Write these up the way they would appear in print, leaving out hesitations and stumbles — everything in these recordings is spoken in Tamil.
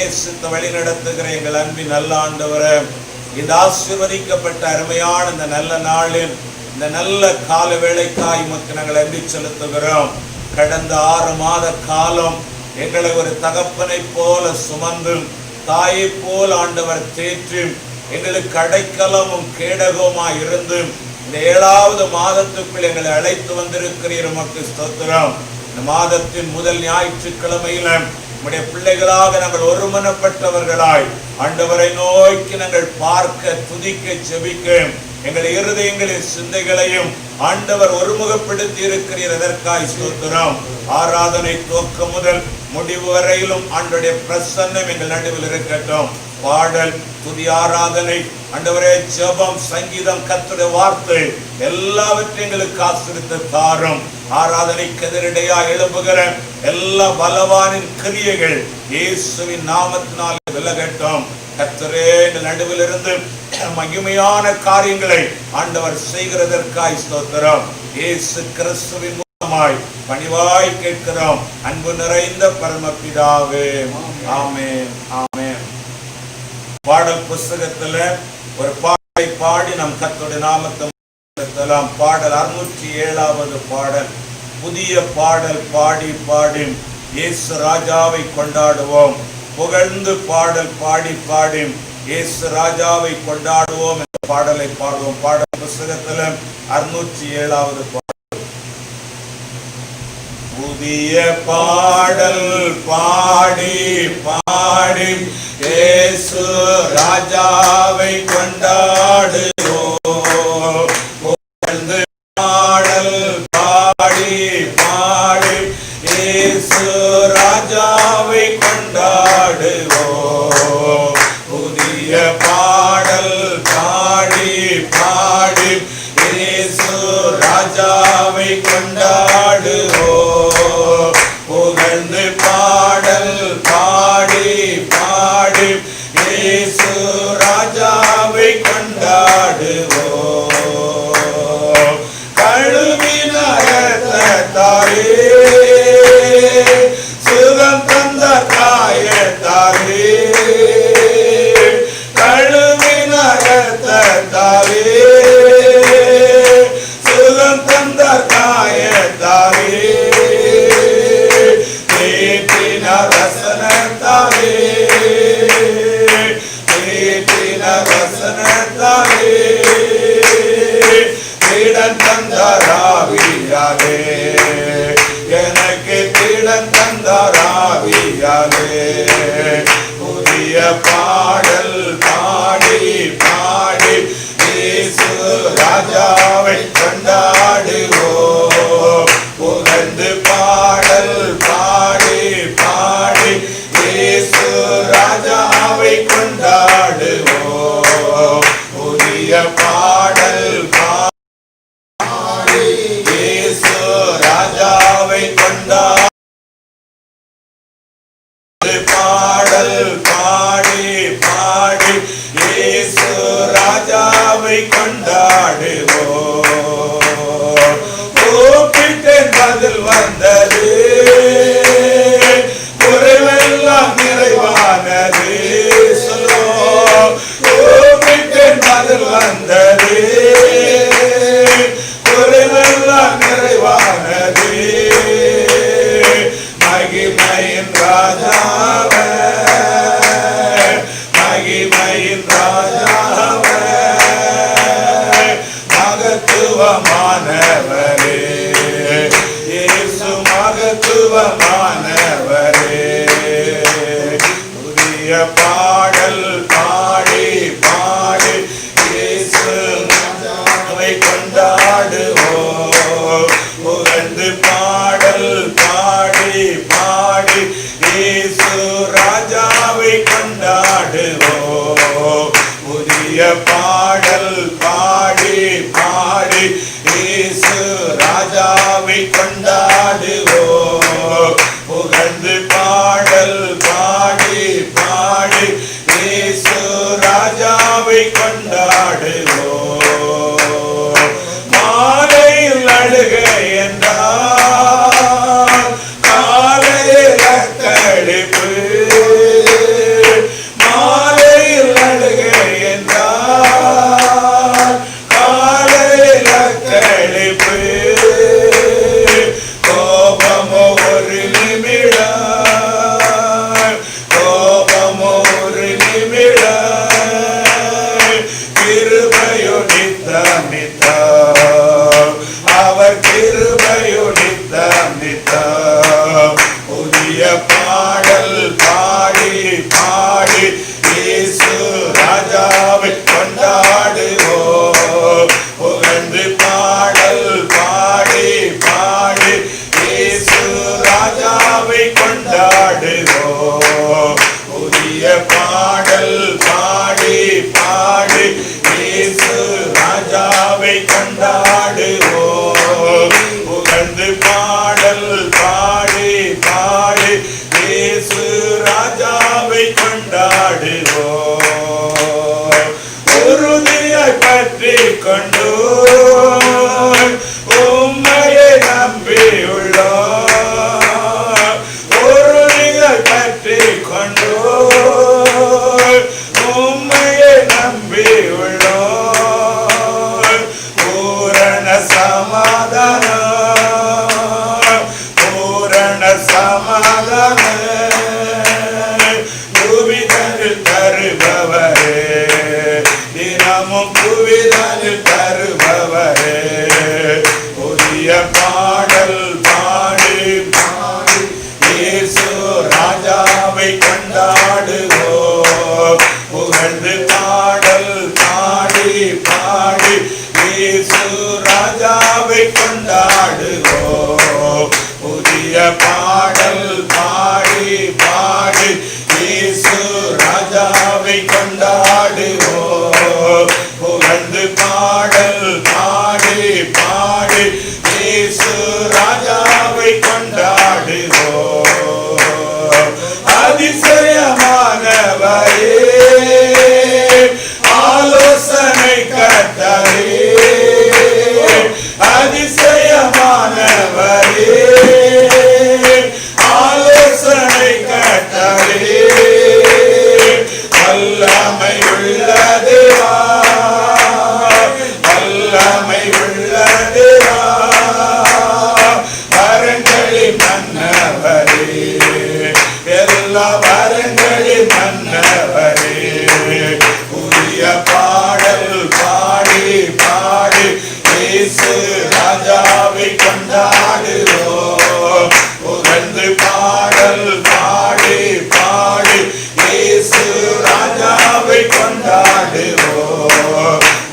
நேசித்து வழி நடத்துகிற எங்கள் அன்பின் நல்ல ஆண்டவரே, இந்த ஆசீர்வதிக்கப்பட்ட அருமையான இந்த நல்ல நாளில் இந்த நல்ல கால வேளைக்காய் உமக்கு நாங்கள் நன்றி செலுத்துகிறோம். கடந்த 6 மாத காலம் எங்களை ஒரு தகப்பனை போல சுமந்து தாயை போல் ஆண்டவர் தேற்றி எங்களுக்கு அடைக்கலமும் கேடகமாய் இருந்து இந்த 7வது மாதத்துக்குள் எங்களை அழைத்து வந்திருக்கிறீர். உமக்கு ஸ்தோத்திரம். இந்த மாதத்தின் முதல் ஞாயிற்றுக்கிழமையில நம்முடைய பிள்ளைகளாக நாங்கள் ஒருமனப்பட்டவர்களாய் ஆண்டவரை நோக்கி நாங்கள் பார்க்க, துதிக்க, ஜெபிக்க எங்கள் இருதயங்களின் சிந்தைகளையும் ஆண்டவர் ஒருமுகப்படுத்தி இருக்கிறீர். அதற்காய் ஸ்தோத்திரம். ஆராதனை துவக்கம் முதல் முடிவு வரையிலும் ஆண்டவருடைய பிரசன்னம் எங்கள் நடுவில் இருக்கட்டும். பாடல், துதி, ஆராதனை, ஆண்டவரே, ஜெபம், சங்கீதம், கர்த்தருடைய வார்த்தை எல்லாவற்றையும் எங்களுக்கு ஆசீர்வதித்து தாரும். ஆராதனைக்கு எதிரடையா எழும்புகிற எல்லா பலவானின் கிரியைகள் இயேசுவின் நாமத்தினால் விலகட்டும். கர்த்தரே, எங்கள் நடுவில் இருந்து மகிமையான காரியங்களை ஆண்டவர் செய்கிறதற்காய் ஸ்தோத்திரம். இயேசு கிறிஸ்துவின் மூலமாய் பணிவாய் கேட்கிறோம். அன்பு நிறைந்த பரமபிதாவே, ஆமென், ஆமென். பாடல் புஸ்தகத்துல ஒரு பாடலை பாடி நம் கர்த்தருடைய நாமத்தை உயர்த்தலாம். பாடல் 607வது பாடல். புதிய பாடல் பாடி பாடி இயேசு ராஜாவை கொண்டாடுவோம். புகழ்ந்து பாடல் பாடி பாடி இயேசு ராஜாவை கொண்டாடுவோம் என்ற பாடலை பாடுவோம். பாடல் புஸ்தகத்துல 607வது பாடல். புதிய பாடல் பாடி பாடி இயேசு ராஜாவை கொண்டாடுவோம். புகழ்ந்து பாடல் பாடி பாடி இயேசு ராஜாவை கொண்டாடுவோம். புதிய பாடல் பாடி பாடி இயேசு ராஜாவை கொண்டாடுவோம். புகழ்ந்து பாடல் பாடி பாடி இயேசு ராஜாவை கொண்டாடுவோம். கழுவின இரத்தத்தாலே சுகம் தந்த காயத்தாலே, கழுவின இரத்தத்தாலே சுகம் தந்த காயத்தாலே, தேற்றின வசனத்தாலே, தேற்றின வசனத்தாலே, திடன் தந்தாராவியாலே, எனக்கு திடன் தந்தாராவியாலே. புதிய பாடல் பாடி பாடி இயேசு ராஜாவை கொண்டாடுவோம். புகழ்ந்து பாடல் பாடி பாடி இயேசு ராஜாவை கொண்டாடுவோம். புதிய பாடல் பாடி இயேசு ராஜாவை கொண்டாடு. பாடல் பாடி பாடி இயேசு ராஜாவை கொண்டாடுவோம். கூப்பிட்டேன் பதில் வந்தது, குறைவெல்லாம் நிறைவானது. சொல்லுவோம். கூப்பிட்டேன் பதில் வந்தது, குறைவெல்லாம் நிறைவானது. மகிமையின் ராஜாவே, மகிமையின் ராஜாவே, மகத்துவமானவரே, இயேசு மகத்துவமானவரே. புதிய பாடல் பாடி பாடி இயேசு ராஜாவை கொண்டாடுவோம். புகழ்ந்து பாடல் பாடி பாடி இயேசு ராஜாவை கொண்டாடுவோம். புதிய பாடல் பாடி பாடி இயேசு ராஜாவை கொண்டாடுவோம். புகழ்ந்து பாடல் பாடி பாடி இயேசு ராஜாவை கொண்டாடுவோம். மாலையில் அழுகை என்றால் காலையில் அக்களிப்பு, கொண்டாடுவோம். உறுதியாய் பற்றி கொண்டு உம்மையை நம்பியுள்ளோம். உறுதியாய் பற்றி கொண்டு உம்மையை நம்பியுள்ளோம். பூரண சமாதானம், பூரண சமாதானம் புவிதனில் தருபவரே, தினமும் புவிதனில் தருபவரே. புதிய பாடல் பாடி பாடி இயேசு ராஜாவை கொண்டாடுவோம். புகழ்ந்து பாடல் பாடி பாடி இயேசு ராஜாவை கொண்டாடுவோம். புதிய பாடல் பாடி பாடி இயேசு ராஜாவை கொண்டாடுவோம். புகழ்ந்து பாடல் பாடி பாடி இயேசு ராஜாவை கொண்டாடுவோம். அதிசயமானவரே, ஆலோசனை கர்த்தரே, அதிசயமானவரே, ஆலோசனை கர்த்தரே. வல்லமை உள்ள தேவா, வல்லமை உள்ள தேவா, வரங்களின் மன்னவரே, எல்லா வரங்களின் மன்னவரே. புதிய பாடல் பாடி பாடி இயேசு ராஜாவை கொண்டாடுவோம். புகழ்ந்து பாடல் பாடி பாடி இயேசு ராஜாவை கொண்டாடுவோம்.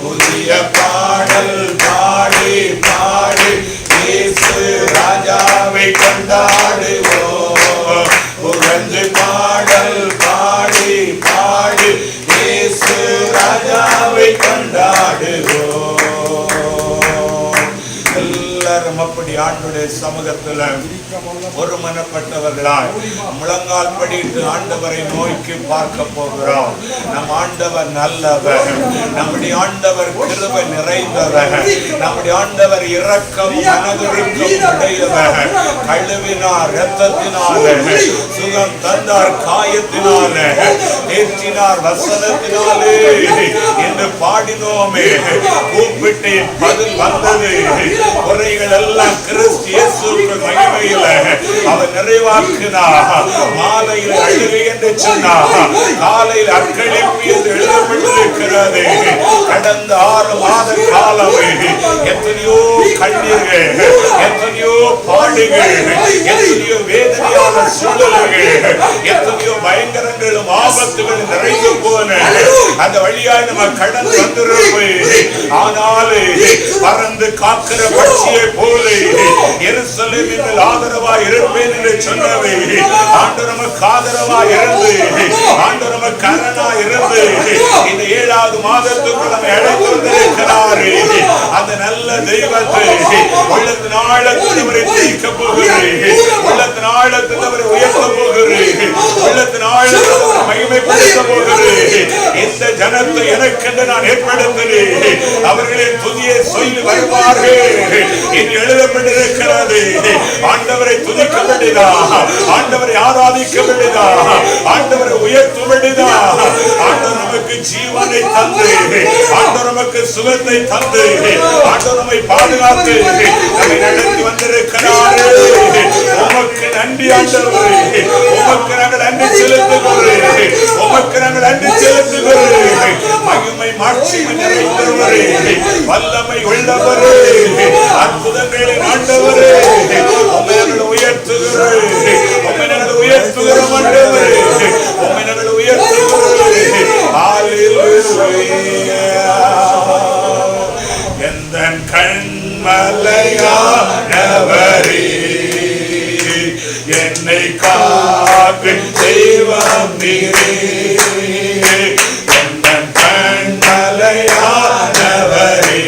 புதிய பாடல் பாடி பாடி இயேசு ராஜாவை கொண்டாடுவோம். புகழ்ந்து பாடல் பாடி பாடி இயேசு ராஜாவை கொண்டாடுவோம். எல்லாரும் அப்படி ஆண்டுடைய சமூகத்துல ஒரு மனப்பட்டவர்களாய் முழங்கால் படிட்டு ஆண்டவரை நோக்கி பார்க்க போகிறோம். நம் ஆண்டவர் நல்லவர், நம்முடைய ஆண்டவர் கிருபை நிறைந்தவர், நம்முடைய ஆண்டவர் இரக்கம் மனதுருக்கம் உடையவர். கழுவினார் இரத்தத்தினாலே, சுகம் தந்தார் காயத்தினாலே, தேற்றினார் வசனத்தினாலே என்று பாடினோமே. கூப்பிட்டு பதில் வந்தது. குறைகள் எல்லாம் கிறிஸ்து இயேசுவுக்கு மகிமையில அவர் நிறைவாக்கினார். மாலையில் அழுகை என்று சொன்னார், காலையில் அர்ப்பணிப்பு என்று எழுதப்பட்டிருக்கிறது. கடந்த 6 மாத காலமே எத்தனையோ கண்ணீர்கள், எத்தனையோ பாடுகள், எத்தனையோ வேதனையான சூழல்கள், எத்தனையோ பயங்கரங்களும் ஆபத்துகளும் நிறைந்து போன அந்த வழியாக நம்ம கடந்து வந்திருப்போம். ஆனால் பறந்து காக்கிற பட்சியை போல எருசலேமில் ஆதரவாய் இருப்பேன் என்று சொன்னவை ஆண்டவர் நமக்கு ஆதரவாய் இருந்து, ஆண்டவர் நமக்கு அரணாய் இருந்து இந்த 7வது மாதத்துக்குள் நம்மை அழைத்து வந்திருக்கிறார். அந்த நல்ல தெய்வத்தை உள்ளத்தின் ஆழத்தில் அவரை துதிக்க போகிறேன், உள்ளத்தின் ஆழத்தில் அவரை உயர்த்த போகிறேன், உள்ளத்தின் ஆழத்தில் அவரை மகிமைப்படுத்த போகிறேன். இந்த ஜனத்தை எனக்கென்று நான் ஏற்படுத்தினேன், அவர்களின் துதியை சொல்லி வருவார்கள் என்று எழுதப்பட்டிருக்கிறது. ஆண்டவரை துதிக்க வேண்டியதா, ஆண்டவரை ஆராதிக்க வேண்டியதா, ஆண்டவரை உயர்த்த வேண்டியதா. ஆண்டவர் நமக்கு ஜீவனை தந்து, ஆண்டவர் நமக்கு சுகத்தை தந்து, ஆண்டவர் நம்மை பாதுகாத்து நம்மை நடத்தி வந்திருக்கிறார். உமக்கு நன்றி ஆண்டவரே, உமக்கு நாங்கள் நன்றி செலுத்துகிறோம், உமக்கு நாங்கள் நன்றி செலுத்துகிறோம். மகிமை மாட்சிமை நிறைந்தவரே, வல்லமை உள்ளவரே, அற்புதங்களின் ஆண்டவரே, உம்மை நாங்கள் உயர்த்துகிறோம், உம்மை நாங்கள் உயர்த்துகிறோம் ஆண்டவரே, உம்மை நாங்கள் உயர்த்துகிறோம். ஹல்லேலூயா. எந்தன் கண்மலையானவரே, என்னை காக்கும் தெய்வம் நீரே. எந்தன் கண்மலையானவரே,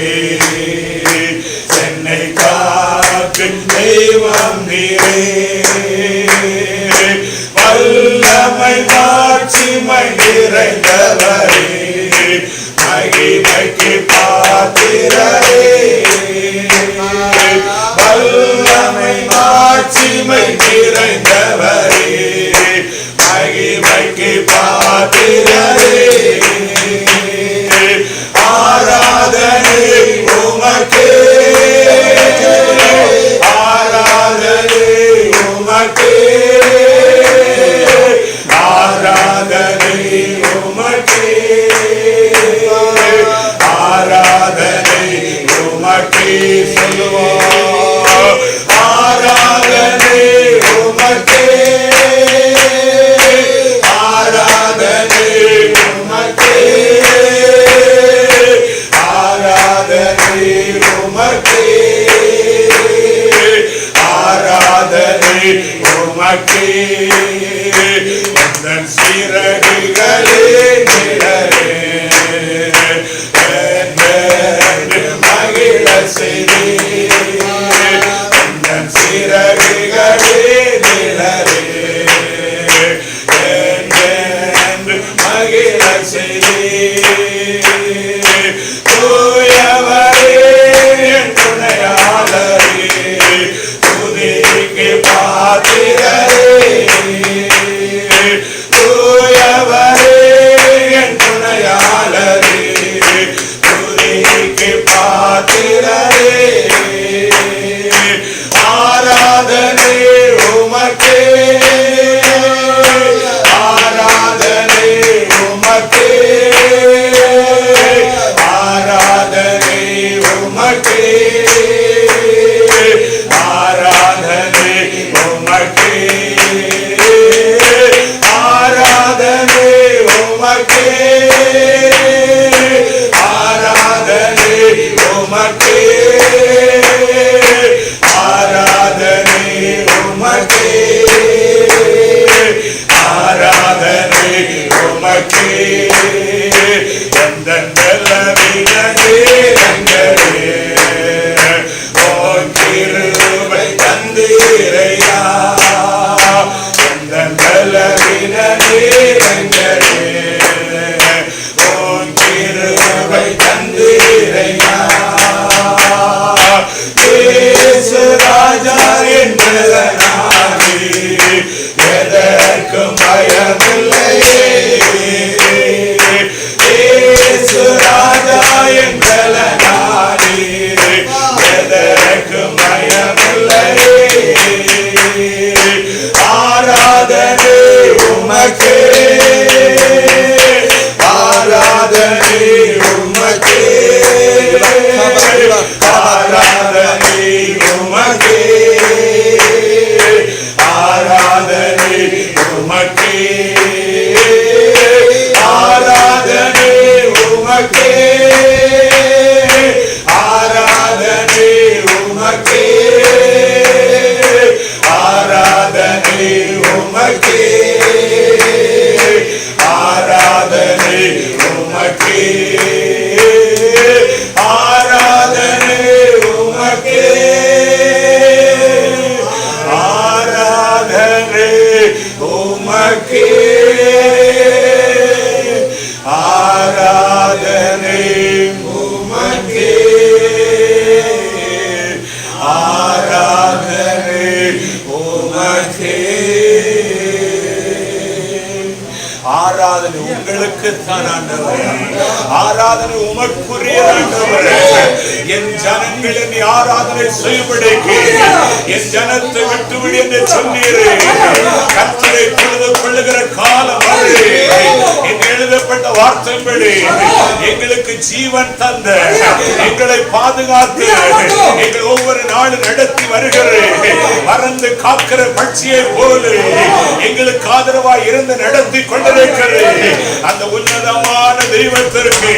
என்னை காக்கும் தெய்வம் நீரே. வல்லமை மாட்சிமை வல்லமை நிறைந்தவரே, மகிமைக்கு பாத்திரரே, வல்லமை மாட்சிமை நிறைந்தவரே, மகிமைக்கு பாத்திரரே, ஆராதனை உமக்கே, ஆராதனை உமக்கே, ஆராதனை உமக்கே, ஆராதனை உமக்கே, சொல்லுவோம் ஆராதனை உமக்கே, ஆராதனை உமக்கே, ஆராதனை உமக்கே, ஆராதனை உமக்கே, எந்தன் சிறகுகளே நிழலே, என்று மகிழ செய்தீர், எந்தன் சிறகுகளே நிழலே, என்று மகிழ செய்தீர், தூயவரே என் துணையாளரே, துதிக்கு பாத்திரரே, தூயவரே என் துணையாளரே, துதிக்கு பாத்திரரே, ஆராதனை உமக்கே, ஆராதனை உமக்கே, ஆராதனை உமக்கே, ஆராதனை உமக்கே, ஆராதனை உமக்கே, ஆராதனை உமக்கே, ஆராதனை உமக்கே, ஆராதனை உமக்கே, எந்தன் பலவீன நேரங்களே உம் கிருபை தந்தீரையா, எந்தன் பலவீன நேரங்களே உம் கிருபை தந்தீரையா, இயேசு ராஜா என்பதனாலே எதற்கும் பயமில்லையே, இயேசு ராஜா என்பதனாலே எதற்கும் பயமில்லையே, ஆராதனை உமக்கே, ஆராதனை உமக்கே, ஆராதனை உமக்கே, ஆராதனை உமக்கே, ஆராதனை உமக்கே, ஆராதனை உமக்கே, ஆராதனை உமக்கே, ஆராதனை உமக்கே, ஆராதனை உமக்கே, ஆராதனை உமக்கே, ஆராதனை உமக்கே, ஆராதனை உமக்கே, ஆராதனை உங்களுக்கு தான் ஆண்டவரே, ஆராதனை உமக்குரிய ஆண்டவரே, என் ஜனங்கள் என்னை ஆராதனை செய்யும்படிக்கு என் ஜனத்தை விட்டுவிடு என்று சொன்னீரே, கர்த்தரை தொழுது கொள்ளுகிற காலம் வரை என் எழுதப்பட்ட வார்த்தைப்படி எங்களுக்கு ஜீவன் தந்த, எங்களை பாதுகாத்து எங்கள் ஒவ்வொரு நாளும் நடத்தி வருகிறேன், மறந்து காக்கிற பட்சியை போல எங்களுக்கு ஆதரவாய் இருந்து நடத்தி கொண்டிருக்கிறேன். அந்த உன்னதமான தெய்வத்திற்கு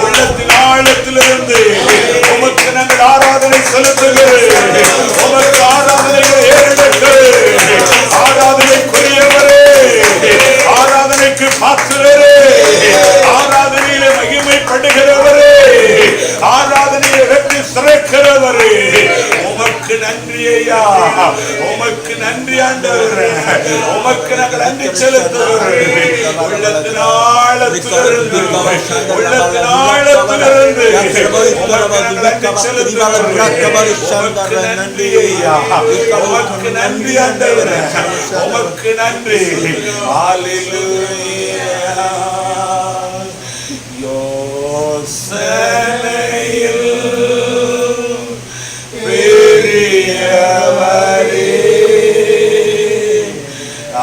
உள்ளத்தின் ஆழத்திலிருந்து உமக்கு நாங்கள் ஆராதனை செலுத்துகிறேன், உமக்கு ஆராதனைகளை ஏறெடுக்கிறேன். ஆராதனைக்குரியவரே, ஆராதனைக்கு பாத்திரரே, ஆராதனையிலே மகிமைப்படுகிறவரே, ஆராதனையை வெற்றி சிறைக்கிறவரே, உமக்கு நன்றி ஐயா, உமக்கு நன்றி ஆண்டவரே, உமக்கு நாங்கள் நன்றி செலுத்துகிறோம். உள்ளத்தின் ஆழத்திலிருந்து உள்ளத்தின் ஆழத்திலிருந்து நன்றி செலுத்துகிறோம். உமக்கு நன்றி ஐயா, உமக்கு நன்றி ஆண்டவரே, உமக்கு நன்றி. ஹல்லேலூயா. யோசனையில் பெரியவரே,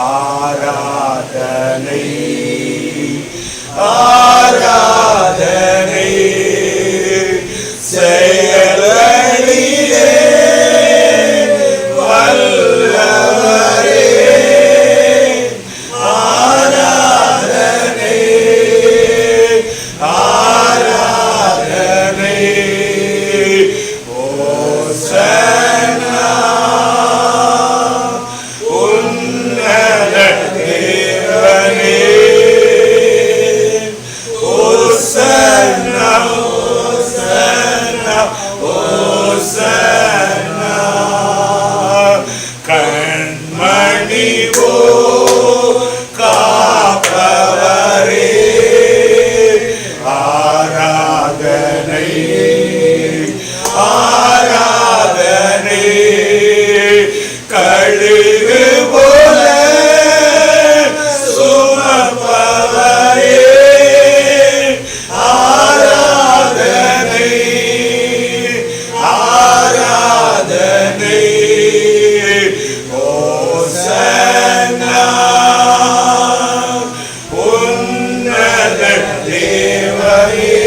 ஆராதனை ஆராதனை செயலிலே வல்லவரே, ஆராதனை ஆராதனை. ஓசன்னா உன்னத தேவனே, ஓசன்னா ஓசன்னா ஓசன்னா. கண்மணி ஓ காப்பவரே, ஆராதனை ஆராதனை. கழுகு போல சுமப்பவரே, ஆராதனை ஆராதனை. ஓசன்னா உன்னத தேவனே,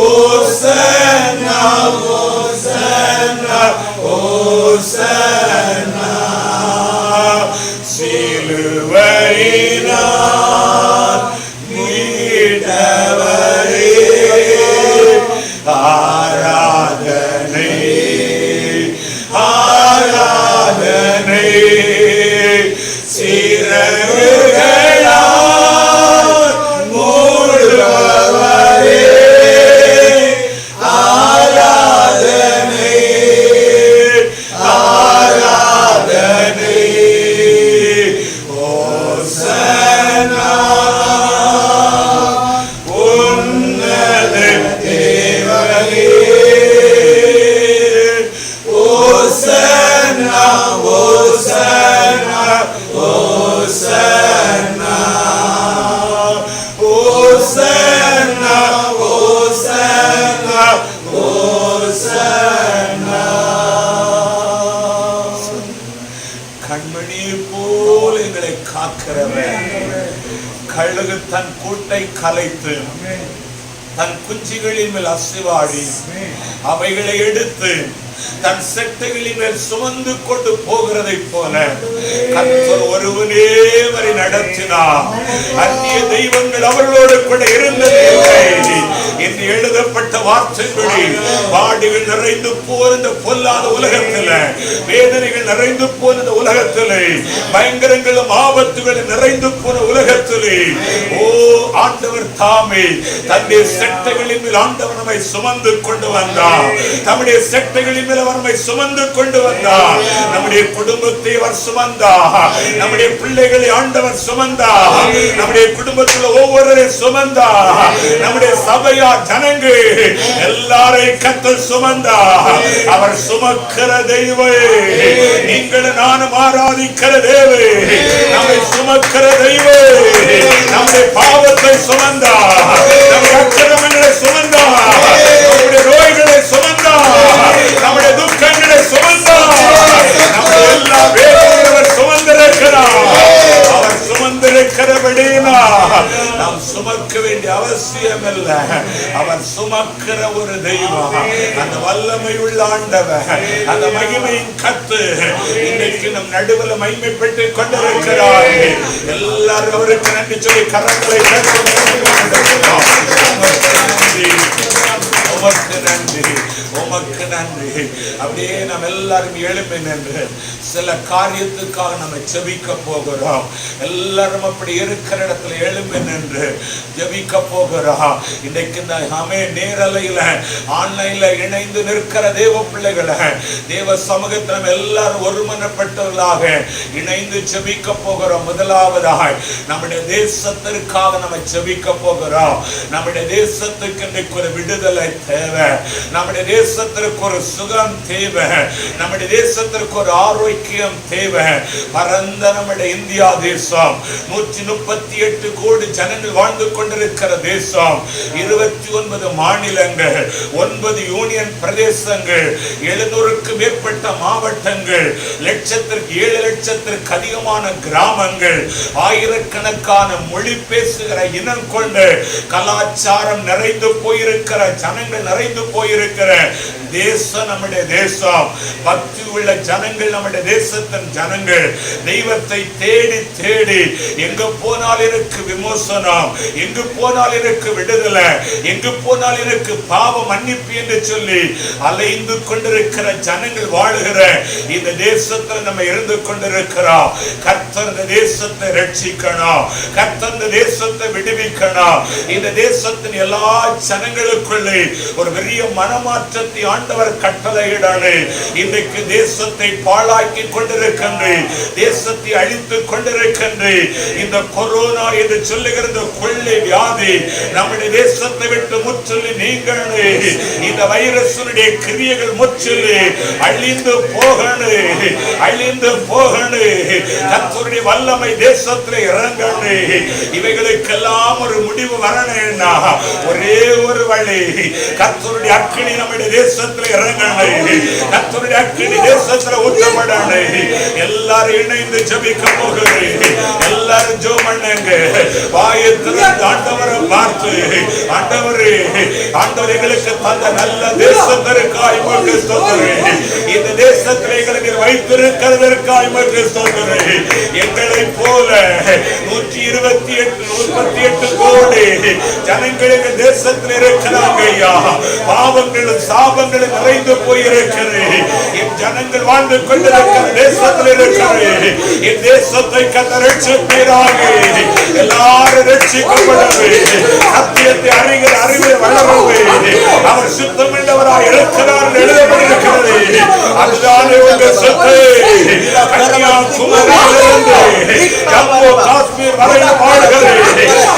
ஓசன்னா ஓசன்னா ஓசன்னா. சிலுவையினால் மீட்டவரே, ஆராதனை ஆராதனை. சிறகுகளால் மூடுபவரே, ஆராதனை ஆராதனை. ஓசன்னா உன்னத தேவனே, ஓசன்னா ஓசன்னா ஓசன்னா ஓசன்னா ஓசன்னா ஓசன்னா. கண்மணியை போல் எங்களை காக்கிறவன், கழுகு தன் கூட்டை கலைத்து தன் குஞ்சுகளின் மேல் அசைவாடி அவைகளை எடுத்து தன் செட்டைகளின் மேல் சுமந்து கொண்டு போகிறதை போல கர்த்தர் ஒருவனே வரை நடத்தினார். அந்நிய தெய்வங்கள் அவர்களோடு கூட இருந்தது என்று எழுதப்பட்ட வார்த்தைப்படி பாடுகள் நிறைந்து போன இந்த பொல்லாத உலகத்தில், வேதனைகள் நிறைந்து போன இந்த உலகத்தில், பயங்கரங்களும் ஆபத்துகளும் நிறைந்து போன உலகத்தில், ஓ ஆண்டவர் தாமே தன்னுடைய செட்டைகளின் மேல் ஆண்டவர் நம்மை சுமந்து கொண்டு வந்தார். தம்முடைய செட்டைகளின் மேல் அவர் நம்மை சுமந்து கொண்டு வந்தார். நம்முடைய குடும்பத்தை அவர் சுமந்தார். நம்முடைய பிள்ளைகளை ஆண்டவர் சுமந்தார். நம்முடைய குடும்பத்தில் ஒவ்வொருவரையும் சுமந்தார். நம்முடைய சபையா ஜனங்கள் எல்லாரையும் கர்த்தர் சுமந்தார். அவர் சுமக்கிற தெய்வமே, நீங்கள் நானும் ஆராதிக்கிற தேவே, நம்மை சுமக்கிற தெய்வமே. நம்முடைய பாவத்தை சுமந்தார், நம்முடைய அக்கிரமங்களை சுமந்தார், நம்முடைய நோய்களை சுமந்தார், நம்முடைய துக்கங்களை சுமந்தார், நம்முடைய எல்லா வேதனைகளை சுமந்திருக்கிறார். அவர் சுமந்திருக்கிறபடினா நாம் சுமக்க வேண்டிய அவசியம் இல்லை. அவர் சுமக்கிற ஒரு தெய்வம், அந்த வல்லமை உள்ள ஆண்டவர், அந்த மகிமையின் கத்து இன்னைக்கு நம் நடுவில் மகிமை பெற்றுக் கொண்டிருக்கிறார். எல்லாரும் அவருக்கு நன்றி சொல்லி கரங்களை உமக்கு நன்றி, உமக்கு நன்றி. அப்படியே நாம் எல்லாரும் எழுப்பி நின்று சில காரியத்துக்காக நம்ம ஜெபிக்க போகிறோம். எல்லாரும் அப்படி இருக்கிற இடத்துல எழுப்பி நின்று ஜெபிக்க போகிறோம். இன்றைக்கு இந்த நேரலையில ஆன்லைன்ல இணைந்து நிற்கிற தேவ பிள்ளைகளை தேவ சமூகத்தில் நம்ம எல்லாரும் ஒருமனப்பட்டவர்களாக இணைந்து ஜெபிக்க போகிறோம். முதலாவதாக நம்முடைய தேசத்திற்காக நம்ம ஜெபிக்க போகிறோம். நம்முடைய தேசத்துக்கு இன்றைக்கு ஒரு விடுதலை தேவை. நம்முடைய தேசத்திற்கு ஒரு சுகம் தேவை. நம்முடைய தேசத்திற்கு ஒரு ஆரோக்கியம் தேவை. பரந்த நம்முடைய இந்தியா தேசம் 138 கோடி ஜனங்கள் வாழ்ந்து கொண்டிருக்கிற தேசம், 29 மாநிலங்கள், 9 யூனியன் பிரதேசங்கள், 700க்கு மேற்பட்ட மாவட்டங்கள், 7 லட்சத்திற்கு அதிகமான கிராமங்கள், ஆயிரக்கணக்கான மொழி பேசுகிற இனம் கொண்டு கலாச்சாரம் நிறைந்து போயிருக்கிற ஜனங்கள் நிறைந்து போயிருக்கிற தேசம் நம்முடைய தேசம். பக்தி உள்ள ஜனங்கள் நம்முடைய தேசத்தின் ஜனங்கள் தெய்வத்தை தேடி தேடி எங்கு போனால் எனக்கு விமோசனம், எங்கு போனால் எனக்கு விடுதலை, எங்கு போனால் எனக்கு பாவ மன்னிப்பு என்று சொல்லி அலைந்து கொண்டிருக்கிற ஜனங்கள் வாழுகிற இந்த தேசத்தில் நம்ம இருந்து கொண்டிருக்கிறோம். கர்த்தர் இந்த தேசத்தை ரட்சிக்கணும். கர்த்தர் இந்த தேசத்தை விடுவிக்கணும். இந்த தேசத்தின் எல்லா ஜனங்களுக்குள்ளே ஒரு பெரிய மனமாற்றத்தை ஆண்டவர் கட்டளையிடானே. இன்றைக்கு தேசத்தை பாழாக்கி கொண்டிருக்கின்ற, தேசத்தை அழித்துக் கொண்டிருக்கின்ற இந்த கொரோனா என்று சொல்லுகிற கொள்ளை வியாதி நம்முடைய தேசத்தை விட்டு முற்றிலும் நீங்கணே. இந்த வைரஸுடைய கிரியைகள் முற்றிலும் அழிந்து போகணே, அழிந்து போகணே. கர்த்தருடைய வல்லமை தேசத்தில் இறங்கணே. இவைகளுக்கெல்லாம் ஒரு முடிவு வரணும்னா ஒரே ஒரு வழி, கர்த்தருடைய அக்கினி நம்முடைய தேசத்தில் இறங்கணே. கர்த்தருடைய அக்கினி தேசத்தில் ஊற்றப்படணே. எல்லாரும் இணைந்து ஜெபிக்க போகிறேன். எல்லாரும் ஜெபம் பண்ணுங்க. வாயை திறந்து ஆண்டவரை பார்த்து, ஆண்டவரே, ஆண்டவர் எங்களுக்கு தந்த நல்ல தேசத்திற்காய் உமக்கு ஸ்தோத்திரம். இந்த தேசத்தில் எங்களுக்கு வைத்திருக்கிறதற்காய் உமக்கு ஸ்தோத்திரம். எங்களை போல 128 கோடி ஜனங்களுக்கு தேசத்தில் இருக்கிறாங்க ஐயா. பாவங்களும் சாபங்களும் நிறைந்து போயிருக்கிறேன். என் ஜனங்கள் வாழ்ந்து கொண்டிருக்கிற தேசத்தில் இருக்கிறேன். என் தேசத்தை கர்த்தர் ரட்சிப்பீராக. எல்லாரும் ரட்சிக்கப்படவே, சத்தியத்தை அறிகிற அறிவை வளரவே அவர் சுத்தமுள்ளவராய் இருக்கிறார் எழுதப்பட்டிருக்கிறது. அதுதானே உங்கள் சொத்து. கன்னியாகுமரியிலிருந்து ஜம்மு காஷ்மீர் வரை வாழ்கிறது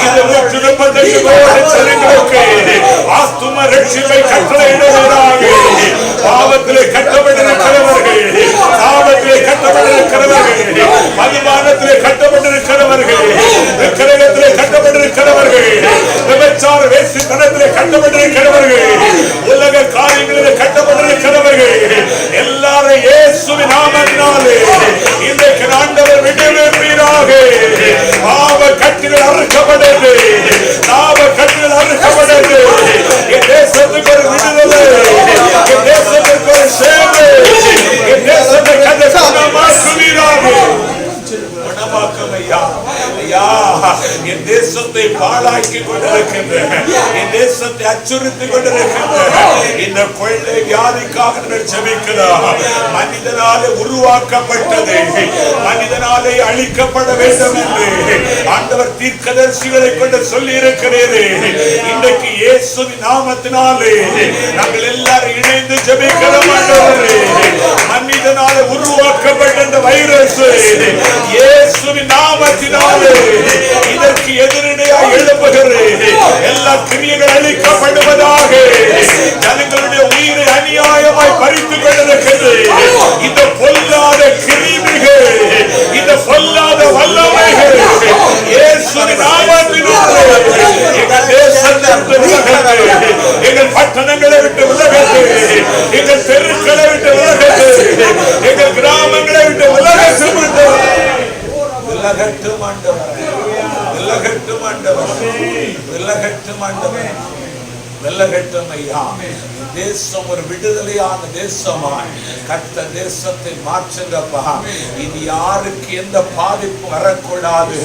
இந்த 138 கோடி ஜனங்களுக்கு ஆத்தும ரட்சிப்பை கட்டளையிடுவதாக. பாவத்திலே கட்டப்பட்டிருக்கிறவர்கள், சாபத்திலே கட்டப்பட்டிருக்கிறவர்கள், மதுபானத்திலே கட்டப்பட்டிருக்கிறவர்கள், விக்கிரகத்திலே கட்டப்பட்டிருக்கிறவர்கள், விபச்சார வேசித்தனத்திலே கட்டப்பட்டிருக்கிறவர்கள், உலக காரியங்களிலே கட்டப்பட்டிருக்கிறவர்கள் எல்லாரும் இயேசுவின் நாமத்தினாலே இன்றைக்கு ஆண்டவர் விடுவிப்பீராக. பாவ கட்டுகள் அறுக்கப்பட்டது, சாப கட்டுகள் அறுக்கப்பட்டது. என் தேசத்துக்கு ஒரு விடுதலை, என் தேசத்துக்கு ஒரு சேவை, என் தேசத்தை கர்த்தர் குணமாக்குவீராக. குணமாக்கும் ஐயா. ஐயா, என் தேசத்தை பாழாக்கி கொண்டிருக்கின்ற, என் தேசத்தை அச்சுறுத்தி கொண்டிருக்கின்ற இந்த கொள்ளை வியாதிக்காக ஜெபிக்கிறோம். மனிதனாலே உருவாக்கப்பட்டது, மனிதனாலே அழிக்கப்பட வேண்டும் என்று ஆண்டவர் தீர்க்கதரிசிகளை கொண்டு சொல்லி இருக்கிறது. இன்றைக்கு இயேசுவின் நாமத்தினாலே நாங்கள் எல்லாரும் இணைந்து ஜெபிக்கிறோம். ஆண்டவரே, மனிதனாலே உருவாக்கப்பட்ட இந்த வைரஸ் இயேசுவின் நாமத்தினாலே இதற்கு எதிரடையாக எழுப்புகிறேன். எல்லா கிரியைகள் அழிக்கப்படுவதாக. ஜனங்களுடைய உயிரை அநியாயமாய் பறித்துக் கொண்டிருக்கிறது இந்த பொல்லாத கிருமிகள், இந்த பொல்லாத வல்லமைகள் இயேசுவின் நாமத்தினாலே எங்கள் தேசத்தை விட்டு விலகட்டும், எங்கள் பட்டணங்களை விட்டு விலகட்டும், எங்கள் தெருக்களை விட்டு விலகட்டும், எங்கள் கிராமங்களை விட்டு விலகட்டும். விலகட்டும் ஆண்டவரே, விலகட்டும் ஆண்டவரே, விலகட்டும் ஆண்டவரே. வெல்லகட்டும் ஐயா. தேசம் ஒரு விடுதலையான தேசமாய் கர்த்தர் தேசத்தை மாற்றுங்கப்பா. இது யாருக்கு எந்த பாதிப்பு வரக்கூடாது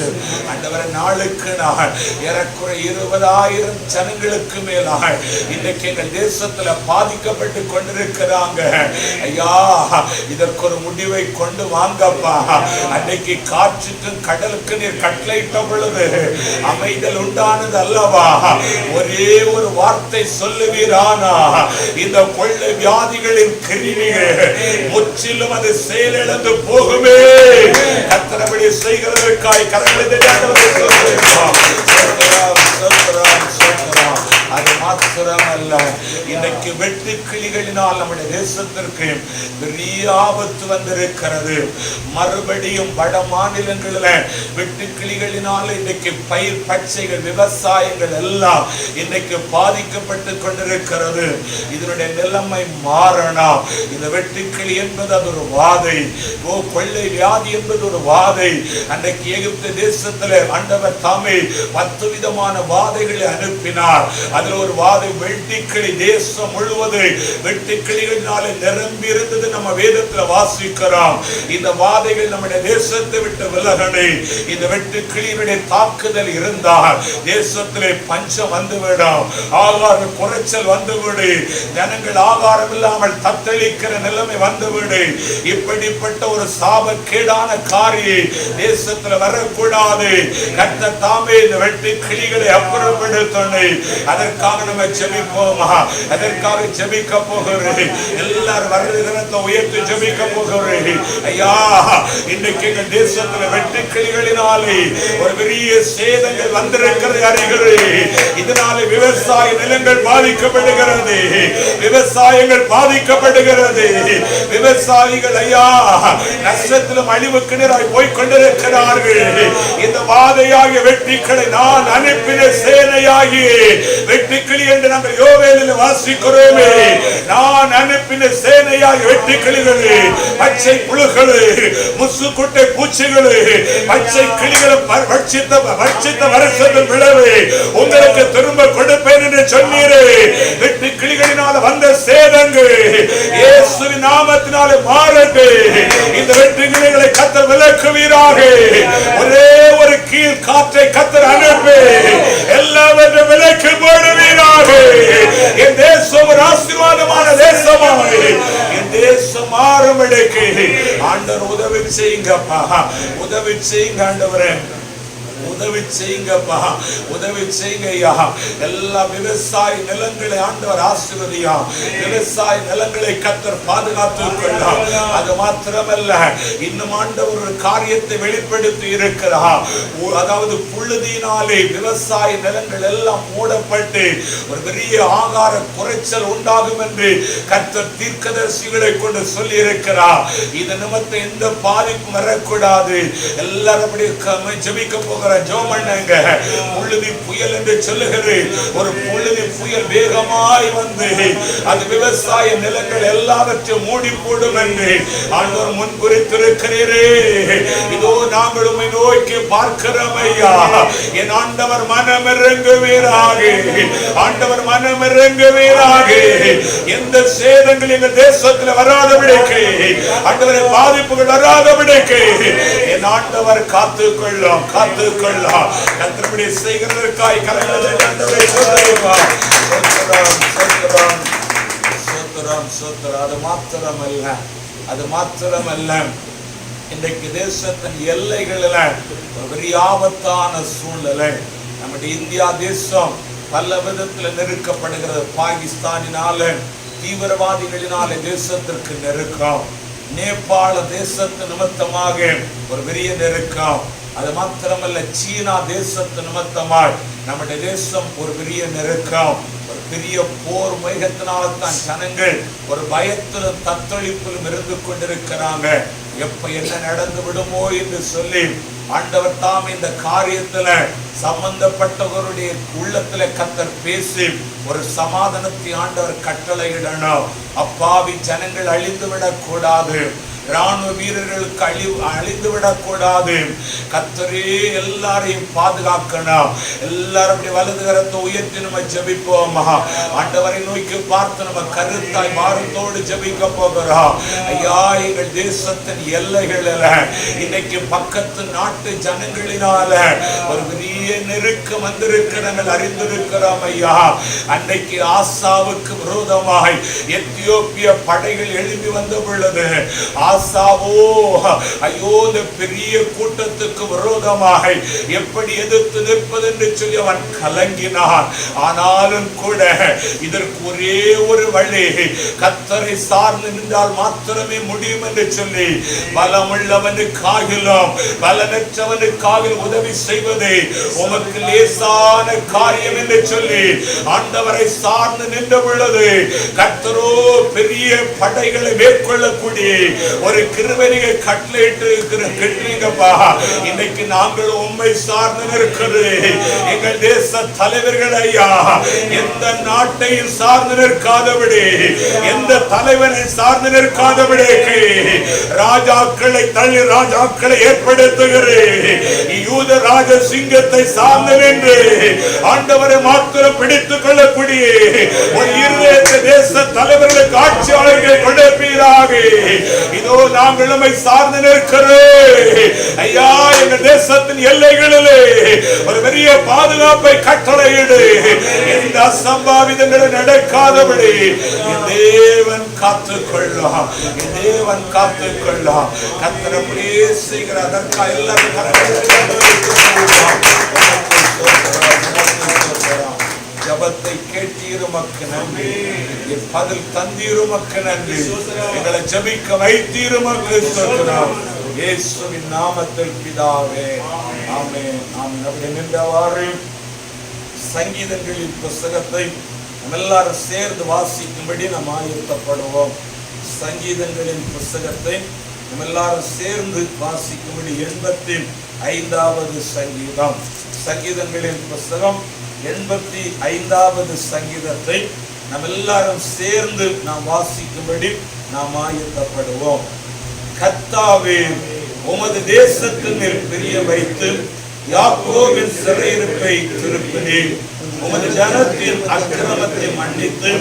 ஆண்டவரே. நாளுக்கு நாள் ஏறக்குறைய 20,000 ஜனங்களுக்கு மேலாக இன்றைக்கு எங்கள் தேசத்துல பாதிக்கப்பட்டு கொண்டிருக்கிறாங்க ஐயா. இதற்கு ஒரு முடிவை கொண்டு வாங்கப்பா. அன்னைக்கு காற்றுக்கும் கடலுக்கு நீர் கட்டளையிட்ட பொழுது அமைதல் உண்டானது அல்லவா? ஒரே ஒரு வார்த்தை சொல்லுவீரானா இந்த கொள்ளை வியாதிகளின் கிருமிகள் முற்றிலும் அது செயலிழந்து போகுமே. கர்த்தரபடி செய்கிறதற்காய் கரங்களை அது மாத்திரமல்ல, இன்னைக்கு வெட்டு கிளிகளினால் நம்முடைய தேசத்திற்கு பெரிய ஆபத்து வந்திருக்கிறது. மறுபடியும் வட மாநிலங்களில் வெட்டு கிளிகளினால் இன்னைக்கு பயிர் பச்சைகள் விவசாயங்கள் எல்லாம் இன்னைக்கு பாதிக்கப்பட்டு கொண்டிருக்கிறது. இதனுடைய நிலைமை மாறணும். இந்த வெட்டுக்கிளி என்பது அது ஒரு வாதை, கொள்ளை வியாதி என்பது ஒரு வாதை. அன்றைக்கு எகிப்து தேசத்தில் ஆண்டவர் தாமே 10 விதமான வாதைகளை அனுப்பினார். அதுல ஒரு வாதை வெட்டுக்கிளி. தேசம் முழுவது வெட்டுக்கிளிகளினாலே நிரம்பி இருந்தது நம்ம வேதத்துல வாசிக்கிறோம். இந்த வாதைகள் நம்முடைய தேசத்தை விட்டு விலகணே. இந்த வெட்டுக்கிளியினுடைய தாக்குதல் இருந்தால் தேசத்திலே பஞ்சம் வந்துவிடும், ஆகார குறைச்சல் வந்துவிடு, ஜனங்கள் ஆகாரம் இல்லாமல் தத்தளிக்கிற நிலைமை வந்துவிடு. இப்படிப்பட்ட ஒரு சாபக்கேடான காரியம் தேசத்துல வரக்கூடாது. கர்த்தர் தாமே இந்த வெட்டுக்கிளிகளை அப்புறப்படுத்தணும். அதற்காக நம்ம ஜெபிப்போமா? அதற்காக ஜெபிக்க போகிறேன். எல்லாரும் வருகிறத உயர்த்தி ஜெபிக்க போகிறேன். ஐயா, இன்னைக்கு எங்கள் தேசத்துல வெட்டுக்கிளிகளினாலே ஒரு பெரிய சேதங்கள் வந்திருக்கிறது அறிகிறேன். இதனாலே விவசாய நிலங்கள் பாதிக்கப்படுகிறது, விவசாயங்கள் பாதிக்கப்படுகிறது. விவசாயிகள் ஐயா நஷ்டத்திலும் அழிவுக்கு நேராய் போய்கொண்டிருக்கிறார்கள். இந்த வாதையாகிய வெட்டுக்களை நான் அனுப்பின சேனையாகி வெட்டுக்கிளி என்று நாங்கள் யோவேலில் வாசிக்கிறோமே. நான் அனுப்பின சேனையாகி வெட்டுக்கிளிகள், பச்சை புழுகள், முசுக்குட்டை பூச்சிகள், பச்சை கிளிகளை பட்சித்த வருஷத்தின் விளைவு உங்களுக்கு திரும்ப கொடுப்பேன் என்று சொன்னீரே. வெட்டு கிளிகளினால் வந்த சேதங்கள் இயேசுவின் நாமத்தினாலே மாறட்டு. இந்த வெட்டு கிளிகளை கர்த்தர் விலக்குவீராக. ஒரே ஒரு கீழ் காற்றை கர்த்தர் அனுப்பி எல்லாவற்றையும் விலக்கி போடுவீராக. என் தேசம் ஒரு ஆசீர்வாதமான தேசமாக, என் தேசம் மாறும்படிக்கு ஆண்டவர் உதவி செய்யுங்கப்பா. உதவி செய்யுங்க ஆண்டவரே, உதவி செய்யுங்கப்பா, உதவி செய்யுங்க ஐயா. எல்லா விவசாய நிலங்களை ஆண்டவர் ஆசீர்வதியா. விவசாய நிலங்களை கர்த்தர் பாதுகாத்துக் கொள்ளார். அது மாத்திரமல்ல, இன்னும் ஆண்டவர் ஒரு காரியத்தை வெளிப்படுத்தி இருக்கிறார். அதாவது புழுதியினாலே விவசாய நிலங்கள் எல்லாம் மூடப்பட்டு ஒரு பெரிய ஆகார குறைச்சல் உண்டாகும் என்று கர்த்தர் தீர்க்கதரிசிகளை கொண்டு சொல்லி இருக்கிறார். இது நிமித்தம் எந்த பாதிப்பும் வரக்கூடாது. எல்லாரும் ஜெபிக்க போகிற ஜோமண்ணங்க. புழுதி புயல் என்று சொல்லுகிறேன். ஒரு புழுதி புயல் வேகமாய் வந்து அது விவசாய நிலங்கள் எல்லாவற்றையும் மூடி போடும் என்று ஆண்டவர் முன்குறித்திருக்கிறீரே. இதோ நாங்கள் உம்மை நோக்கி பார்க்கிறோம் ஐயா. என் ஆண்டவர் மனமிறங்குவீராக, ஆண்டவர் மனமிறங்குவீராக. எந்த சேதங்கள் எங்கள் தேசத்தில் வராதபடிக்கு, ஆண்டவரை பாதிப்புகள் வராதபடிக்கு என் ஆண்டவர் காத்துக்கொள்ளும், காத்துக்கொள்ளும். கர்த்தருடைய செய்கிறதற்காய் கரங்களை ஆண்டவரை சோதரிப்பார். சோத்திரம் சோத்திரம். அது மாத்திரமல்ல, அது மாத்திரமல்ல, இன்றைக்கு தேசத்தின் எல்லைகளில் ஒரு பெரிய ஆபத்தான சூழ்நிலை. நம்முடைய இந்தியா தேசம் பல விதத்தில் நெருக்கப்படுகிறது. பாகிஸ்தானினால, தீவிரவாதிகளினால தேசத்திற்கு நெருக்கம். நேபாள தேசத்து நிமித்தமாக ஒரு பெரிய நெருக்கம். அது மாத்திரமல்ல, சீனா தேசத்து நிமித்தமாய் நம்முடைய தேசம் ஒரு பெரிய நெருக்கம். ஒரு பெரிய போர் மேகத்தினால்தான் ஜனங்கள் ஒரு பயத்திலும் தத்தளிப்பிலும் இருந்து கொண்டிருக்கிறாங்க. எப்ப என்ன நடந்து விடுமோ என்று சொல்லி ஆண்டவர் தாம் இந்த காரியத்துல சம்பந்தப்பட்டவருடைய உள்ளத்துல கர்த்தர் பேசி ஒரு சமாதானத்தை ஆண்டவர் கட்டளையிடணும். அப்பாவி ஜனங்கள் அழிந்து விடக் கூடாது. ராணுவ வீரர்களுக்கு அழிந்து விடக்கூடாது. கர்த்தரே எல்லாரையும் பாதுகாக்கணும். எல்லாரும் வலது கரத்தை உயர்த்தி நம்ம ஜெபிப்போம். ஆண்டவரை நோக்கி பார்த்து நம்ம கருத்தாய் பாரத்தோடு ஜெபிக்க போகிறோம். ஐயா, எங்கள் தேசத்தின் எல்லைகளில் இன்னைக்கு பக்கத்து நாட்டு ஜனங்களினால ஒரு பெரிய நெருக்கம் வந்திருக்க நாங்கள் அறிந்திருக்கிறோம். ஐயா, அன்னைக்கு ஆசாவுக்கு விரோதமாய் எத்தியோப்பிய படைகள் எழுப்பி வந்த பொழுது ஆசாவோ ஐயோ இந்த பெரிய கூட்டத்துக்கு விரோதமாக எப்படி எதிர்த்து நிற்பது என்று சொல்லி அவன் கலங்கினான். ஆனாலும் கூட இதற்கு ஒரே ஒரு வழி, கர்த்தரை சார்ந்து நின்றால் மாத்திரமே முடியும் என்று சொல்லி பலமுள்ளவனுக்காகிலும் பலனற்றவனுக்காக உதவி செய்வது உமக்கு லேசான காரியம் என்று சொல்லி ஆண்டவரை சார்ந்து நின்ற பொழுது கர்த்தரோ பெரிய படைகளை மேற்கொள்ளக்கூடிய ஒரு கிருபையை கட்டளையிட்டு இருக்கிறீங்கப்பா. இன்னைக்கு நாங்கள் உம்மை சார்ந்து இருக்கிறது. எங்கள் தேச தலைவர்கள் ஐயா, எந்த நாட்டையும் சார்ந்து நிற்காதபடி, எந்த தலைவனை சார்ந்து நிற்காதபடி ராஜாக்களை தள்ளி ராஜாக்களை ஏற்படுத்துகிறேன். யூத ராஜ சிங்கத்தை சார்ந்து நின்று ஆண்டவரை மாத்திரம் பிடித்துக் கொள்ளக்கூடிய ஒரு இருதயத்தை தேச தலைவர்களுக்கு ஆட்சியாளர்கள் கொடுப்பீராக. இதோ நாங்கள் நம்மை சார்ந்து நிற்கிறோம் ஐயா. எங்கள் தேசத்தின் எல்லைகளிலே ஒரு பெரிய பாதுகாப்பை கட்டளையிடு. எந்த அசம்பாவிதங்களும் நடக்காதபடி தேவன் காத்துக்கொள்ளும். தேவன் காத்துக்கொள்ளும். கர்த்தர் அப்படியே செய்கிற அதற்காக எல்லாரும் ஜபத்தை கேட்டீருமக்கு நன்றி. பதில் தந்தீருமக்கு நன்றி. எங்களை ஜபிக்க வைத்தீருமக்கு ஸ்தோத்திரம். இயேசுவின் நாமத்தில் பிதாவே, ஆமென். ஆமென். அப்படி நின்றவாறு சங்கீதங்களின் புத்தகத்தை நம்ம எல்லாரும் சேர்ந்து வாசிக்கும்படி நாம் ஆயத்தப்படுவோம். சங்கீதங்களின் புத்தகத்தை நம்ம எல்லாரும் சேர்ந்து வாசிக்கும்படி 85வது சங்கீதம். சங்கீதங்களின் புத்தகம் 85வது சங்கீதத்தை நம்ம எல்லாரும் சேர்ந்து நாம் வாசிக்கும்படி நாம் ஆயத்தப்படுவோம். கர்த்தாவே, உமது தேசத்தின் மேல் பிரிய வைத்து யாக்கோபின் சிறையிருப்பை திருப்பினீர். உமது ஜனத்தின் அக்கிரமத்தை மன்னித்து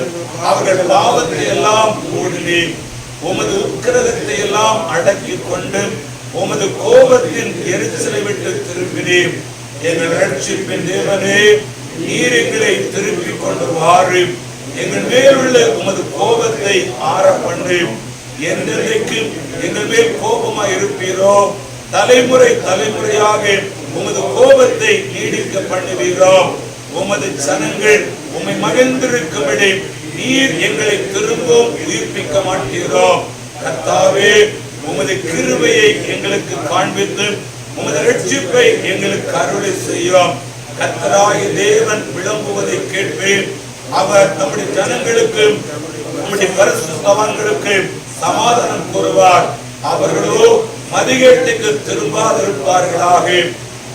அவர்கள் பாவத்தை எல்லாம் மூடினீர். உமது உக்கிரகத்தை எல்லாம் அடக்கி கொண்டு உமது கோபத்தின் எரிச்சலை விட்டு திரும்பினீர். எங்கள் ரட்சிப்பின் தேவனே, நீர் எங்களை திருப்பி கொண்டு வாரு. எங்கள் மேல் உள்ள உமது கோபத்தை ஆற பண்ணு. என்றைக்கு எங்கள் மேல் கோபமாய் இருப்பீரோ தலைமுறை தலைமுறையாக உமது கோபத்தை நீடிக்க பண்ணுவீரோ. உமது ஜனங்கள் உம்மை மகிழ்ந்திருக்கும்படி நீர் எங்களை திரும்பவும் உயிர்ப்பிக்க மாட்டீரோ. கர்த்தாவே, உமது கிருபையை எங்களுக்கு காண்பித்து உமது ரட்சிப்பை எங்களுக்கு அருளை செய்யும். கர்த்தராகிய தேவன் விளம்புவதை கேட்பேன். அவர் நம்முடைய ஜனங்களுக்கு நம்முடைய பரிசுத்தவான்களுக்கு சமாதானம் கூறுவார். அவர்களோ மதிகேட்டுக்கு திரும்பாதிருப்பார்களாக.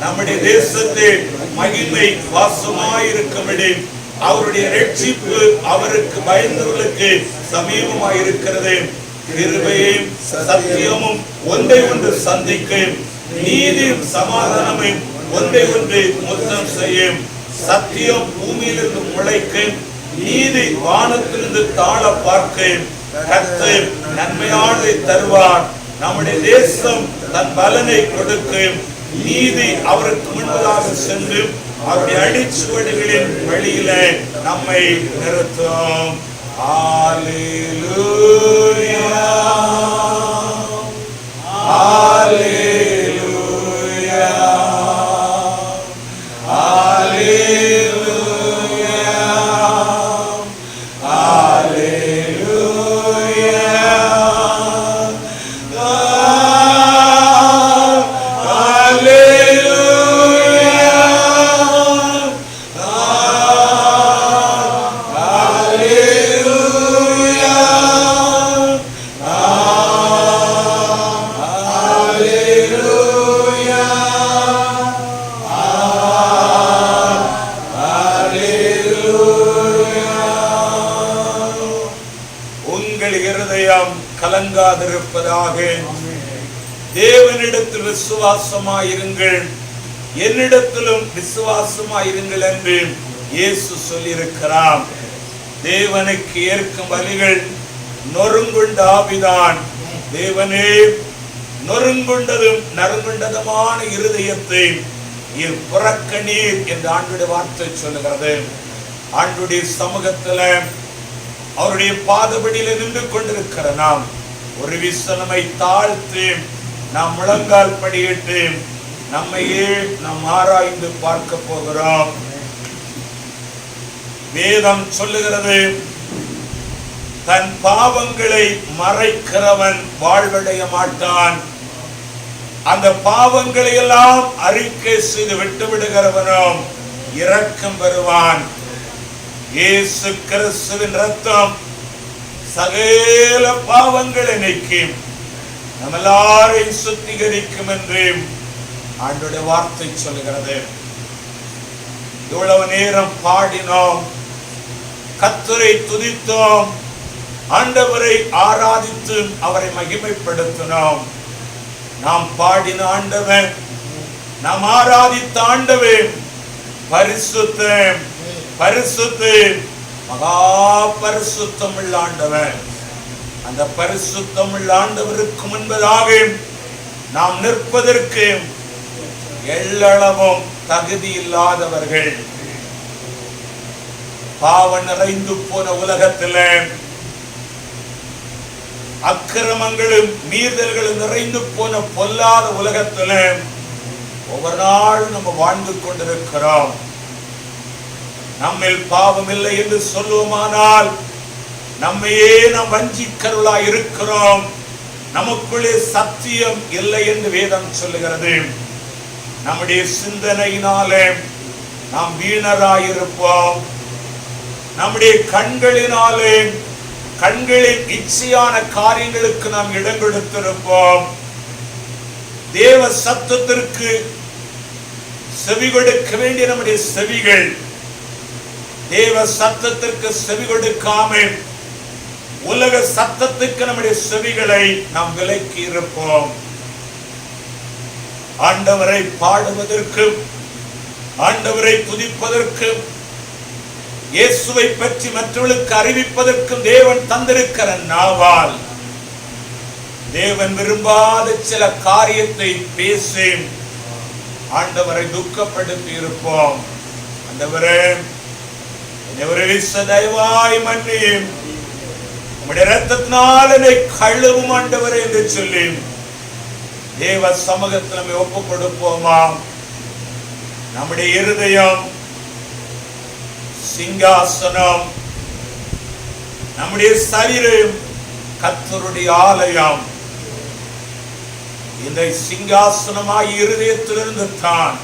நம்முடைய தேசத்தில் மகிமை வாசமாயிருக்கும்படி அவருடைய ரட்சிப்பு அவருக்கு பயந்தவர்களுக்கு சமீபமாயிருக்கிறது. கிருபையும் சத்தியமும் ஒன்றை ஒன்று சந்திக்கும். நீதியும் சமாதானமும் ஒன்றை ஒன்று முத்தம் செய்யும். சத்தியம் பூமியிலிருந்து முளைக்கும். நீதி வானத்திலிருந்து தாழ பார்க்கும். கர்த்தர் நன்மையானதை தருவார். நம்முடைய தேசம் தன் பலனை கொடுக்கும். நீதி அவருக்கு முன்பதாக சென்று அவருடைய அடிச்சுவடுகளின் வழியில நம்மை நிறுத்தும். ஹல்லேலூயா, ஹல்லேலூயா, ஹல்லேலூயா, ஹல்லேலூயா. Hallelujah. கலங்காதிருப்பதாக. தேவனிடத்தில் விசுவாசமாயிருங்கள், என்னிடத்திலும் விசுவாசமாயிருங்கள் என்று இயேசு சொல்லியிருக்கிறார். தேவனுக்கு ஏற்கும் பலிகள் நொறுங்குண்ட ஆவிதான். தேவனே, நொறுங்குண்டதும் நறுங்குண்டதுமான இருதயத்தை புறக்கணீர் என்று ஆண்டுடைய வார்த்தை சொல்லுகிறது. ஆண்டுடைய சமூகத்தில் அவருடைய பாதபடியில் நின்று கொண்டிருக்கிற நாம் ஒரு விசனமை தாழ்த்து நாம் முழங்கால் படியிட்டு நம்மையே நாம் ஆராய்ந்து பார்க்க போகிறோம். வேதம் சொல்லுகிறது, தன் பாவங்களை மறைக்கிறவன் வாழ்வடைய மாட்டான், அந்த பாவங்களை எல்லாம் அறிக்கை செய்து விட்டு விடுகிறவனும் இரக்கம் பெறுவான். இயேசு கிறிஸ்துவின் ரத்தம் சகல பாவங்களை நீக்கும், நம்ம எல்லாரையும் சுத்திகரிக்கும் என்று ஆண்டோட வார்த்தை சொல்லுகிறது. இவ்வளவு நேரம் பாடினோம், கர்த்தரை துதித்தோம், ஆண்டவரை ஆராதித்து அவரை மகிமைப்படுத்தினோம். நாம் பாடின ஆண்டவன், நாம் ஆராதித்த ஆண்டவன் பரிசுத்த பரிசுத்த மகா பரிசுத்தமுள்ள ஆண்டவன். அந்த பரிசுத்தமுள்ள ஆண்டவருக்கு முன்பதாக நாம் நிற்பதற்கு எல்லளவும் தகுதி இல்லாதவர்கள். பாவம் நிறைந்து போன உலகத்தில், அக்கிரமங்களும் மீறுதல்களும் நிறைந்து போன பொல்லாத உலகத்தில் ஒவ்வொரு நாளும் நம்ம வாழ்ந்து கொண்டிருக்கிறோம். நம்மில் பாவம் இல்லை என்று சொல்லுவோமானால் நம்மையே நாம் வஞ்சிக்கிறவர்களாய் இருக்கிறோம். நமக்குள்ளே சத்தியம் இல்லை என்று வேதம் சொல்லுகிறது. நம்முடைய சிந்தனையினாலே நாம் வீணராயிருப்போம். நம்முடைய கண்களினாலே கண்களின் இச்சையான காரியங்களுக்கு நாம் இடம் கொடுத்திருப்போம். தேவ சத்தத்திற்கு செவி கொடுக்க வேண்டிய நம்முடைய செவிகள் தேவ சத்தத்திற்கு செவி கொடுக்காமல் உலக சத்தத்துக்கு நம்முடைய செவிகளை நாம் விலக்கி இருப்போம். ஆண்டவரை பாடுவதற்கும் ஆண்டவரை துதிப்பதற்கும் இயேசுவை பற்றி மற்றவர்களுக்கு அறிவிப்பதற்கும் தேவன் தந்திருக்கிற நாவால் தேவன் விரும்பாத சில காரியத்தை பேசி ஆண்டவரை துக்கப்படுத்தி இருப்போம். ஆண்டவரே, தயவாய் மன்னியும், உம்முடைய இரத்தத்தினால் என்னை கழுவும் ஆண்டவரே என்று சொல்லி தேவ சமூகத்தில் நம்மை ஒப்புக் கொடுப்போமா? நம்முடைய இருதயம் சிங்காசனம், நம்முடைய சரீரம் கர்த்தருடைய ஆலயம். இந்த சிங்காசனமாய் இருதயத்திலிருந்து தான்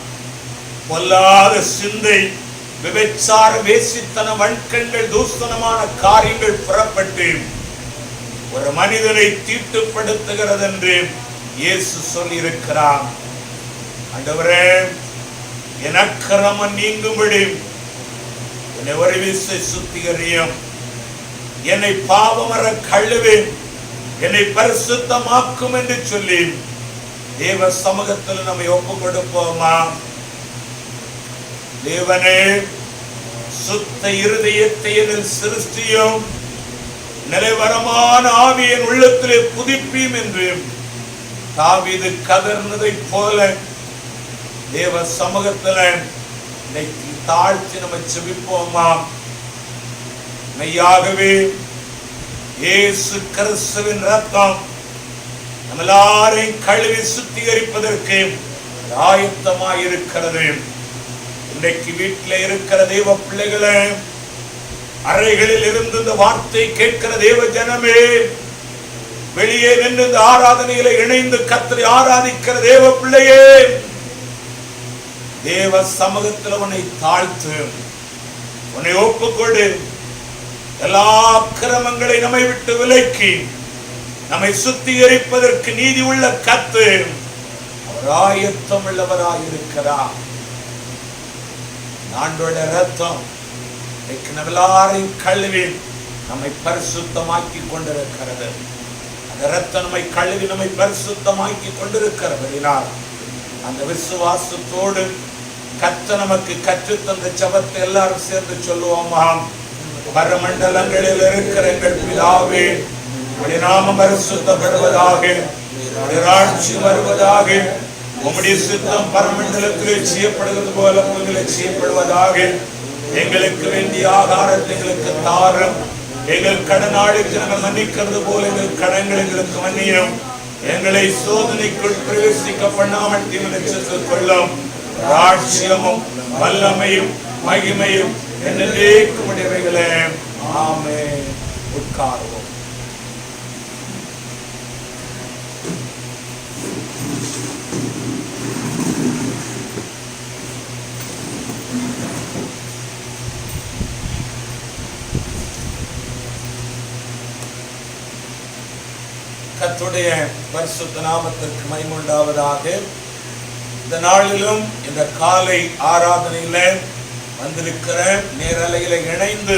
பொல்லாத சிந்தை, விபச்சார, வேசித்தன, வன்கண்கள், தூஷணமான காரியங்கள் புறப்பட்டு ஒரு மனிதனை தீட்டுப்படுத்துகிறது என்று இயேசு சொல்லி இருக்கிறார். ஆண்டவரே, என் அக்கிரமம் நீங்கும்படி என்னை ஒரு விசை சுத்திகரியும், என்னை பாவமற கழுவேன், என்னை பரிசுத்தமாக்கும் என்று சொல்லி தேவ சமூகத்தில் நம்மை ஒப்புக் கொடுப்போமா? தேவனே, சுத்த இருதயத்தை என்னில் சிருஷ்டியும், நிலைவரமான ஆவியின் உள்ளத்திலே புதுப்பியும் என்று தாவீது கதர்னதை போல தேவ சமூகத்தில் தாழ்த்தி நம்ம செபிப்போமா? மெய்யாகவே இயேசு கிறிஸ்துவின் ரத்தம் நம்ம எல்லாரையும் கழுவி சுத்திகரிப்பதற்கு ஆயத்தமாய் இருக்கிறது. இன்றைக்கு வீட்டில் இருக்கிற தேவ பிள்ளைகளே, அறைகளில் இருந்து இந்த வார்த்தை கேட்கிற தேவ ஜனமே, வெளியே நின்று இந்த ஆராதனையில இணைந்து கர்த்தரை ஆராதிக்கிற தேவ பிள்ளையே, தேவ சமூகத்தில் உன்னை தாழ்த்து, உன்னை ஒப்புக்கொடு. எல்லா அக்கிரமங்களை நம்மை விட்டு விலக்கி நம்மை சுத்திகரிப்பதற்கு நீதி உள்ள கர்த்தர் அவர் ஆயத்தம் உள்ளவராயிருக்கிறார். ஆண்டோட ரத்தம் நம்ம எல்லாரையும் கழுவி நம்மை பரிசுத்தமாக்கி கொண்டிருக்கிறது. இரத்தம் நம்மை கழுவி நம்மை பரிசுத்தமாக்கி கொண்டிருக்கிறபடினால் அந்த விசுவாசத்தோடு கர்த்தர் நமக்கு கற்றுத்தந்த ஜெபத்தை எல்லாரும் சேர்ந்து சொல்லுவோமாம். பரமண்டலங்களில் இருக்கிற எங்கள் பிதாவே, உம்முடைய நாமம் பரிசுத்தப்படுவதாக, உம்முடைய ராஜ்யம் வருவதாக, உம்முடைய சித்தம் பரமண்டலத்திலே செய்யப்படுவது போல பூமியிலே செய்யப்படுவதாக. எங்களுக்கு வேண்டிய ஆகாரத்தை எங்களுக்கு தாரும். எங்கள் கடனாளிக்கு நாங்கள் மன்னிக்கிறது போல எங்கள் கடன்கள் எங்களுக்கு மன்னியும். எங்களை சோதனைக்குள் பிரவேசிக்க பண்ணாமல் தீமைக்கு கொள்ளும். ராஜ்யமும் வல்லமையும் மகிமையும் என்னைக்கும் உடையவைகளே. ஆமென். உட்காருவோம். கர்த்தருடைய பரிசுத்த நாமத்திற்கு மகிமை உண்டாவதாக. இந்த நாளிலும் இந்த காலை ஆராதனையில வந்திருக்கிற நேரலையில இணைந்து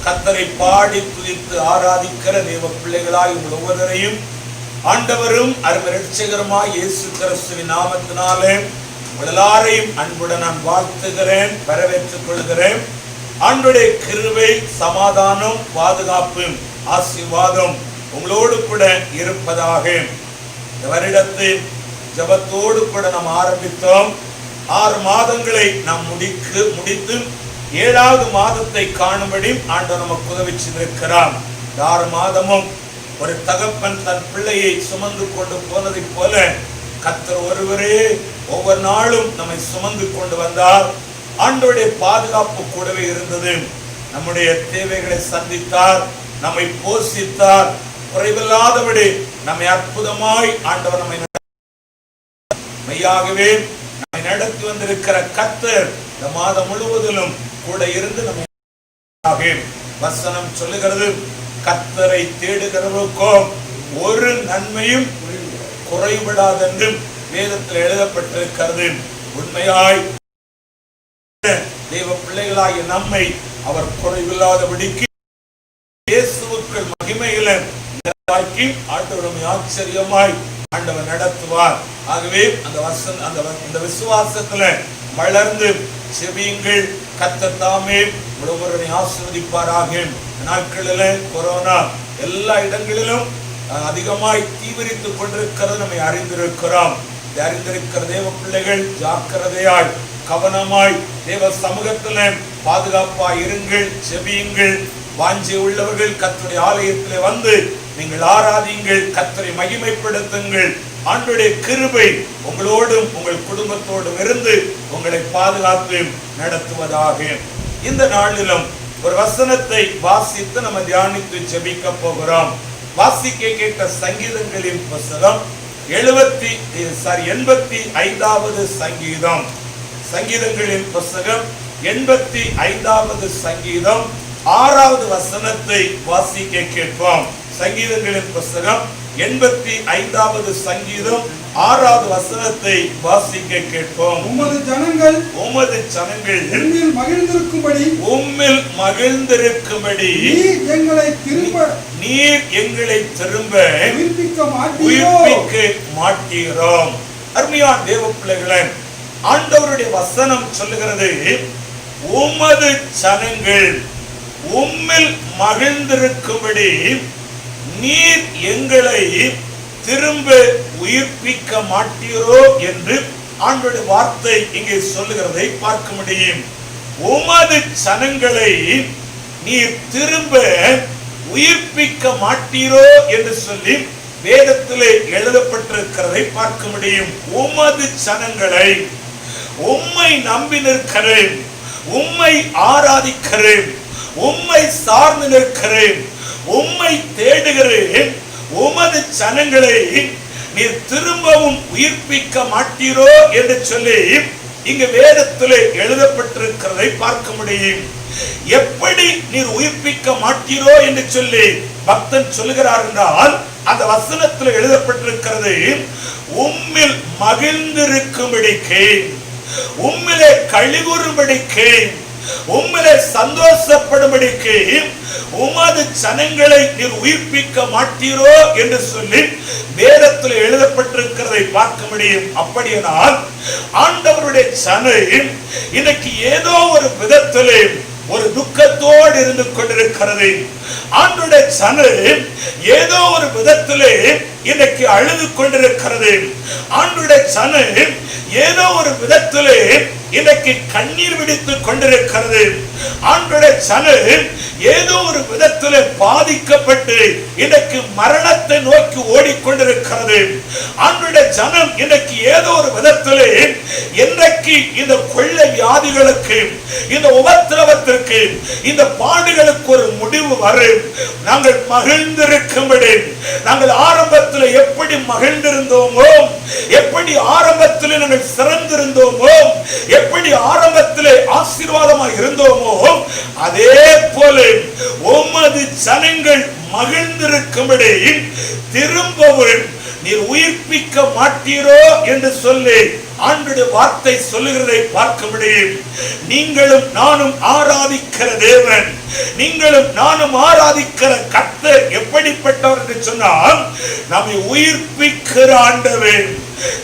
கர்த்தரை பாடி துதித்து ஆராதிக்கிற தேவ பிள்ளைகளாய் உங்கள் ஒவ்வொருவரையும் ஆண்டவரும் அருமை இரட்சகருமாய் இயேசு கிறிஸ்துவின் நாமத்தினாலே உங்கள் எல்லாரையும் அன்புடன் நான் வாழ்த்துகிறேன், வரவேற்றுக் கொள்கிறேன். ஆண்டவருடைய கிருபை, சமாதானம், பாதுகாப்பு, ஆசீர்வாதம் உங்களோடு கூட இருப்பதாக. இந்த வருடத்தின் ஜெபத்தோடு கூட நாம் ஆரம்பித்தோம். 6 மாதங்களை நாம் முடித்து 7வது மாதத்தை காணும்படி ஆண்டவர் நமக்கு உதவி செய்திருக்கிறார். 6 மாதமும் ஒரு தகப்பன் தன் பிள்ளையை சுமந்து கொண்டு போனதை போல கர்த்தர் ஒருவரே ஒவ்வொரு நாளும் நம்மை சுமந்து கொண்டு வந்தார். ஆண்டவருடைய பாதுகாப்பு கூடவே இருந்தது. நம்முடைய தேவைகளை சந்தித்தார், நம்மை போஷித்தார். குறைவில்லாதபடி நம்மை அற்புதமாய் ஆண்டவர் நம்மை மெய்யாகவே நம்மை நடத்தி வந்திருக்கிற கர்த்தர் இந்த மாதம் முழுவதிலும் கூட இருந்து நம்மை வசனம் சொல்லுகிறது, கர்த்தரை தேடுகிறவர்களுக்கோ ஒரு நன்மையும் குறைவிடாதென்று வேதத்தில் எழுதப்பட்டிருக்கிறது. உண்மையாய் தேவ பிள்ளைகளாகிய நம்மை அவர் குறைவில்லாதபடிக்கு இயேசுவுக்குள் மகிமையில ஆண்டவர் ஆச்சரியமாய் ஆண்டவர் நடத்துவார். ஆகவே அந்த விசுவாசத்துல வளர்ந்து செவியுங்கள். கர்த்தர் தாமே ஒவ்வொருவரை ஆசீர்வதிப்பாராக. நாட்களில் கொரோனா எல்லா இடங்களிலும் அதிகமாய் தீவிரித்துக் கொண்டிருக்கிறது நம்மை அறிந்திருக்கிறோம். அறிந்திருக்கிற தேவ பிள்ளைகள் ஜாக்கிரதையாய் கவனமாய் தேவ சமூகத்துல பாதுகாப்பாய் இருங்கள், செவியுங்கள். வாஞ்சை உள்ளவர்கள் கர்த்தருடைய ஆலயத்திலே வந்து நீங்கள் ஆராதியுங்கள், கர்த்தரை மகிமைப்படுத்துங்கள். ஆண்டவருடைய கிருபை உங்களோடும் உங்கள் குடும்பத்தோடும் இருந்து உங்களை பாதுகாத்து நடத்துவதாக. இந்த நாளிலும் ஒரு வசனத்தை வாசித்து நம்ம தியானித்து ஜெபிக்க போகிறோம். வாசிக்க கேட்ட சங்கீதங்களின் புத்தகம் 85வது சங்கீதம். சங்கீதங்களின் புத்தகம் 85வது சங்கீதம் 6வது வசனத்தை வாசிக்க கேட்போம். சங்கீதங்களின் புத்தகம் 85வது சங்கீதம் 6வது வசனத்தை வாசிக்க கேட்போம். உமது ஜனங்கள் உம்மில் மகிழ்ந்திருக்கும்படி நீர் எங்களை திரும்ப உயிர்ப்பிக்க மாட்டீரோம். அருமையான தேவ பிள்ளைகளே, ஆண்டவருடைய வசனம் சொல்லுகிறது, உமது ஜனங்கள் உம்மில் மகிழ்ந்திருக்கும்படி நீர் எங்களை திரும்ப உயிர்ப்பிக்க மாட்டீரோ என்று ஆண்டவருடைய வார்த்தை இங்கே சொல்லுகிறதை பார்க்க முடியும். உமது ஜனங்களை நீர் திரும்ப உயிர்ப்பிக்க மாட்டீரோ என்று சொல்லி வேதத்திலே எழுதப்பட்டிருக்கிறதை பார்க்க முடியும். உமது ஜனங்களை, உம்மை நம்பி நிற்கிறேன், உம்மை ஆராதிக்கிறேன், உம்மை சார்ந்து நிற்கிறேன், உம்மை தேடுகிறேன், உமது ஜனங்களை நீர் திரும்பவும் உயிர்ப்பிக்க மாட்டீரோ என்று சொல்லி இங்கு வேதத்திலே எழுதப்பட்டிருக்கிறதை பார்க்க முடியும். எப்படி நீர் உயிர்ப்பிக்க மாட்டீரோ என்று சொல்லி பக்தன் சொல்லுகிறார் என்றால், அந்த வசனத்தில் எழுதப்பட்டிருக்கிறது, உம்மில் மகிழ்ந்திருக்கும்படிக்கு, உம்மிலே கழிவுறும்படிக்கு உம்மிலே சந்தோஷப்படும்படிக்கு உமது ஜனங்களை நீர் உயிர்ப்பிக்க மாட்டீரோ என்று சொல்லி வேதத்தில் எழுதப்பட்டிருக்கிறதை பார்க்க முடியும். அப்படியானால் ஆண்டவருடைய ஜனம் இன்னைக்கு ஏதோ ஒரு விதத்திலே ஒரு துக்கத்தோடு இருந்து கொண்டிருக்கிறது. ஆண்டவருடைய ஜனம் ஏதோ ஒரு விதத்திலே இன்னைக்கு அழுது கொண்டிருக்கிறது. ஆண்டவருடைய ஜனம் ஏதோ ஒரு விதத்திலே இன்னைக்கு கண்ணீர் விடுத்துக் கொண்டிருக்கிறது. ஆண்டவருடைய ஜனம் ஏதோ ஒரு விதத்திலே பாதிக்கப்பட்டு இன்னைக்கு மரணத்தை நோக்கி ஓடிக்கொண்டிருக்கிறது. ஆண்டவருடைய ஜனம் இன்னைக்கு ஏதோ ஒரு விதத்திலே இன்றைக்கு இந்த கொள்ளை வியாதிகளுக்கு, இந்த உபத்திரவத்திற்கு, இந்த பாடுகளுக்கு ஒரு முடிவு வரும். நாங்கள் மகிழ்ந்திருக்கும்படி, நாங்கள் ஆரம்பத்தில் எப்படி மகிழ்ந்திருந்தோமோ, எப்படி ஆரம்பத்தில் நாங்கள் சிறந்திருந்தோமோ, எப்படி ஆரம்பத்தில் ஆசீர்வாதமாக இருந்தோமோ, அதே போல உமது ஜனங்கள் மகிழ்ந்திருக்கும்படி திரும்பவும் நீர் உயிர்ப்பிக்க மாட்டீரோ என்று சொல்லி ஆண்டவருடைய வார்த்தை சொல்லுகிறதை பார்க்க முடியும். நீங்களும் நானும் ஆராதிக்கிற தேவன், நீங்களும் நானும் ஆராதிக்கிற கர்த்தர் எப்படிப்பட்டவர் என்று சொன்னால், நம்மை உயிர்ப்பிக்கிற ஆண்டவர்,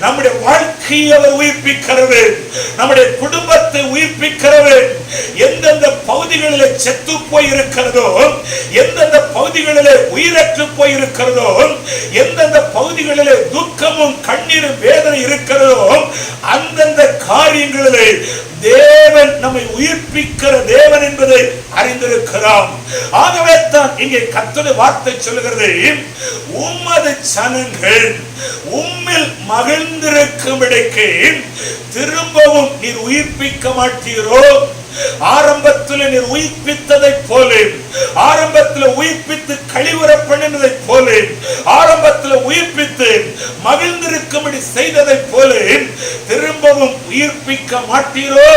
நம்முடைய வாழ்க்கையை அவர் உயிர்ப்பிக்கிறவர், நம்முடைய குடும்பத்தை உயிர்ப்பிக்கிறவர். எந்தெந்த பகுதிகளில் செத்து போயிருக்கிறதோ, எந்தெந்த பகுதிகளில் உயிரற்று போயிருக்கிறதோ, எந்தெந்த பகுதிகளில் துக்கமும் கண்ணீரும் வேதனை இருக்கிறதோ, அந்தந்த காரியங்களிலே தேவன் நம்மை உயிர்ப்பிக்கிற தேவன் என்பதை அறிந்திருக்கிறோம். ஆகவே தான் இங்கே கர்த்தருடைய வார்த்தை சொல்லுகிறது, உமது ஜனங்கள் உம்மில் மகிழ்ந்திருக்கும்படிக்கு திரும்பவும் நீர் உயிர்ப்பிக்க மாட்டீரோ? ஆரம்பத்தில் நீர் உயிர்ப்பித்ததை போல, ஆரம்பத்தில் உயிர்ப்பித்து கழிவுற பண்ணினதை போல, ஆரம்பத்தில் உயிர்ப்பித்து மகிழ்ந்திருக்கும்படி செய்ததை போல திரும்பவும் உயிர்ப்பிக்க மாட்டீரோ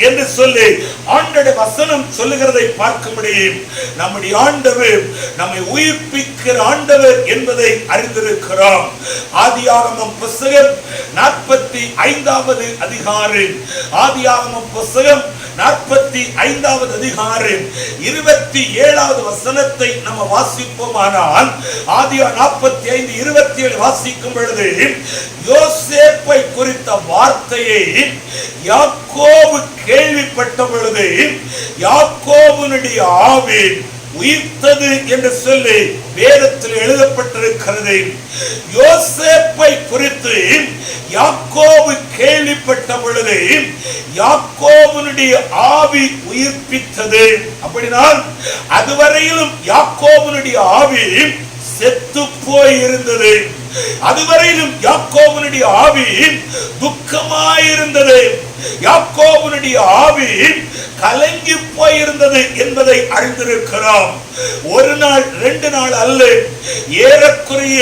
என்று சொல்லி ஆண்டவருடைய வசனம் சொல்லுகிறதை பார்க்க முடியும். நம்முடைய ஆண்டவர் நம்மை உயிர்ப்பிக்கிற ஆண்டவர் என்பதை அறிந்திருக்கிறோம். ஆதியாகமம் புத்தகம் 45வது அதிகாரம், ஆதியாகமம் புத்தகம் 45வது அதிகாரம் 27வது வசனத்தை நம்ம வாசிப்போமானால், ஆதியாகமம் 45:27 வாசிக்கும் பொழுது யோசேப்பை குறித்த வார்த்தையை யாக்கோபு கேள்விப்பட்ட பொழுது யாக்கோபுனுடைய ஆவி உயிர்த்தது என்று சொல்லி வேதத்தில் எழுதப்பட்டிருக்கிறது. யோசேப்பை குறித்து யாக்கோபு கேள்விப்பட்ட பொழுது யாக்கோபுனுடைய ஆவி உயிர்ப்பித்தது. அப்படினால் அதுவரையிலும் யாக்கோபுனுடைய ஆவி செத்து போய் இருந்தது. அதுவரையிலும் யாக்கோபுனுடைய ஆவி துக்கமாயிருந்தது. யாக்கோபுனுடைய ஆவி கலங்கி போயிருந்தது என்பதை அறிந்திருக்கிறோம். ஒரு நாள் 2 நாள் அல்ல, ஏறக்குறைய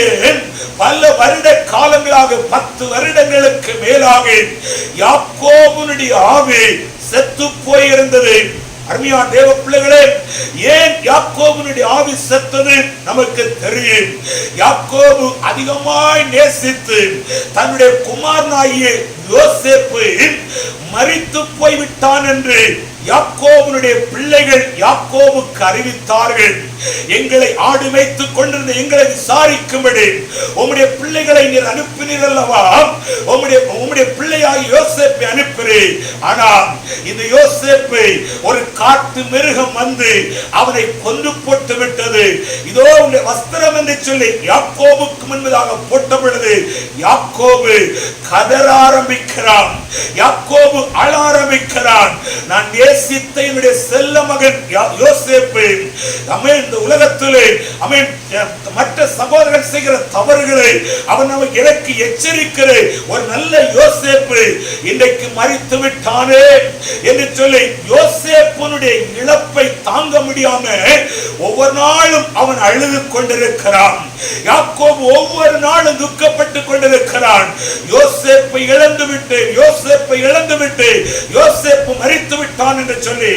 பல வருட காலங்களாக 10 வருடங்களுக்கு மேலாக யாக்கோபுனுடைய ஆவி செத்து போயிருந்தது. அருமையான தேவ பிள்ளைகளே, ஏன் யாக்கோபுனுடைய ஆவி செத்தது நமக்கு தெரியும். யாக்கோபு அதிகமாய் நேசித்து தன்னுடைய குமாரனாகிய யோசேப்பு மரித்து போய்விட்டான் என்று யாக்கோபுனுடைய பிள்ளைகள் யாக்கோபுக்கு அறிவித்தார்கள். எங்களை ஆடு மேய்த்துக் கொண்டிருந்த எங்களை விசாரிக்கும்படி உம்முடைய பிள்ளைகளை நீர் அனுப்பினீர் அல்லவா, உம்முடைய பிள்ளையாகி யோசேப்பை அனுப்பினீர். ஆனால் இந்த யோசேப்பை ஒரு காட்டு மிருகம் வந்து அவனை கொன்று போட்டு விட்டது. இதோ உன்னுடைய வஸ்திரம் என்று சொல்லி யாக்கோபுக்கு முன்பதாக போட்ட பொழுது யாக்கோபு கதற ஆரம்பிக்கிறான், யாக்கோபு அழ ஆரம்பிக்கிறான். நான் நேசித்த என்னுடைய செல்ல மகன் யோசேப்பு இந்த உலகத்திலே மற்ற சகோதரர்கள் செய்கிற தவறுகளை அவன் எனக்கு எச்சரிக்கிற ஒரு நல்ல யோசேப்பு இன்றைக்கு மரித்து விட்டானே என்று சொல்லி யோசேப்புனுடைய இழப்பை தாங்க முடியாம ஒவ்வொரு நாளும் அவன் அழுது கொண்டிருக்கிறான். யாக்கோபு ஒவ்வொரு நாளும் துக்கப்பட்டு கொண்டிருக்கிறான். யோசேப்பை இழந்து விட்டு, யோசேப்பை இழந்து விட்டு, யோசேப்பு மரித்து விட்டான் என்று சொல்லி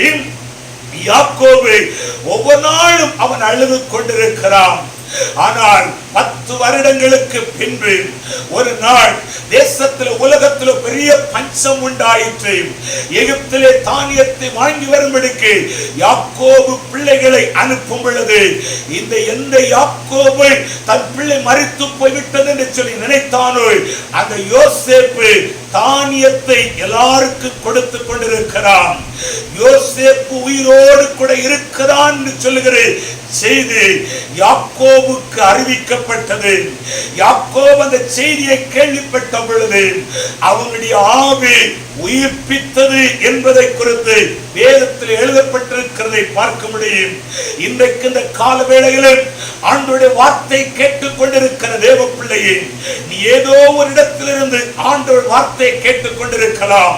யாக்கோபு ஒவ்வொரு நாளும் அவன் அழுது கொண்டிருக்கிறான். ஆனால் 10 வருடங்களுக்கு பின்பு ஒரு நாள் தேசத்தில் உலகத்தில் பெரிய பஞ்சம் உண்டாயிற்று. எகிப்திலே தானியத்தை வாங்கி வரும்படிக்கு யாக்கோபு பிள்ளைகளை அனுப்பும் பொழுது எந்த யாக்கோபு தன் பிள்ளை மரித்து போய்விட்டது என்று சொல்லி நினைத்தானோ அந்த யோசேப்பு தானியத்தை எல்லாருக்கும் கொடுத்து கொண்டிருக்கிறான். யோசேப்பு உயிரோடு கூட இருக்கிறான் என்று சொல்லுகிற செய்தி யாக்கோபுக்கு அறிவிக்கப்பட்டது. யாக்கோபு அந்த செய்தியை கேள்விப்பட்ட பொழுது அவனுடைய ஆவி உயிர்ப்பித்தது என்பதை குறித்து வேதத்தில் எழுதப்பட்டிருக்கிறதை பார்க்க முடியும். இன்றைக்கு இந்த கால வேளையிலும் ஆண்டவருடைய வார்த்தை கேட்டுக் கொண்டிருக்கிற தேவ பிள்ளையே, நீ ஏதோ ஒரு இடத்திலிருந்து ஆண்டவர் வார்த்தையை கேட்டுக் கொண்டிருக்கலாம்.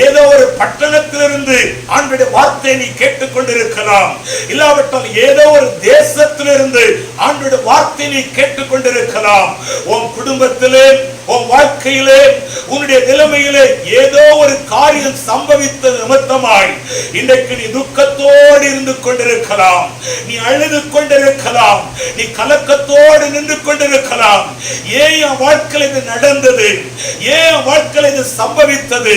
ஏதோ ஒரு பட்டணத்திலிருந்து ஆண்டவருடைய வார்த்தையை நீ கேட்டுக் கொண்டிருக்கலாம். இல்லாவிட்டால் ஏதோ ஒரு தேசத்திலிருந்து ஆண்டவருடைய வார்த்தையை நீ கேட்டுக் கொண்டிருக்கலாம். உன் குடும்பத்திலே, உன் வாழ்க்கையிலே, உன்னுடைய நிலைமையிலே ஏதோ ஒரு காரியம் சம்பவித்தது நிமித்தமாய் இன்றைக்கு நீ துக்கத்தோடு இருந்து கொண்டிருக்கலாம். நீ அழுது கொண்டிருக்கலாம். நீ கலக்கத்தோடு நின்று கொண்டிருக்கலாம். ஏன் என் வாழ்க்கையில் இது நடந்தது? ஏன் என் வாழ்க்கையில் இது சம்பவித்தது?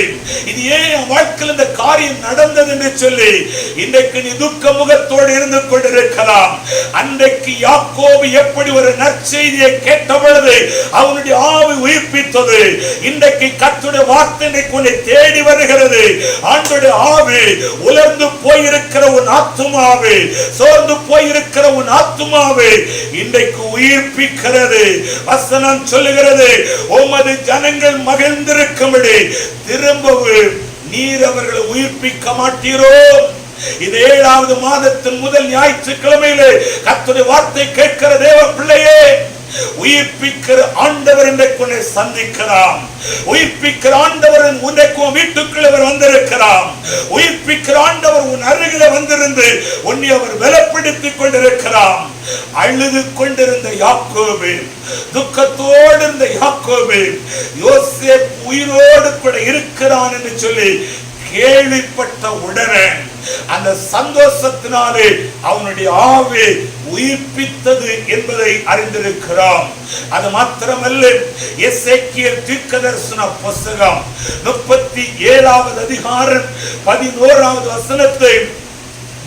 இது ஏன் என் வாழ்க்கையில் இந்த காரியம் நடந்தது என்று சொல்லி இன்றைக்கு நீ துக்க முகத்தோடு இருந்து கொண்டிருக்கலாம். அன்றைக்கு யாக்கோபு எப்படி ஒரு நற்செய்தியை கேட்ட பொழுது அவனுடைய ஆவி உயிர்ப்பித்தது. இன்றைக்கு கர்த்தருடைய வார்த்தை உன்னை தேடி வருகிறது. ஆண்டவருடைய ஆவி உலர்ந்து போயிருக்கிற உன் ஆத்துமாவே, சோர்ந்து போயிருக்கிற உன் ஆத்துமாவே இன்றைக்கு உயிர்ப்பிக்கிறது. வசனம் சொல்லுகிறது, உமது ஜனங்கள் மகிழ்ந்திருக்கும்படி திரும்பவும் நீர் அவர்களை உயிர்ப்பிக்க மாட்டீரோ? இது 7வது மாதத்தின் முதல் ஞாயிற்றுக்கிழமையிலே கர்த்தருடைய வார்த்தை கேட்கிற தேவ பிள்ளையே, உயிர்ப்பிக்கிற ஆண்டவர் இன்றைக்கு உன்னை சந்திக்கிறார். உயிர்ப்பிக்கிற ஆண்டவர் உன்னைக்கு வீட்டுக்குள்ள வந்திருக்கிறார். உயிர்ப்பிக்கிற ஆண்டவர் உன் அருகில வந்திருந்து உன்னை அவர் பலப்படுத்திக் கொண்டிருக்கிறார். அழுது கொண்டிருந்த யாக்கோபு, துக்கத்தோடு இருந்த யாக்கோபு, யோசேப்பு உயிரோடு கூட இருக்கிறான் என்று சொல்லி கேள்விப்பட்ட உடனே அந்த சந்தோஷத்தினாலே அவனுடைய ஆவி உயிர்ப்பித்தது என்பதை அறிந்திருக்கிறோம். அது மாத்திரமல்ல, எசேக்கியேல் தீர்க்கதரிசன புத்தகம் 37வது அதிகாரம் 11வது வசனத்தை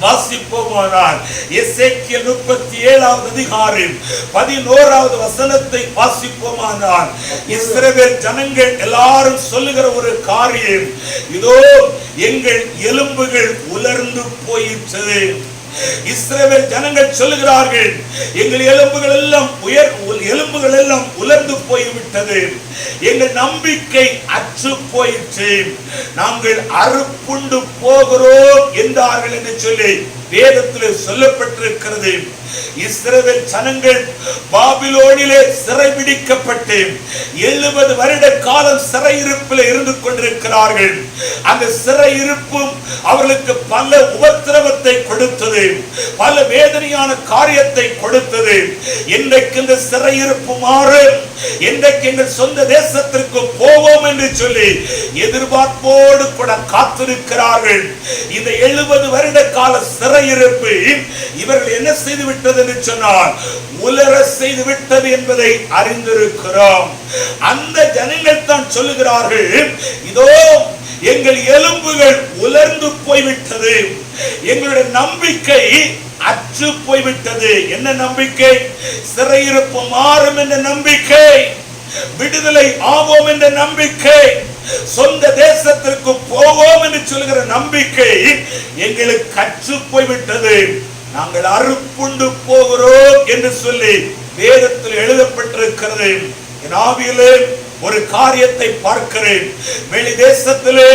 வாசிப்போமானால், எசேக்கியேல் 37வது அதிகாரம் 11வது வசனத்தை வாசிப்போமானால், இஸ்ரவேல் ஜனங்கள் எல்லாரும் சொல்லுகிற ஒரு காரியம், இதோ எங்கள் எலும்புகள் உலர்ந்து போயிற்று. இஸ்ரவேல் ஜனங்கள் சொல்லுகிறார்கள், எங்கள் எலும்புகள் எல்லாம் உலர்ந்து போய்விட்டது. எங்கள் நம்பிக்கை அற்று போயிற்று. நாங்கள் அறுப்புண்டு போகிறோம் என்றார்கள் என்று சொல்லி வேதத்தில் சொல்லப்பட்டிருக்கிறது. இஸ்ரவேல் ஜனங்கள் பாபிலோனிலே சிறைபிடிக்கப்பட்டு 70 வருட காலம் சிறையிருப்பில் இருந்து கொண்டிருக்கிறார்கள். அந்த சிறையிருப்பும் அவர்களுக்கு பல உபத்திரவத்தை கொடுத்தது, பல வேதனையான காரியத்தை கொடுத்தது. இன்றைக்கு இந்த சிறையிருப்பு மாறும், இன்றைக்கு எங்கள் சொந்த தேசத்திற்கு போவோம் என்று சொல்லி எதிர்பார்ப்போடு கூட காத்திருக்கிறார்கள். இந்த 70 வருட கால சிறையிருப்பு இவர்கள் என்ன செய்து விட்டது என்று சொன்னால் உலர செய்து விட்டது என்பதை அறிந்திருக்கிறோம். அந்த ஜனங்கள் தான் சொல்லுகிறார்கள், இதோ எங்கள் எலும்புகள் உலர்ந்து போய்விட்டது, எங்களுடைய நம்பிக்கை அற்று போய்விட்டது. என்ன நம்பிக்கை? சிறையிருப்பு மாறும் என்ற நம்பிக்கை, விடுதலை ஆவோம் என்ற நம்பிக்கை, சொந்த தேசத்திற்கு போவோம் என்று சொல்கிற நம்பிக்கை எங்களுக்கு அற்று போய்விட்டது. நாங்கள் அறுப்புண்டு போகிறோம் என்று சொல்லி வேதத்தில் எழுதப்பட்டிருக்கிறது. என் ஆவியிலே ஒரு காரியத்தை பார்க்கிறேன். வெளி தேசத்திலே,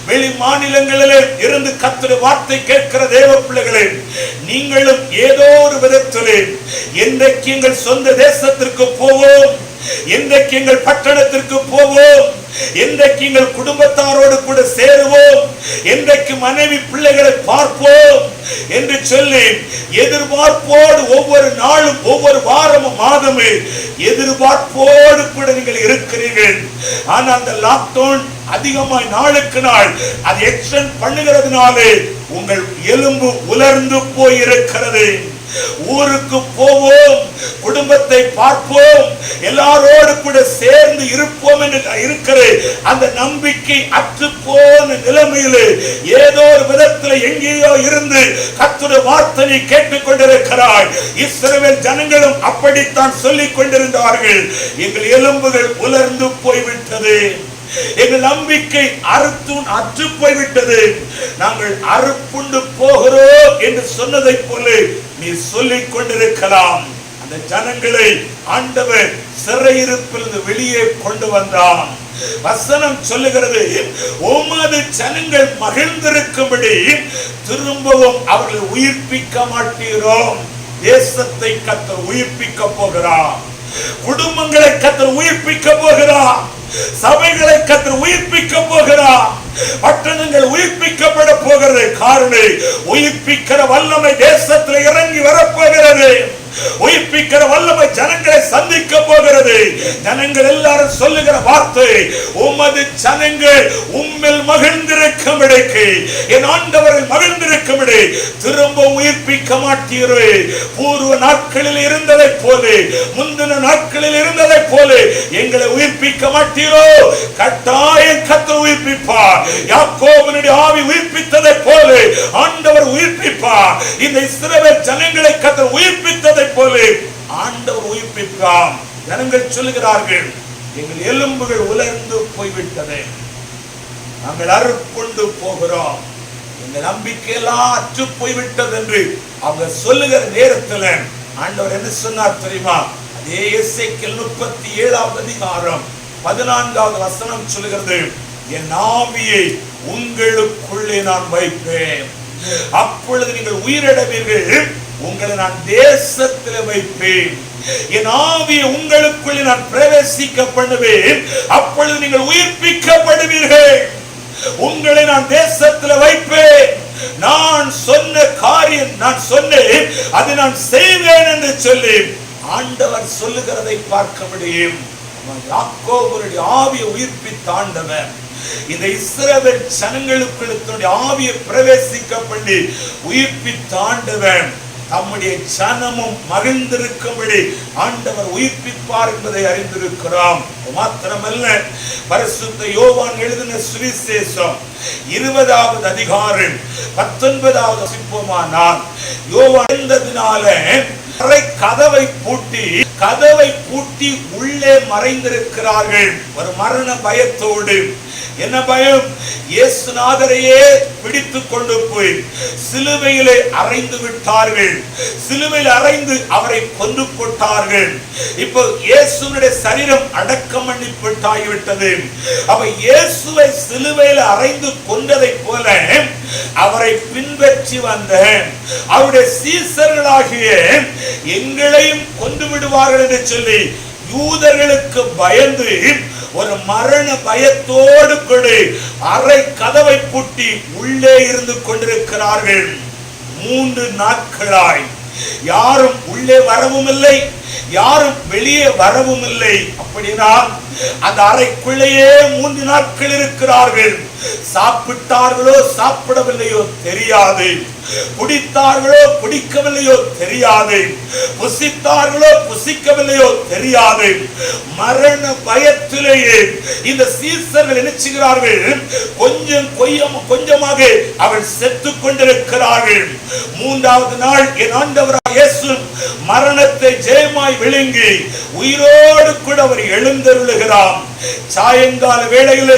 வெளி மாநிலங்களிலே இருந்து கர்த்தருடைய வார்த்தை கேட்கிற தேவ பிள்ளைகளே, நீங்களும் ஏதோ ஒரு விதத்திலே என்றைக்கு எங்கள் சொந்த தேசத்திற்கு போவோம், என்றைக்கு எங்கள் பட்டணத்திற்கு போவோம், என்றைக்கு எங்கள் குடும்பத்தாரோடு கூட சேருவோம், என்றைக்கு மனைவி பிள்ளைகளை பார்ப்போம் என்று சொல்லி எதிர்பார்ப்போடு ஒவ்வொரு நாளும், ஒவ்வொரு வாரமும், மாதமே எதிர்பார்ப்போடு கூட நீங்கள் இருக்கிறீர்கள். ஆனால் அந்த லாக்டவுன் அதிகமாய் நாளுக்கு நாள் அது எக்ஸ்டெண்ட் பண்ணுகிறதுனாலே உங்கள் எலும்பு உலர்ந்து போயிருக்கிறது. ஊருக்கு போவோம், குடும்பத்தை பார்ப்போம், எல்லாரோடு கூட சேர்ந்து இருப்போம் என்று இருக்கிற அந்த நம்பிக்கை அற்று போன நிலைமையில் ஏதோ ஒரு விதத்தில் எங்கேயோ இருந்து கர்த்தருடைய வார்த்தையை கேட்டுக் கொண்டிருக்கிறாய். இஸ்ரவேல் ஜனங்களும் அப்படித்தான் சொல்லிக் கொண்டிருந்தார்கள். எங்கள் எலும்புகள் உலர்ந்து போய்விட்டது, எங்கள் நம்பிக்கை அற்று போய்விட்டது, நாங்கள் அறுப்புண்டு போகிறோம் என்று சொன்னதை போல நீ சொல்லிக் கொண்டிருக்கலாம். அந்த ஜனங்களை ஆண்டவர் சிறையிருப்பிலிருந்து வெளியே கொண்டு வந்தான். வசனம் சொல்லுகிறது, உமது ஜனங்கள் மகிழ்ந்திருக்கும்படி திரும்பவும் அவர்களை உயிர்ப்பிக்க மாட்டீரோம். தேசத்தை கர்த்தர் உயிர்ப்பிக்க போகிறார், குடும்பங்களை கர்த்தர் உயிர்ப்பிக்க போகிறார், சபைகளை கர்த்தர் உயிர்ப்பிக்க போகிறார், பட்டணங்கள் உயிர்ப்பிக்கப்பட போகிறது. காரணம், உயிர்ப்பிக்கிற வல்லமை தேசத்தில் இறங்கி வரப்போகிறது. உயிர்ப்பிக்கிற வல்லமை ஜனங்களை சந்திக்க போகிறது. ஜனங்கள் எல்லாரும் சொல்லுகிற வார்த்தை, உமது ஜனங்கள் உம்மில் மகிழ்ந்திருக்கும்படிக்கு, என் ஆண்டவரை மகிழ்ந்திருக்கும்படி திரும்ப உயிர்ப்பிக்க மாட்டீரே. பூர்வ நாட்களில் இருந்ததை போல, முந்தின நாட்களில் இருந்ததை போல எங்களை உயிர்ப்பிக்க மாட்டீரோ? கட்டாயம் கர்த்தர் உயிர்ப்பிப்பார். யாக்கோபினுடைய ஆவி உயிர்ப்பித்ததை போல ஆண்டவர் உயிர்ப்பிப்பார். இந்த இஸ்ரவேல் ஜனங்களை கர்த்தர் உயிர்ப்பித்ததை போல ஆண்டவர் உயிர்ப்பிப்பார். ஜனங்கள் சொல்லுகிறார்கள், எங்கள் எலும்புகள் உலர்ந்து போய்விட்டது, நாங்கள் அறுப்புண்டு போகிறோம், எங்கள் நம்பிக்கையெல்லாம் அற்று போய்விட்டது என்று அவங்க சொல்லுகிற நேரத்தில் ஆண்டவர் என்ன சொன்னார் தெரியுமா? அதே எசேக்கியேல் 37வது அதிகாரம் 14வது வசனம் சொல்லுகிறது, என் ஆவியை உங்களுக்குள்ளே நான் வைப்பேன், அப்பொழுது நீங்கள் உயிரிழவீர்கள், உங்களை நான் தேசத்தில் வைப்பேன், என் ஆவியை உங்களுக்குள்ளே நான் பிரவேசிக்க பண்ணுவேன், அப்பொழுது நீங்கள் உயிர்ப்பிக்கப்படுவீர்கள், உங்களை நான் தேசத்தில் வைப்பேன், நான் சொன்ன காரியம் நான் சொன்னேன், அதை நான் செய்வேன் என்று சொல்லி ஆண்டவர் சொல்லுகிறதை பார்க்க முடியும். யாக்கோபுடைய ஆவியை உயிர்ப்பித்த ஆண்டவர் இந்த இஸ்ரவேல் ஜனங்களுக்குள் தன்னுடைய ஆவியை பிரவேசிக்க பண்ணி உயிர்ப்பித்த ஆண்டவர் நம்முடைய ஜனமும் மகிழ்ந்திருக்கும்படி ஆண்டவர் உயிர்ப்பிப்பார் என்பதை அறிந்திருக்கிறோம். மாத்திரமல்ல, பரிசுத்த யோவான் எழுதின சுவிசேஷம் 20வது அதிகாரம் 19வது வசனமானால், யோவான் எழுந்ததினால கதவை பூட்டி உள்ளே மறைந்திருக்கிறார்கள் ஒரு மரண பயத்தோடு. என்ன பயம்? இயேசுநாதரையே பிடித்து கொண்டு போய் சிலுவையிலே அறைந்து விட்டார்கள், சிலுவையில் அறைந்து அவரை கொன்று போட்டார்கள். இப்போ இயேசுவினுடைய சரீரம் அடக்கம் பண்ணப்பட்டாகிவிட்டது. அப்ப இயேசுவை சிலுவையில் அறைந்து கொன்றதை போல அவரை பின்பற்றி வந்த அவருடைய சீசர்களாகிய எங்களையும் கொண்டு விடுவார்கள் என்று சொல்லி யூதர்களுக்கு பயந்து ஒரு மரண பயத்தோடு கூட அறை கதவை பூட்டி உள்ளே இருந்து கொண்டிருக்கிறார்கள். 3 நாட்களாய் யாரும் உள்ளே வரவும் இல்லை, யாரும் வெளியே வரவும் இல்லை. அப்படின்னா அந்த அறைக்குள்ளேயே 3 நாட்கள் இருக்கிறார்கள். சாப்பிட்டார்களோ சாப்பிடவில்லையோ தெரியாது, குடித்தார்களோ குடிக்கவில்லையோ தெரியாது, புசித்தார்களோ புசிக்கவில்லையோ தெரியாது. மரண பயத்திலேயே இந்த சீசர்கள் நினைச்சுகிறார்கள், கொஞ்சமாக அவள் செத்து கொண்டிருக்கிறார்கள். 3வது நாள் என் ஆண்டவராகிய இயேசு மரணத்தை ஜெயமாய் விழுங்கி உயிரோடு கூட அவர் எழுந்தருளுகிறார். சாயங்கால வேளையில்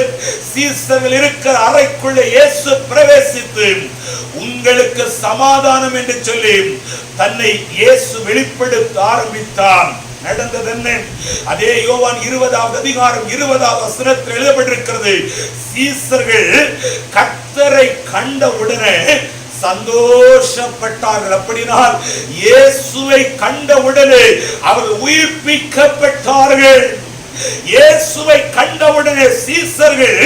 சீசர்கள் இருக்கிற அறைக்குள்ளே இயேசு பிரவேசித்து உங்களுக்கு சமாதானம் என்று சொல்லி தன்னை இயேசு வெளிப்படுத்த ஆரம்பித்தார். நடந்தது என்ன? அதே யோவான் 20வது அதிகாரம் 20வது வசனத்தில் எழுதப்பட்டிருக்கிறது, சீசர்கள் கர்த்தரை கண்ட உடனே சந்தோஷப்பட்டார்கள். அப்படினால் இயேசுவை கண்டவுடனே அவர்கள் உயிர்ப்பிக்கப்பட்டார்கள். இயேசுவை கண்டவுடனே சீசர்கள்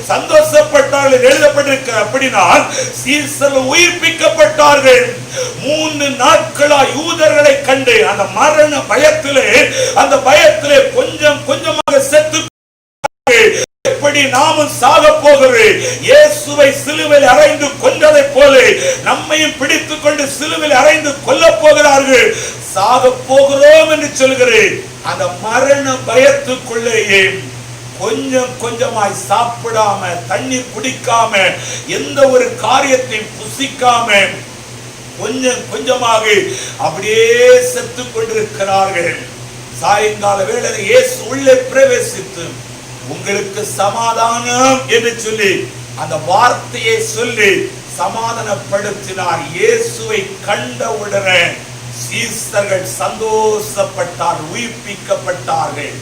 சந்தோஷப்பட்டார்கள் எழுதப்பட்டிருக்க. அப்படினால் சீசர்கள் உயிர்ப்பிக்கப்பட்டார்கள். 3 நாட்களாய் யூதர்களை கண்டு அந்த மரண பயத்திலே கொஞ்சம் கொஞ்சமாக செத்து எப்படி எப்படி நாமும் சாக போகிறோம், இயேசுவை சிலுவையில் அறைந்து கொன்றதை போல நம்மையும் பிடித்துக் கொண்டு சிலுவையில் அறைந்து கொல்ல போகிறார்கள். சாக போகிறோம் என்று சொல்கிறேன். அந்த மரண பயத்துக்குள்ளேயே கொஞ்சம் கொஞ்சமாய் சாப்பிடாம, தண்ணீர் குடிக்காம, எந்த ஒரு காரியத்தையும் புசிக்காம கொஞ்சம் கொஞ்சமாக அப்படியே செத்து கொண்டிருக்கிறார்கள். சாயங்கால வேளையில் இயேசு உள்ளே பிரவேசித்து உங்களுக்கு சமாதானம் என்று சொல்லி அந்த வார்த்தையை சொல்லி சமாதானப்படுத்தினார். இயேசுவை கண்டவுடனே சீசர்கள் சந்தோஷப்பட்டார், உயிர்ப்பிக்கப்பட்டார்கள்.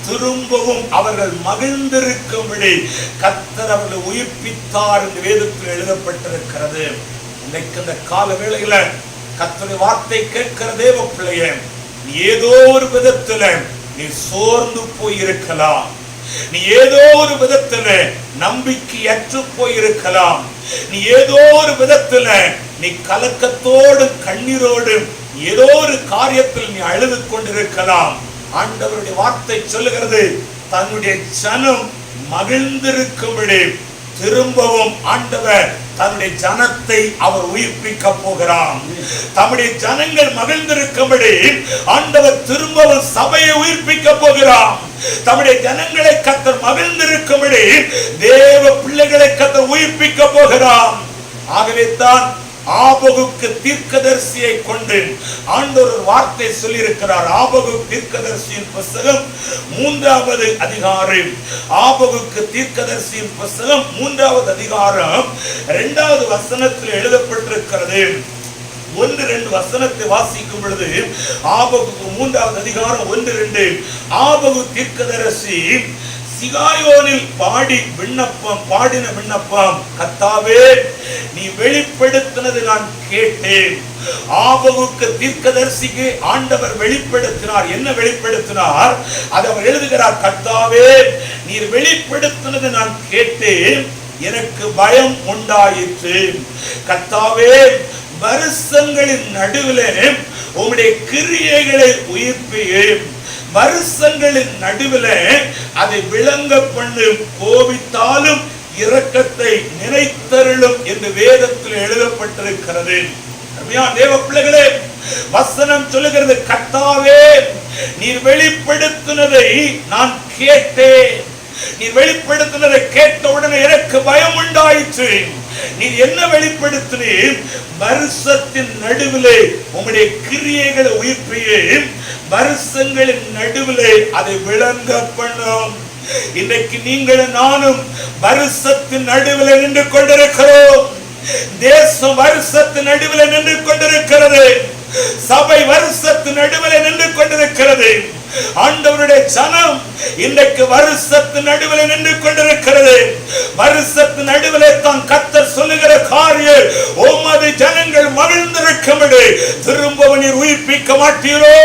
திரும்பவும் அவர்கள் மகிழ்ந்திருக்கும்படி கர்த்தர் அவர்களை உயிர்ப்பித்தார் என்று வேதத்தில் எழுதப்பட்டிருக்கிறது. இன்னைக்கு இந்த கால வேளையில கர்த்தருடைய வார்த்தை கேட்கிற தேவ பிள்ளையே, நீ ஏதோ ஒரு விதத்துல நீ சோர்ந்து போயிருக்கலாம், நீ ஏதோ ஒரு விதத்துல நம்பிக்கையற்று போயிருக்கலாம், நீ ஏதோ ஒரு விதத்துல நீ கலக்கத்தோடு கண்ணீரோடு ஏதோ ஒரு காரியத்தில் நீ அழுது கொண்டிருக்கலாம். ஆண்டவருடைய வார்த்தை சொல்லுகிறது, தன்னுடைய ஜனம் மகிழ்ந்திருக்கும்படி திரும்பவும் ஆண்டவர் தன்னுடைய ஜனத்தை அவர் உயிர்ப்பிக்க போகிறார். தம்முடைய ஜனங்கள் மகிழ்ந்திருக்கும்படி ஆண்டவர் திரும்பவும் சபையை உயிர்ப்பிக்க போகிறார். தம்முடைய ஜனங்களை கர்த்தர் மகிழ்ந்திருக்கும்படி தேவ பிள்ளைகளை கர்த்தர் உயிர்ப்பிக்க போகிறார். ஆகவே தான் ஆபகுக்கு தீர்க்கதரிசியை கொண்டு ஆண்டவர் ஒரு வார்த்தை சொல்லி இருக்கிறார். ஆபகு தீர்க்கதரிசியின் புத்தகம் 3வது அதிகாரம், ஆபகுக்கு தீர்க்கதரிசியின் புத்தகம் 3வது அதிகாரம் 2வது வசனத்தில் எழுதப்பட்டிருக்கிறது. 1-2 வசனத்தை வாசிக்கும் பொழுது ஆபகுக்கு 3வது அதிகாரம் 1-2, ஆபகு தீர்க்கதரிசி சிகாயோனில் பாடின விண்ணப்பம், கர்த்தாவே நீ வெளிப்படுத்தினது நான் கேட்டேன். ஆபகுக்கு தீர்க்கதரிசிக்கு ஆண்டவர் வெளிப்படுத்தினார். என்ன வெளிப்படுத்தினார்? அதை அவர் எழுதுகிறார், கர்த்தாவே நீர் வெளிப்படுத்தினது நான் கேட்டேன், எனக்கு பயம் உண்டாயிற்று. கர்த்தாவே வருஷங்களின் நடுவிலே உம்முடைய கிரியைகளை உயிர்ப்பியும், வருஷங்களின் நடுவில் அதை விளங்க பண்ணும், கோபித்தாலும் இரக்கத்தை நினைத்தருளும் என்று வேதத்தில் எழுதப்பட்டிருக்கிறது. தேவ பிள்ளைகளே, வசனம் சொல்லுகிறது, கர்த்தாவே நீர் வெளிப்படுத்தினதை நான் கேட்டேன். நீ வெளிப்படுத்தினதை கேட்டவுடனே எனக்கு பயம் உண்டாயிற்று. நீ என்ன வெளிப்படுத்தினீர்? வருஷத்தின் நடுவிலே உம்முடைய கிரியைகளை உயிர்ப்பியும், வருஷங்களின் நடுவிலே அதை விளங்க பண்ணும். இன்றைக்கு நீங்களும் நானும் வருஷத்தின் நடுவில் நின்று கொண்டிருக்கிறோம். தேசம் வருஷத்தின் நடுவில் நின்று கொண்டிருக்கிறது. சபை வருஷத்தின் நடுவில் நின்று கொண்டிருக்கிறது. ஆண்டவருடைய ஜனம் இன்றைக்கு வருஷத்தின் நடுவில் நின்று கொண்டிருக்கிறது. வருஷத்தின் நடுவிலே தான் கர்த்தர் சொல்லுகிற காரியம், உமது ஜனங்கள் மகிழ்ந்திருக்கும்படி திரும்பவும் நீர் உயிர்ப்பிக்க மாட்டீரோ?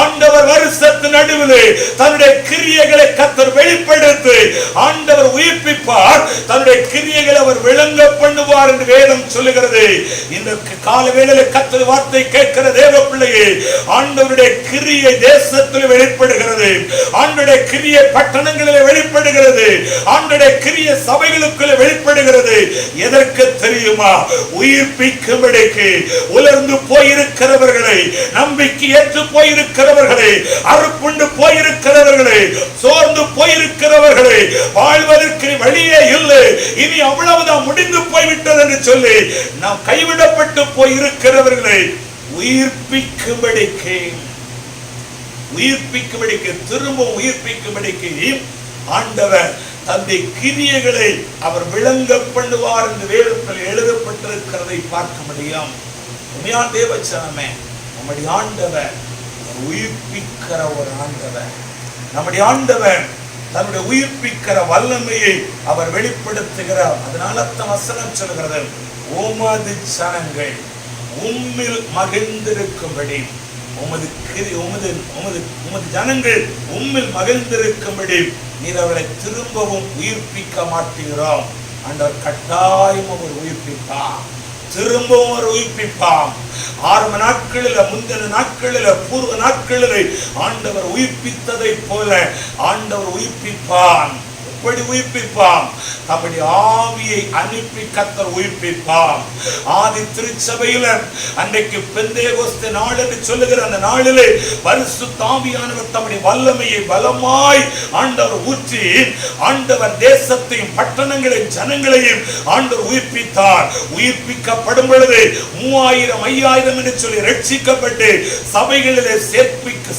ஆண்டவர் வருஷத்தின் நடுவிலே தன்னுடைய கிரியைகளை கர்த்தர் வெளிப்படுத்தி ஆண்டவர் உயிர்ப்பிப்பார். தன்னுடைய கிரியைகளை அவர் விளங்க பண்ணுவார் என்று வேதம் சொல்லுகிறது. இந்த கால வேளையிலே கர்த்தர் வார்த்தை கேட்கிற தேவ பிள்ளையே, ஆண்டவருடைய கிரியை தேசத்தில் வெளிப்படுகிறது. ஆண்டவருடைய கிரியை பட்டணங்களிலே வெளிப்படுகிறது. ஆண்டவருடைய கிரியை சபைகளுக்குள்ளே வெளிப்படுகிறது. எதற்கு தெரியுமா? உயிர்ப்பிக்கும்படிக்கு. உலர்ந்து போயிருக்கிறவர்களை, நம்பிக்கையற்று போயிருக்கிறவர்களை, அறுப்புண்டு போயிருக்கிறவர்களை, சோர்ந்து போயிருக்கிறவர்களை, வாழ்வதற்கு வழியே இல்லை, இனி அவ்வளவுதான் முடிந்து போய்விட்டது என்று சொல்லி நாம் கைவிடப்பட்டு போயிருக்கிறவர்களை உயிர்ப்பிக்கும்படிக்கு, திரும்ப உயிர்ப்பிக்கும்படிக்கு ஆண்டவர் தந்தை கிரியைகளை அவர் விளங்க பண்ணுவார் என்று வேதத்தில் எழுதப்பட்டிருக்கிறதை பார்க்க முடியும். உண்மையான தேவச்சனமே, நம்முடைய ஆண்டவர் உயிர்ப்பிக்கிற ஒரு ஆண்டவர். நம்முடைய ஆண்டவர் தன்னுடைய உயிர்ப்பிக்கிற வல்லமையை அவர் வெளிப்படுத்துகிறார். அதனால வசனம் சொல்கிறது, உமது ஜனங்கள் உம்மில் மகிழ்ந்திருக்கும்படி, உமது ஜனங்கள் உம்மில் மகிழ்ந்திருக்கும்படி நீர் அவரை திரும்பவும் உயிர்ப்பிக்க மாட்டீரோம். ஆண்டவர் கட்டாயம் அவர் உயிர்ப்பிப்பார், திரும்பவும் அவர் உயிர்ப்பிப்பார். ஆரம்ப நாட்களில், முந்தின நாட்களில், பூர்வ நாட்களில் ஆண்டவர் உயிர்ப்பித்ததை போல ஆண்டவர் உயிர்ப்பிப்பான். எப்படி உயிர்ப்பிப்பாம்? தம்முடைய ஆவியை அனுப்பி கர்த்தர் உயிர்ப்பிப்பாம். ஆதி திருச்சபையில அன்றைக்கு பெந்தேகோஸ்தே நாள் என்று சொல்லுகிற அந்த நாளிலே பரிசுத்த ஆவியானவர் தம்முடைய வல்லமையை பலமாய் ஆண்டவர் ஊற்றி ஆண்டவர் தேசத்தையும் பட்டணங்களையும் ஜனங்களையும் ஆண்டவர் உயிர்ப்பித்தார். உயிர்ப்பிக்கப்படும் பொழுது 3000 5000 என்று சொல்லி ரட்சிக்கப்பட்டு சபைகளிலே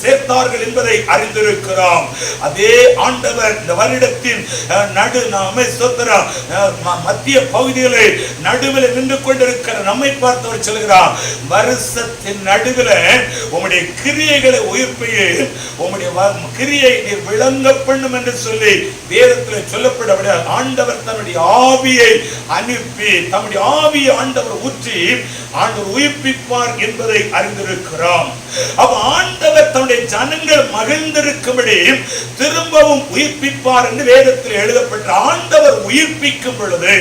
சேர்த்தார்கள் என்பதை அறிந்திருக்கிறோம். அதே ஆண்டவர் இந்த வருடத்தின் மத்திய பகுதியிலே நடுவில் நின்று கொண்டிருக்கிற நம்மை பார்த்தவர் சொல்கிறார், வருஷத்தின் நடுவில் உம்முடைய கிரியைகளை உயிர்ப்பையே உம்முடைய கிரியை விளங்க பண்ணும் என்று சொல்லி வேதத்தில் சொல்லப்படவிட ஆண்டவர் தன்னுடைய ஆவியை அனுப்பி தம்முடைய ஆவியை ஆண்டவர் ஊற்றி ஆண்டவர் உயிர்ப்பிப்பார் என்பதை அறிந்திருக்கிறோம். அப்ப ஆண்டவர் தன்னுடைய ஜனங்கள் மகிழ்ந்திருக்கும்படி திரும்பவும் உயிர்ப்பிப்பார் என்று வேதத்தில் எழுதப்பட்ட ஆண்டவர் உயிர்ப்பிக்கும் பொழுது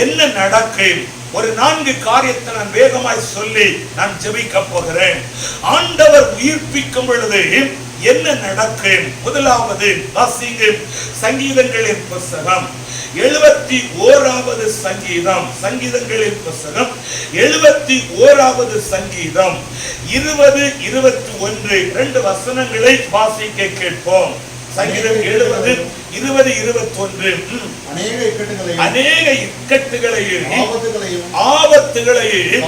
என்ன நடக்கும்? ஒரு 4 காரியத்தை நான் வேகமாய் சொல்லி நான் ஜெபிக்க போகிறேன். ஆண்டவர் உயிர்ப்பிக்கும் பொழுது என்ன நடக்கும்? முதலாவது வாசிங்க சங்கீதங்களின் புத்தகம் 71வது சங்கீதம். சங்கீதங்களின் புத்தகம் 71வது சங்கீதம் 20 21 2 வசனங்களை வாசிக்க கேட்போம். சங்கீதம் 70 20 21 அநேக இக்கட்டுகளையும் ஆபத்துகளையும்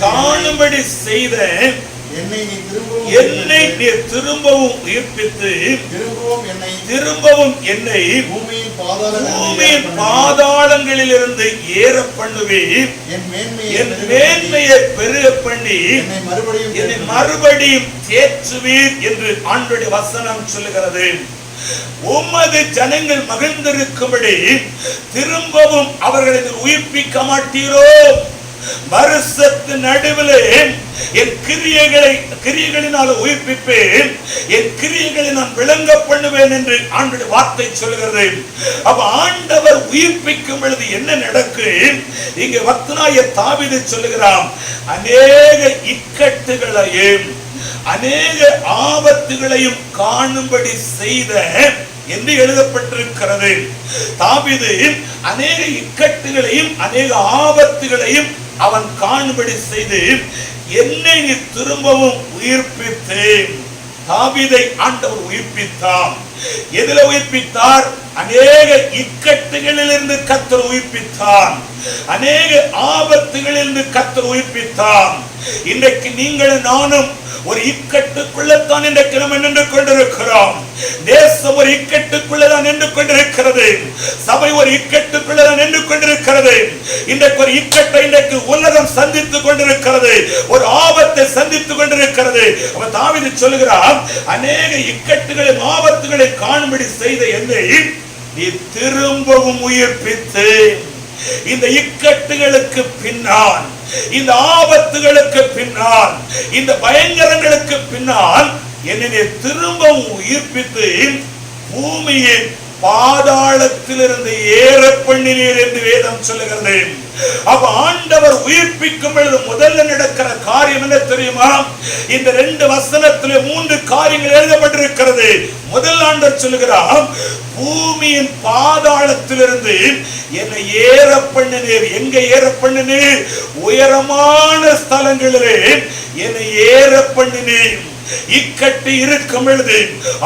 காணும்படி செய்த என்னை நீர் திரும்பவும் உயிர்ப்பித்து திரும்பவும் என்னை பூமியின் பாதாளங்களில் இருந்து ஏற பண்ணுவீர். என் மேன்மையை பெருக பண்ணி என்னை மறுபடியும் தேற்றுவீர் என்று ஆண்டவருடைய வசனம் சொல்லுகிறது. உமது ஜனங்கள் மகிழ்ந்திருக்கும்படி திரும்பவும் அவர்களை உயிர்ப்பிக்க மாட்டீரோ? வருஷத்து நடுவிலே என் கிரியைகளினால் உயிர்ப்பிப்பேன், என் கிரியைகளை நான் விளங்க பண்ணுவேன் என்று ஆண்டவருடைய வார்த்தை சொல்கிறது. அப்ப ஆண்டவர் உயிர்ப்பிக்கும் பொழுது என்ன நடக்கும்? இங்க பக்தனாகிய தாவீது சொல்லுகிறான், அநேக இக்கட்டுகளையும் அநேக ஆபத்துகளையும் காணும்படி செய்த என்று எழுதப்பட்டிருக்கிறது. தாவீது அநேக இக்கட்டுகளையும் அநேக ஆபத்துகளையும் அவன் காணும்படி செய்து என்னை நீ திரும்பவும் உயிர்ப்பித்தேன். தாவீதை ஆண்டவர் உயிர்ப்பித்தார். எதில உயிர்ப்பித்தார்? அநேக இக்கட்டுகளிலிருந்து கர்த்தர் உயிர்ப்பித்தார். அநேக ஆபத்துகளிலிருந்து கர்த்தர் உயிர்ப்பித்தார். இன்றைக்கு நீங்கள் நானும் ஒரு இக்கட்டுக்குள்ளத்தான் இன்றைக்கு நம்ம நின்று கொண்டிருக்கிறோம். தேசம் ஒரு இக்கட்டுக்குள்ளதான் நின்று கொண்டிருக்கிறது. சபை ஒரு இக்கட்டுக்குள்ளதான் நின்று கொண்டிருக்கிறது. இன்றைக்கு ஒரு இக்கட்டை இன்றைக்கு உலகம் சந்தித்துக் கொண்டிருக்கிறது. ஒரு ஆபத்தை சந்தித்துக் கொண்டிருக்கிறது. அவன் தாவீது சொல்லுகிறான், அநேக இக்கட்டுகளையும் ஆபத்துகளை காணும்படி செய்த என்னை நீ திரும்பவும் உயிர்ப்பித்து இந்த இக்கட்டுகளுக்கு பின்னால், இந்த ஆபத்துகளுக்கு பின்னால், இந்த பயங்கரங்களுக்கு பின்னால் என்னை திரும்பவும் உயிர்ப்பித்து பூமியின் பாதாளத்திலிருந்து ஏற பண்ணினீர் என்று வேதம் சொல்லுகிறது. அப்ப ஆண்டவர் உயிர்ப்பிக்கும் பொழுது முதல்ல நடக்கிற காரியம் என்ன தெரியுமா? இந்த 2 வசனத்திலே 3 காரியங்கள் எழுதப்பட்டிருக்கிறது. முதல் ஆண்டவர் சொல்லுகிறார், பூமியின் பாதாளத்திலிருந்து என்னை ஏற பண்ணினீர். எங்க ஏற பண்ணினீர்? உயரமான ஸ்தலங்களிலே என்னை ஏற பண்ணினீர். இக்கட்டு இருக்கும் பொழுது,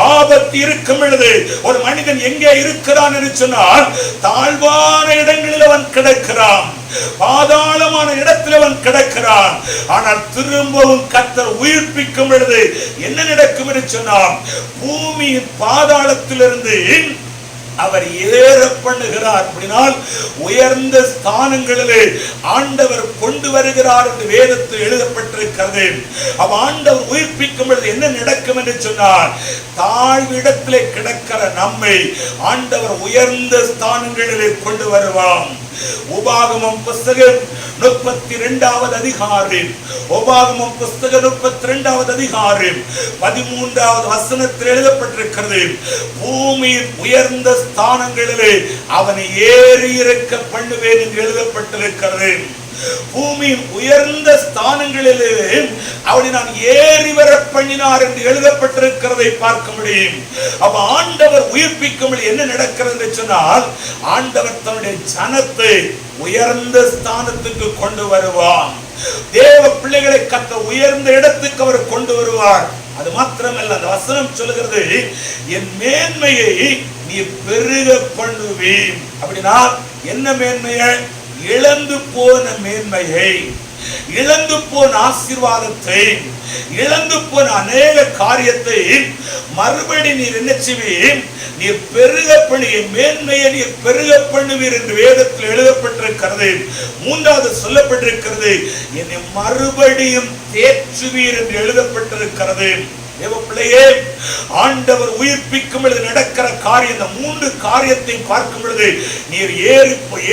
ஆபத்து இருக்கும் பொழுது ஒரு மனிதன் எங்கே இருக்கிறான் என்று சொன்னால் தாழ்வான இடங்களில் அவன் கிடக்கிறான், பாதாளமான இடத்தில் அவன் கிடக்கிறான். ஆனால் திரும்பவும் கர்த்தர் உயிர்ப்பிக்கும் பொழுது என்ன நடக்கும் என்று சொன்னால் பூமியின் பாதாளத்திலிருந்து அவர் ஏற பண்ணுகிறார். அப்படினால் உயர்ந்த ஸ்தானங்களிலே ஆண்டவர் கொண்டு வருகிறார் என்று வேதத்தில் எழுதப்பட்டிருக்கிறது. அவ் ஆண்டவர் உயிர்ப்பிக்கும் பொழுது என்ன நடக்கும் என்று சொன்னார், தாழ்விடத்திலே கிடக்கிற நம்மை ஆண்டவர் உயர்ந்த ஸ்தானங்களிலே கொண்டு வருவார். உபாகமம் புஸ்தகம் 32வது அதிகாரம், உபாகமம் புஸ்தகம் 32வது அதிகாரம் 13வது வசனத்தில் எழுதப்பட்டிருக்கிறது, பூமியின் உயர்ந்த ஸ்தானங்களிலே அவனை ஏறி இறக்க பண்ணுவேன் என்று எழுதப்பட்டிருக்கிறது. பூமியின் உயர்ந்த ஸ்தானங்களிலே அவனை நான் ஏறி வர பண்ணினார் என்று எழுதப்பட்டிருக்கிறதை பார்க்க முடியும். அப்ப ஆண்டவர் உயிர்ப்பிக்கும் என்ன நடக்கிறது என்று சொன்னால், ஆண்டவர் தன்னுடைய ஜனத்தை உயர்ந்த ஸ்தானத்துக்கு கொண்டு வருவார். தேவ பிள்ளைகளை கத்த உயர்ந்த இடத்துக்கு அவர் கொண்டு வருவார். அது மாத்திரமல்ல, அந்த வசனம் சொல்லுகிறது, என் மேன்மையை நீ பெருக பண்ணுவீன். அப்படின்னா என்ன மேன்மையை? இழந்து போன மேன்மையை, இழந்து போன ஆசீர்வாதத்தை, இழந்து போன அநேக காரியத்தை மறுபடி நீர் என்ன செய்வீர்? நீர் பெருக பண்ணி, மேன்மையை நீர் பெருக பண்ணுவீர் என்று வேதத்தில் எழுதப்பட்டிருக்கிறது. மூன்றாவது சொல்லப்பட்டிருக்கிறது, என்னை மறுபடியும் தேற்றுவீர் என்று எழுதப்பட்டிருக்கிறது. தேவ பிள்ளையே, ஆண்டவர் உயிர்ப்பிக்கும் பொழுது நடக்கிற காரியம், இந்த மூன்று காரியத்தை பார்க்கும் பொழுது, நீர்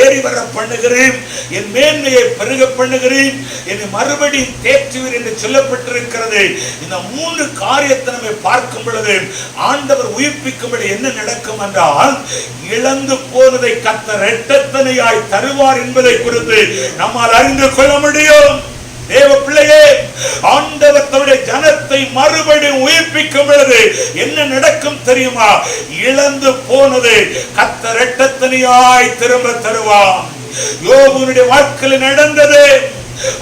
ஏறி வர பண்ணுகிறேன், என் மேன்மையை பெருக பண்ணுகிறேன், என்னை மறுபடியும் தேற்றுவீர் என்று சொல்லப்பட்டிருக்கிறது. இந்த மூன்று காரியத்தை நம்ம பார்க்கும் பொழுது ஆண்டவர் உயிர்ப்பிக்கும் பொழுது என்ன நடக்கும் என்றால், இழந்து போனதை கர்த்தர் இரட்டத்தனையாய் தருவார் என்பதை குறித்து நம்மால் அறிந்து கொள்ள முடியும். தேவ பிள்ளையே, ஆண்டவர் தன்னுடைய ஜனத்தை மறுபடியும் உயிர்ப்பிக்கும் பொழுது என்ன நடக்கும் தெரியுமா? இழந்து போனது கர்த்தர் இரட்டத்தனையாய் திரும்ப தருவார். யோபுவினுடைய வாழ்க்கையில் நடந்தது.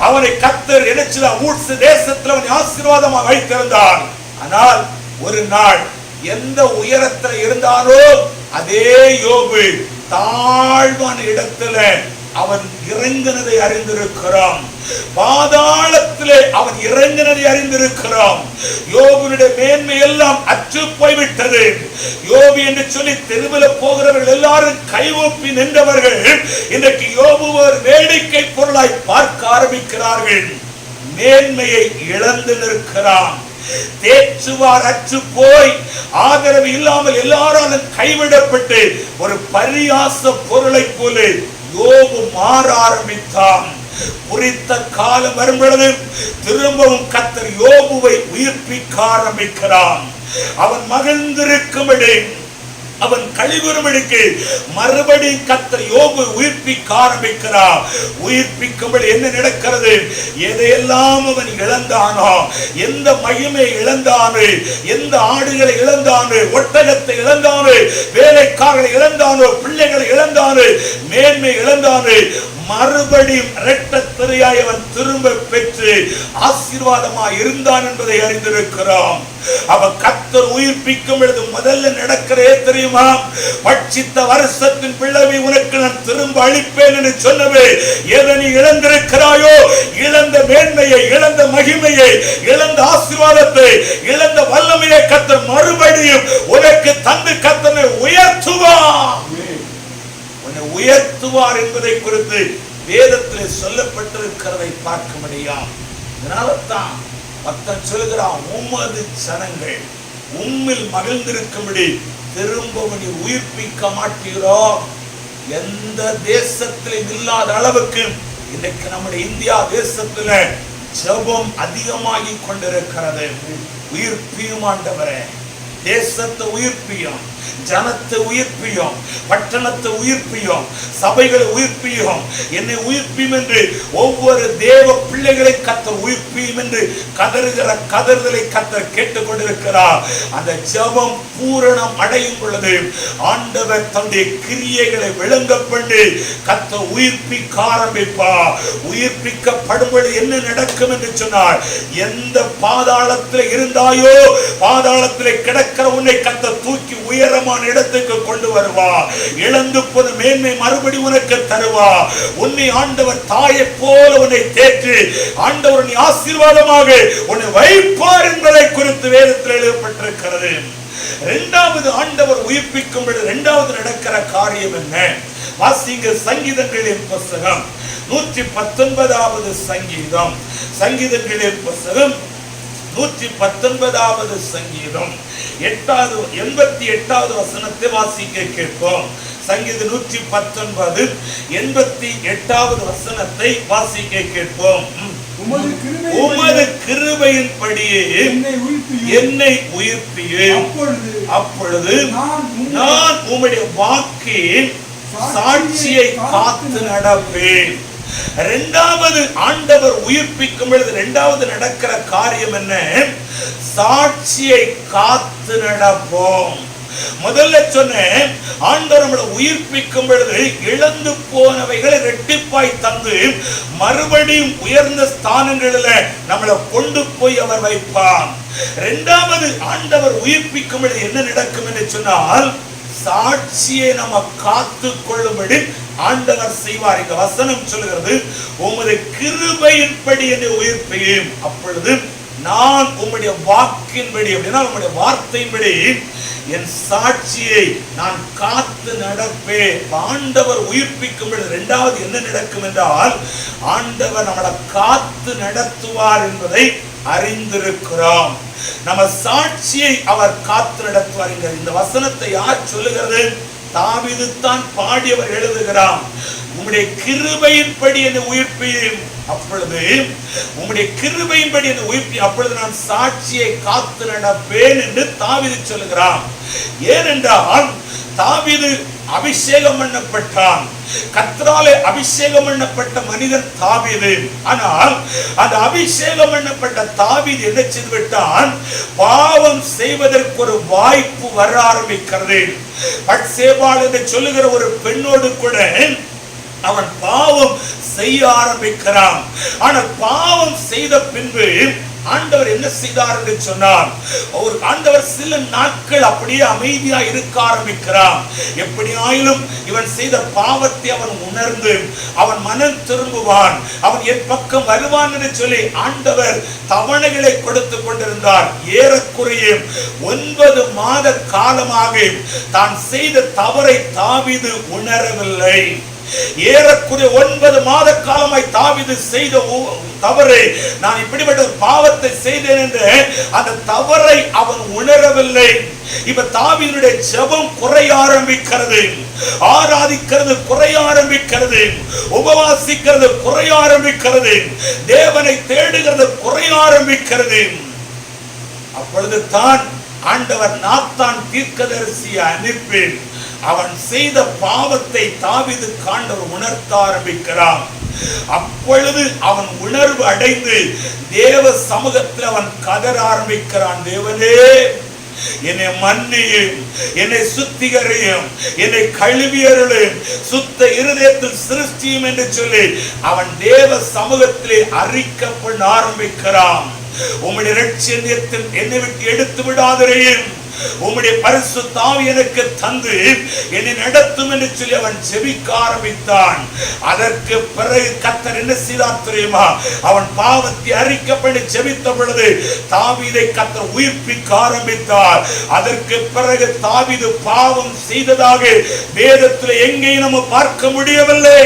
அவனை கர்த்தர் நினைச்சத ஊட்ச தேசத்தில் அவனை ஆசீர்வாதமாக வைத்திருந்தார். ஆனால் ஒரு நாள் எந்த உயரத்தில் இருந்தானோ அதே யோபு தாழ்வான இடத்துல அவன் இறங்கினதை அறிந்திருக்கிறான். பாதாளத்திலே அவன் இறங்கினதை அறிந்திருக்கிறான். யோபுனுடைய மேன்மை எல்லாம் அற்று போய்விட்டது. யோபு என்று சொல்லி தெருவில் போகிறவர்கள் எல்லாரும் கைவூப்பி நின்றவர்கள் இன்றைக்கு யோபு ஒரு வேடிக்கை பொருளாய் பார்க்க ஆரம்பிக்கிறார்கள். மேன்மையை இழந்து நிற்கிறான். தேற்றுவார் அற்று போய் ஆதரவு இல்லாமல் எல்லாராலும் கைவிடப்பட்டு ஒரு பரியாச பொருளை போல யோபு மாற ஆரம்பித்தான். குறித்த காலம் வரும் பொழுது திரும்பவும் கர்த்தர் யோபுவை உயிர்ப்பிக்க ஆரம்பிக்கிறான். அவன் மகிழ்ந்திருக்கும்படி, அவன் கழிவுறும்படிக்கு மறுபடியும் கர்த்தர் யோபு உயிர்ப்பிக்க ஆரம்பிக்கிறார். உயிர்ப்பிக்கும்படி என்ன நடக்கிறது? எதையெல்லாம் அவன் இழந்தானோ, எந்த மகிமை இழந்தானோ, எந்த ஆடுகளை இழந்தானோ, ஒட்டகத்தை இழந்தானோ, வேலைக்காரர்களை இழந்தானோ, பிள்ளைகளை இழந்தானோ, மேன்மை இழந்தானோ, மறுபடியும் இரட்டத்தனையாய் அவன் திரும்ப பெற்று ஆசீர்வாதமாய் இருந்தான் என்பதை அறிந்திருக்கிறோம். அவன் கர்த்தர் உயிர்ப்பிக்கும் பொழுது முதல்ல நடக்கிறே தெரியுமா? பட்சித்த வருஷத்தின் பிள்ளையை உனக்கு நான் திரும்ப அளிப்பேன் என்று சொன்னவே, எதை நீ இழந்திருக்கிறாயோ, இழந்த மேன்மையை, இழந்த மகிமையை, இழந்த ஆசீர்வாதத்தை, இழந்த வல்லமையை கர்த்தர் மறுபடியும் உனக்கு தந்து கர்த்தரை உயர்த்துவார். உயர்த்துவார் என்பதை குறித்து வேதத்தில் சொல்லப்பட்டிருக்கிறதை பார்க்க முடியும். இதனால்தான் பக்தன் சொல்கிறான், உமது ஜனங்கள் உம்மில் மகிழ்ந்திருக்கும்படி திரும்பவும் நீ உயிர்ப்பிக்க மாட்டீரோ? எந்த தேசத்திலும் இல்லாத அளவுக்கு இன்றைக்கு நம்முடைய இந்தியா தேசத்துல ஜெபம் அதிகமாகி கொண்டிருக்கிறது. உயிர்ப்பியும் ஆண்டவரே, தேசத்தை உயிர்ப்பியும், ஜனத்தை உயிர்ப்பியும், பட்டணத்தை உயிர்ப்பியும், சபைகளை உயிர்ப்பியும், என்னை உயிர்ப்பியும் என்று ஒவ்வொரு தேவ பிள்ளைகளை கர்த்தர் உயிர்ப்பியும் என்று கதறுகிற கதறுதலை கர்த்தர் கேட்டுக் கொண்டிருக்கிறார். அந்த ஜெபம் பூரணம் அடையும் பொழுது ஆண்டவர் தன்னுடைய கிரியைகளை விளங்க பண்ணி கர்த்தர் உயிர்ப்பிக்க ஆரம்பிப்பார். உயிர்ப்பிக்கப்படும் பொழுது என்ன நடக்கும் என்று சொன்னார், எந்த பாதாளத்தில் இருந்தாயோ பாதாளத்தில் கிடக்கிற உன்னை கர்த்தர் தூக்கி உயரமான இடத்துக்கு கொண்டு வருவா. இழந்து போன மேன்மை மறுபடி உனக்கு தருவா. உன்னை ஆண்டவர் தாயை போல உன்னை தேற்றி ஆண்டவர் உன்னை ஆசீர்வாதமாக உன்னை வைப்பார் என்பதை குறித்து வேதத்தில் எழுதப்பட்டிருக்கிறது. இரண்டாவது ஆண்டவர் உயிர்ப்பிக்கும் பொழுது இரண்டாவது நடக்கிற காரியம் என்ன? வாசிங்க சங்கீதங்களின் புத்தகம் 119வது சங்கீதம். சங்கீதங்களின் புத்தகம் 119வது சங்கீதம் 88வது வசனத்தை வாசிக்க கேட்போம். சங்கீதம் 119 88வது வசனத்தை வாசிக்க கேட்போம். உமது கிருபையின்படியே என்னை உயிர்ப்பியும், அப்பொழுது நான் உம்முடைய வாக்கின் சாட்சியை காத்து நடப்பேன். இரண்டாவது ஆண்டவர் உயிர்ப்பிக்கும் பொழுது இரண்டாவது நடக்கிற காரியம் என்ன? சாட்சியை காத்து நடப்போம். முதல்ல சொன்னேன், ஆண்டவர் நம்மளை உயிர்ப்பிக்கும் பொழுது இழந்து போனவைகளை இரட்டிப்பாய் தந்து மறுபடியும் உயர்ந்த ஸ்தானங்களில் நம்மளை கொண்டு போய் அவர் வைப்பார். இரண்டாவது ஆண்டவர் உயிர்ப்பிக்கும் பொழுது என்ன நடக்கும் என்று சொன்னால், சாட்சியை நம்ம காத்து கொள்ளும்படி ஆண்டவர் செய்வார். இந்த வசனம் சொல்லுகிறது, உமது கிருபையின்படி என்னை உயிர்ப்பையும், அப்பொழுது நான் உம்முடைய வாக்கின்படி, அப்படின்னா உம்முடைய வார்த்தையின்படி என் சாட்சியை நான் காத்து நடப்பேன். ஆண்டவர் உயிர்ப்பிக்கும் பொழுது இரண்டாவது என்ன நடக்கும் என்றால், ஆண்டவர் நம்மளை காத்து நடத்துவார் என்பதை அறிந்திருக்கிறோம். நம்ம சாட்சியை அவர் காத்து நடத்துவார். இந்த வசனத்தை யார் சொல்லுகிறது? தாவீது தான் பாடியவர் எழுதுகிறான். உம்முடைய கிருபையின்படி என்னை உயிர்ப்பியும், அப்பொழுது உம்முடைய கிருபையின்படி என்னை உயிர்ப்பி, அப்பொழுது நான் சாட்சியை காத்து நடப்பேன் என்று தாவீது சொல்லுகிறான். ஏனென்றால் தாவீது அபிஷேகம் பண்ணப்பட்டான். கர்த்தராலே அபிஷேகம் பண்ணப்பட்ட மனிதன் தாவீது. ஆனால் அந்த அபிஷேகம் பண்ணப்பட்ட தாவீது என்ன செய்து விட்டான்? பாவம் செய்வதற்கு ஒரு வாய்ப்பு வர ஆரம்பிக்கிறது. பத்சேபாள் என்று சொல்லுகிற ஒரு பெண்ணோடு கூட அவன் பாவம் செய்ய ஆரம்பிக்கிறான். ஆனால் பாவம் செய்த பின்பு ஆண்டவர் என்ன செய்தார் என்று சொன்னார், ஆண்டவர் சில நாட்கள் அப்படியே அமைதியா இருக்க ஆரம்பிக்கிறான். எப்படியாயிலும் இவன் செய்த பாவத்தை அவன் உணர்ந்து அவன் மனம் திரும்புவான், அவன் என் பக்கம் வருவான் என்று சொல்லி ஆண்டவர் தவணைகளை கொடுத்து கொண்டிருந்தார். ஏறக்குறைய 9 மாத காலமாக தான் செய்த தவறை தாவீது உணரவில்லை. ஏறக்குறைய 9 மாத காலமாய் தாவீது செய்த தவறை, நான் இப்படிப்பட்ட பாவத்தை செய்தேன் என்று அந்த தவறை அவன் உணரவில்லை. இப்ப தாவீதுடைய ஜெபம் குறைய ஆரம்பிக்கிறது, ஆராதிக்கிறது குறைய ஆரம்பிக்கிறது, உபவாசிக்கிறது குறைய ஆரம்பிக்கிறது, தேவனை தேடுகிறது குறைய ஆரம்பிக்கிறது. அப்பொழுது தான் ஆண்டவர் நாத்தான் தீர்க்கதரிசியை அனுப்பி அவன் செய்த பாவத்தை தாவீது ஆண்டவர் உணர்த்த ஆரம்பிக்கிறான். அப்பொழுது அவன் உணர்வு அடைந்து தேவ சமூகத்தில் அவன் கதற ஆரம்பிக்கிறான். தேவனே, என்னை மன்னியும், என்னை சுத்திகரியும், என்னை கழுவியருளும், சுத்த இருதயத்தில் சிருஷ்டியும் என்று சொல்லி அவன் தேவ சமூகத்திலே அறிக்கப்பட ஆரம்பிக்கிறான். உம்முடைய இரட்சணியத்தில் என்னை விட்டு எடுத்து விடாதேயும், உம்முடைய பரிசுத்த ஆவி எனக்கு தந்து என்னை நடத்தும் என்று சொல்லி அவன் ஜெபிக்க ஆரம்பித்தான். அதற்கு பிறகு கர்த்தர் என்ன செய்தார் தெரியுமா? அவன் பாவத்தை அறிக்கப்பட்டு ஜெபித்த பொழுது தாவீதை கர்த்தர் உயிர்ப்பிக்க ஆரம்பித்தார். அதற்கு பிறகு தாவீது பாவம் செய்ததாக வேதத்தில் எங்கேயும் நம்ம பார்க்க முடியவில்லை.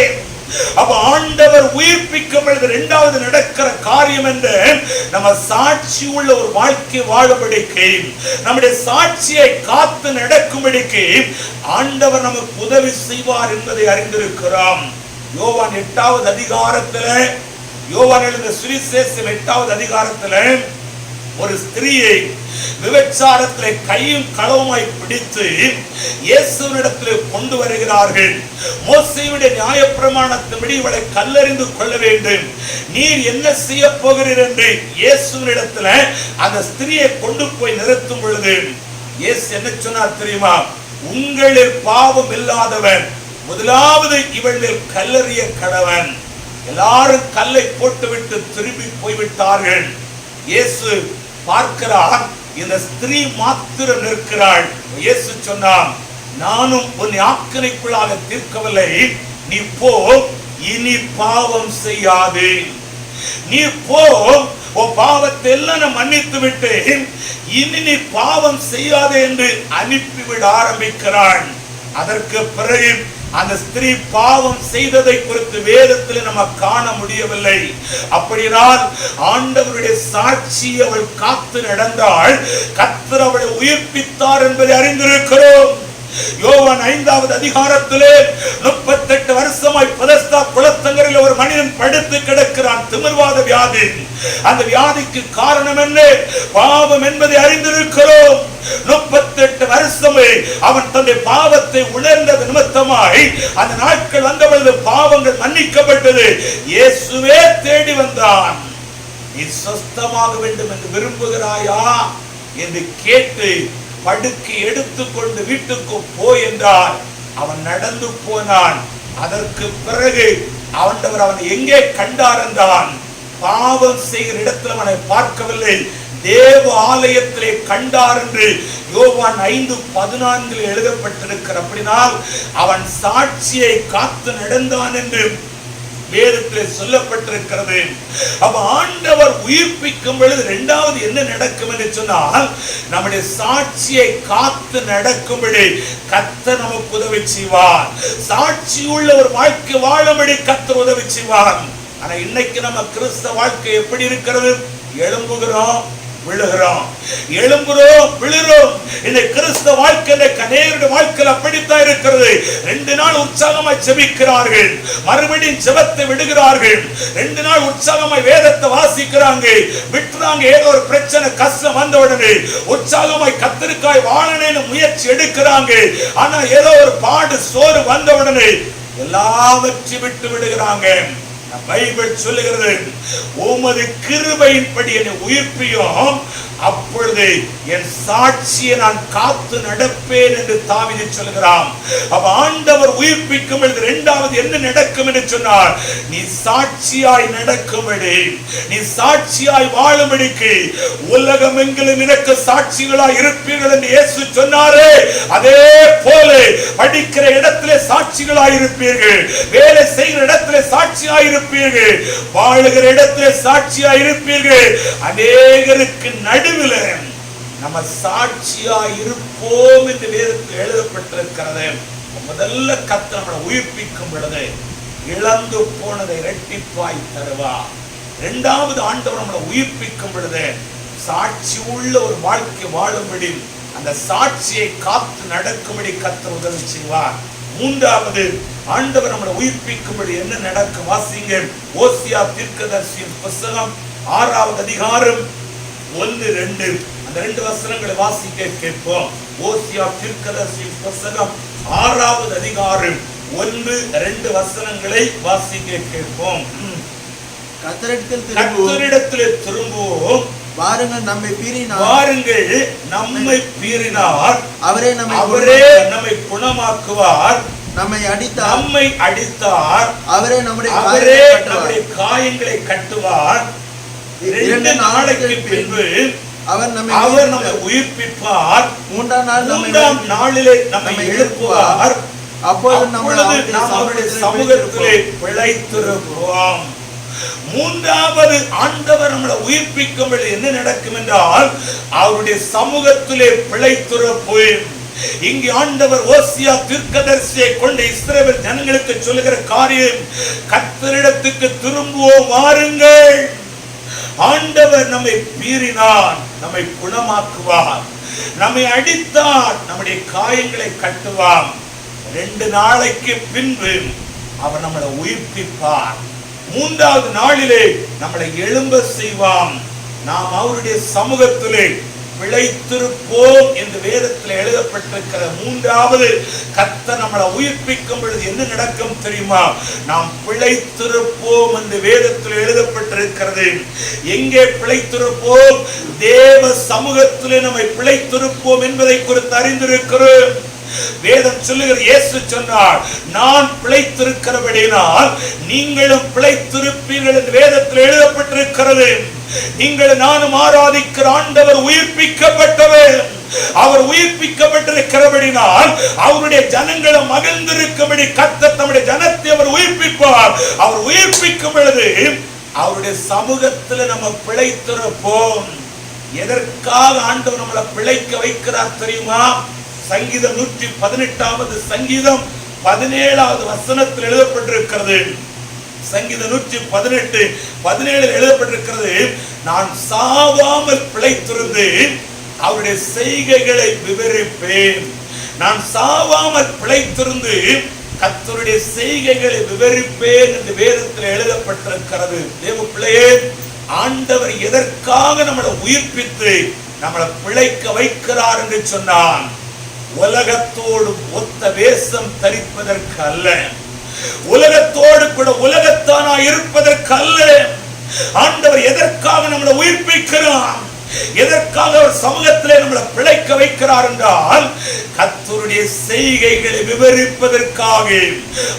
அப்ப ஆண்டவர் உயிர்ப்பிக்கும் பொழுது இரண்டாவது நடக்கிற காரியம் என்று நம்ம சாட்சி உள்ள ஒரு வாழ்க்கை வாழபடிக்கு, நம்முடைய சாட்சியை காத்து நடக்கும்படிக்கு ஆண்டவர் நமக்கு உதவி செய்வார் என்பதை அறிந்திருக்கிறோம். யோவான் 8வது அதிகாரத்தில், யோவான் எழுதின சுவிசேஷம் 8வது அதிகாரத்தில் ஒரு ஸ்திரியை விபச்சாரத்திலே கையும் களவுமாய் பிடித்து இயேசுவினிடத்தில் கொண்டு வருகிறார்கள். மோசேயுடைய நியாயப்பிரமாணத்தின்படி இவளை கல்லெறிந்து கொள்ள வேண்டும், நீர் என்ன செய்ய போகிறீர் என்று இயேசுவினிடத்தில் அந்த ஸ்திரியை கொண்டு போய் நிறுத்தும் பொழுது இயேசு என்ன சொன்னார் தெரியுமா? உங்களில் பாவம் இல்லாதவன் முதலாவது இவள் மேல் கல்லெறிய கடவன். எல்லாரும் கல்லை போட்டுவிட்டு திரும்பி போய்விட்டார்கள். இயேசு பார்க்கிறார், இந்த ஸ்திரீ மாத்திரம் நிற்கிறாள். இயேசு சொன்னார், நானும் உன் ஆக்கினைக்குள்ளாக தீர்க்கவில்லை, நீ போ, இனி பாவம் செய்யாதே. நீ போ, உன் பாவத்தை எல்லாம் நான் மன்னித்து விட்டேன், இனி நீ பாவம் செய்யாதே என்று அனுப்பிவிட ஆரம்பிக்கிறான். அதற்கு பிறகு அந்த ஸ்திரீ பாவம் செய்ததை குறித்து வேதத்தில் நம்ம காண முடியவில்லை. அப்படினால் ஆண்டவருடைய சாட்சி அவள் காத்து நடந்தாள், கர்த்தர் அவளை உயிர்ப்பித்தார் என்பதை அறிந்திருக்கிறோம். யோவான் 5வது அதிகாரத்திலே 38 வருஷமாய் பெதஸ்தா குளத்தங்கரையில் ஒரு மனிதன் படுத்து கிடக்கிறான், திமிர்வாத வியாதி. அந்த வியாதிக்கு காரணம் என்ன? பாவம் என்பதை அறிந்திருக்கிறோம். 38 வருஷமே அவன் தன்னுடைய பாவத்தை உணர்ந்தது நிமித்தமாய் அந்த நாட்கள் வந்த பொழுது பாவங்கள் மன்னிக்கப்பட்டது. இயேசுவே தேடி வந்தான். நீ சொஸ்தமாக வேண்டும் என்று விரும்புகிறாயா என்று கேட்டு படுக்கை எடுத்துக்கொண்டு வீட்டுக்கு போய் என்றார். அவன் நடந்து போனான். அதற்கு பிறகு ஆண்டவர் அவனை எங்கே கண்டார் என்றான், பாவம் செய்கிற இடத்தில் அவனை பார்க்கவில்லை, தேவ ஆலயத்திலே கண்டார் என்று யோவான் 5:14 எழுதப்பட்டிருக்கிற. அப்படினால் அவன் சாட்சியை காத்து நடந்தான் என்று வேதத்தில் சொல்லப்பட்டிருக்கிறது. அப்ப ஆண்டவர் உயிர்ப்பிக்கும் பொழுது இரண்டாவது என்ன நடக்கும் என்று சொன்னால், நம்முடைய சாட்சியை காத்து நடக்கும்படி கர்த்தர் நமக்கு உதவி செய்வார். சாட்சியுள்ள ஒரு வாழ்க்கை வாழும்படி கர்த்தர் உதவி செய்வார். ஆனா இன்னைக்கு நம்ம கிறிஸ்தவ வாழ்க்கை எப்படி இருக்கிறது? எழும்புகிறோம், விழுகிறோம், எழும்புறோம், விழுகிறோம். இந்த கிறிஸ்தவ வாழ்க்கையில கனேருடைய வாழ்க்கையில் அப்படித்தான் இருக்கிறது. 2 நாள் உற்சாகமாய் ஜெபிக்கிறார்கள், மறுபடியும் ஜெபத்தை விடுகிறார்கள். 2 நாள் உற்சாகமாய் வேதத்தை வாசிக்கிறாங்க, விட்டுறாங்க. ஏதோ ஒரு பிரச்சனை கஷ்டம் வந்த உடனே உற்சாகமாய் கர்த்தருக்காய் வாழணும்னு முயற்சி எடுக்கிறாங்க. ஆனா ஏதோ ஒரு பாடு சோறு வந்த உடனே எல்லாவற்றையும் விட்டு விடுகிறாங்க. பைபிள் சொல்லுகிறது, உமது கிருபையின்படி என்னை உயிர்ப்பியும், அப்பொழுது என் சாட்சியை நான் காத்து நடப்பேன் என்று தாவீது சொல்கிறான். அப்ப ஆண்டவர் உயிர்ப்பிக்கும் பொழுது இரண்டாவது என்ன நடக்கும் என்று சொன்னார், நீ சாட்சியாய் நடக்கும்படி, நீ சாட்சியாய் வாழும்படிக்கு உலகம் எங்கிலும் எனக்கு சாட்சிகளாய் இருப்பீர்கள் என்று இயேசு சொன்னாரே, அதே போல படிக்கிற இடத்திலே சாட்சிகளாய் இருப்பீர்கள், வேலை செய்கிற இடத்திலே சாட்சியாய் இருப்பீர்கள், வாழுகிற இடத்திலே சாட்சியாய் இருப்பீர்கள். அநேகருக்கு நடுவில் நம்ம சாட்சியா இருப்போம் என்று வேதத்தில் எழுதப்பட்டிருக்கிறது. முதல்ல கர்த்தர் நம்மை உயிர்ப்பிக்கும் பொழுது இழந்து போனதை இரட்டிப்பாய் தருவார். இரண்டாவது ஆண்டவர் நம்மை உயிர்ப்பிக்கும் பொழுது சாட்சி உள்ள ஒரு வாழ்க்கை வாழும்படி, அந்த சாட்சியை காத்து நடக்கும்படி கர்த்தர் உதவி செய்வார். மூன்றாவது ஆண்டவர் நம்மை உயிர்ப்பிக்கும்படி என்ன நடக்கும்? வாசிங்க, ஓசியா தீர்க்கதரிசியின் புத்தகம் 6வது அதிகாரம் 1-2 அந்த 2 வசனங்களை வாசிக்க கேட்போம். ஓசியா தீர்க்கதரிசியின் புத்தகம் 6வது அதிகாரம் 1-2 வசனங்களை வாசிக்க கேட்போம். கர்த்தரிடத்தில் திரும்புவோம், வாருங்கள் நம்மை பீறினார், அவரே நம்மை குணமாக்குவார், நம்மை அடித்தார், அவரே நம்முடைய காயங்களை கட்டுவார். 2 நாளைக்கு பின்பு அவர் நம்மை உயிர்ப்பிப்பார், 3ஆம் நாளிலே நம்மை எழுப்புவார், அப்பொழுது நாம் அவருடைய சமூகத்திலே பிழைத்திருப்போம். மூன்றாவது ஆண்டவர் நம்மளை உயிர்ப்பிக்கும் பொழுது என்ன நடக்கும் என்றால், அவருடைய சமூகத்திலே பிழைத்திருப்போம். இங்கு ஆண்டவர் ஓசியா தீர்க்கதரிசியை கொண்டு இஸ்ரவேல் ஜனங்களுக்கு சொல்லுகிற காரியம், கர்த்தரிடத்துக்கு திரும்புவோம், வாருங்கள். ஆண்டவர் நம்மை பீறினார், நம்மை குணமாக்குவார், நம்மை அடித்தார், நம்முடைய காயங்களை கட்டுவார். 2 நாளைக்கு பின்பு அவர் நம்மளை உயிர்ப்பிப்பார். 3ஆவது நாளிலே நம்மளை எழும்ப செய்வான். நாம் அவருடைய சமூகத்திலே பிழைத்திருப்போம் என்று வேதத்தில் எழுதப்பட்டிருக்கிற. 3ஆவது கர்த்தர் நம்மளை உயிர்ப்பிக்கும் பொழுது என்ன நடக்கும் தெரியுமா? நாம் பிழைத்திருப்போம் என்று வேதத்தில் எழுதப்பட்டிருக்கிறது. எங்கே பிழைத்திருப்போம்? தேவ சமூகத்திலே நம்மை பிழைத்திருப்போம் என்பதை குறித்து அறிந்திருக்கிறோம். வேதம் சொல்லுகிற, இயேசு சொன்னார், நான் பிழைத்திருக்கிறபடினால் நீங்களும் பிழைத்திருப்பீர்கள் என்று வேதத்தில் எழுதப்பட்டிருக்கிறது. நீங்கள் நானும் ஆராதிக்கிற ஆண்டவர் உயிர்ப்பிக்கப்பட்டவர். அவர் உயிர்ப்பிக்கப்பட்டிருக்கிறபடினால் அவருடைய ஜனங்களும் மகிழ்ந்திருக்கும்படி கர்த்தர் தம்முடைய ஜனத்தை அவர் உயிர்ப்பிப்பார். அவர் உயிர்ப்பிக்கும் பொழுது அவருடைய சமூகத்தில் நம்ம பிழைத்திருப்போம். எதற்காக ஆண்டவர் நம்மளை பிழைக்க வைக்கிறார் தெரியுமா? சங்கீதம் 118வது சங்கீதம் 17வது வசனத்தில் எழுதப்பட்டிருக்கிறது. சங்கீதம் 118:17 எழுதப்பட்டிருக்கிறது, நான் சாவாமல் பிழைத்திருந்து அவருடைய செய்கைகளை விவரிப்பேன். நான் சாவாமல் பிழைத்திருந்து கர்த்தருடைய செய்கைகளை விவரிப்பேன் என்று வேதத்தில் எழுதப்பட்டிருக்கிறது. தேவ பிள்ளையே, ஆண்டவர் எதற்காக நம்மளை உயிர்ப்பித்து நம்மளை பிழைக்க வைக்கிறார் என்று சொன்னான், உலகத்தோடு ஒத்த வேஷம் தரிப்பதற்கு அல்ல, உலகத்தோடு கூட உலகத்தானா இருப்பதற்கு அல்ல. ஆண்டவர் எதற்காக நம்மளை உயிர்ப்பிக்கிறார், எதற்காக அவர் சமூகத்திலே நம்மளை பிழைக்க வைக்கிறார் என்றால், கர்த்தருடைய செய்கைகளை விவரிப்பதற்காக,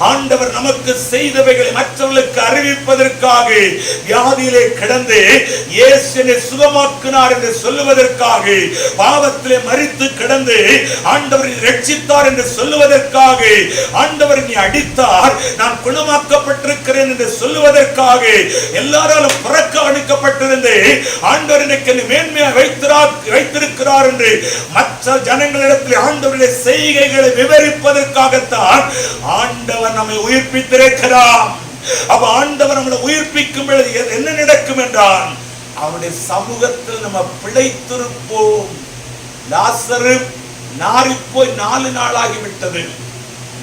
ஆண்டவர் நமக்கு செய்தவைகளை மற்றவர்களுக்கு அறிவிப்பதற்காக, வியாதியிலே கிடந்து இயேசு என்னை சுகமாக்கினார் என்று சொல்லுவதற்காக, பாவத்திலே மரித்து கிடந்து ஆண்டவர் இரட்சித்தார் என்று சொல்லுவதற்காக, ஆண்டவர் நீ அடித்தார் நான் குணமாக்கப்பட்டிருக்கிறேன் என்று சொல்லுவதற்காக, எல்லாராலும் புறக்கணிக்கப்பட்டிருந்து ஆண்டவர் எனக்கு வைத்திருக்கிறார் என்று மற்ற ஜனங்களிடத்தில் ஆண்டவருடைய செய்கைகளை விவரிப்பதற்காகத்தான் ஆண்டவர் நம்மை உயிர்ப்பித்திருக்கிறார். அப்ப ஆண்டவர் நம்மளை உயிர்ப்பிக்கும் பொழுது என்ன நடக்கும் என்றால், அவருடைய சமூகத்தில் நம்ம பிழைத்திருப்போம். லாசரு நாறிப்போய் 4 நாளாகிவிட்டது.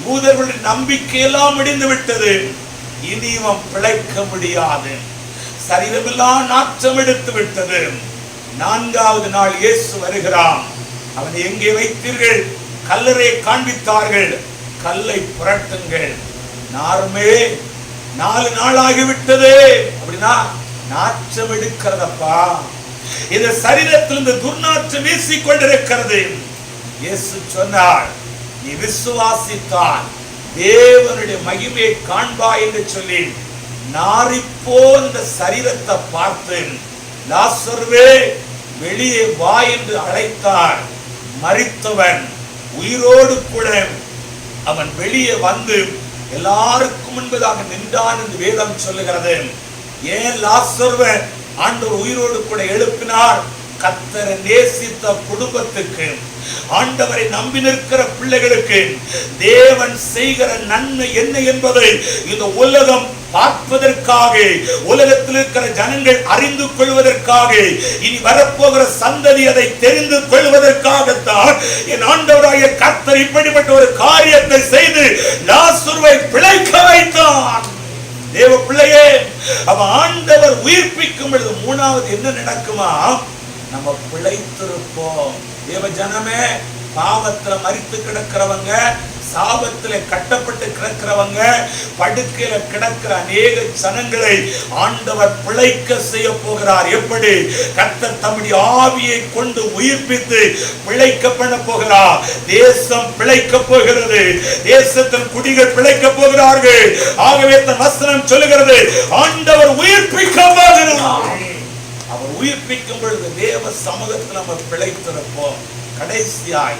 யூதர்களுடைய நம்பிக்கையெல்லாம் முடிந்து விட்டது. இனி இவன் பிழைக்க முடியாது. சரீரமெல்லாம் நாற்றம் எடுத்து விட்டது. 4வது நாள் இயேசு வருகிறான். அவனை எங்கே வைத்தீர்கள்? கல்லறை காண்பித்தார்கள். கல்லை புரட்டுங்கள். நாருமே 4 நாள் ஆகிவிட்டது. அப்படின்னா நாற்றம் எடுக்கிறதப்பா, இந்த சரீரத்தில் இந்த துர்நாற்றம் வீசிக் கொண்டிருக்கிறது. இயேசு சொன்னார், நீ விசுவாசித்தால் தேவனுடைய மகிமையை காண்பாய் என்று சொல்லி நாறிப்போ இந்த சரீரத்தை பார்த்து, லாசருவே வெளியே வா என்று அழைத்தார். மரித்தவன் உயிரோடு கூட அவன் வெளியே வந்து எல்லாருக்கும் முன்பதாக நின்றான் என்று வேதம் சொல்லுகிறது. ஏன் லாசருவை ஆண்டவர் உயிரோடு கூட எழுப்பினார்? கர்த்தரை நேசித்த குடும்பத்துக்கு, ஆண்டவரை நம்பி நிற்கிற பிள்ளைகளுக்கு தேவன் செய்கிற நன்மை என்ன என்பதை இந்த உலகம் பார்ப்பதற்காக, உலகத்தில் இருக்கிற ஜனங்கள் அறிந்து கொள்வதற்காக, இனி வரப்போகிற சந்ததி அதை தெரிந்து கொள்வதற்காகத்தான் என் ஆண்டவராகிய கர்த்தர் இப்படிப்பட்ட ஒரு காரியத்தை செய்து லாசருவை பிழைக்க வைத்தார். தேவ பிள்ளையே, அவ ஆண்டவர் உயிர்ப்பிக்கும் பொழுது 3வது என்ன நடக்குமா? நம்ம பிழைத்திருப்போம். தேவ ஜனமே, பாவத்துல மரித்து கிடக்கிறவங்க, சாபத்திலே கட்டப்பட்டு கிடக்கிறவங்க, படுக்கையில கிடக்கிற அநேக ஜனங்களை ஆண்டவர் பிழைக்க செய்ய போகிறார். எப்படி? கர்த்தர் தம்முடைய ஆவியை கொண்டு உயிர்ப்பித்து பிழைக்க பண்ண போகிறார். தேசம் பிழைக்க போகிறது. தேசத்தின் குடிகள் பிழைக்க போகிறார்கள். ஆகவே தன் வசனம் சொல்லுகிறது, ஆண்டவர் உயிர்ப்பிக்க போகிறார். அவர் உயிர்ப்பிக்கும் பொழுது தேவ சமூகத்தில் நம்ம பிழைத்திருப்போம். கடைசியாய்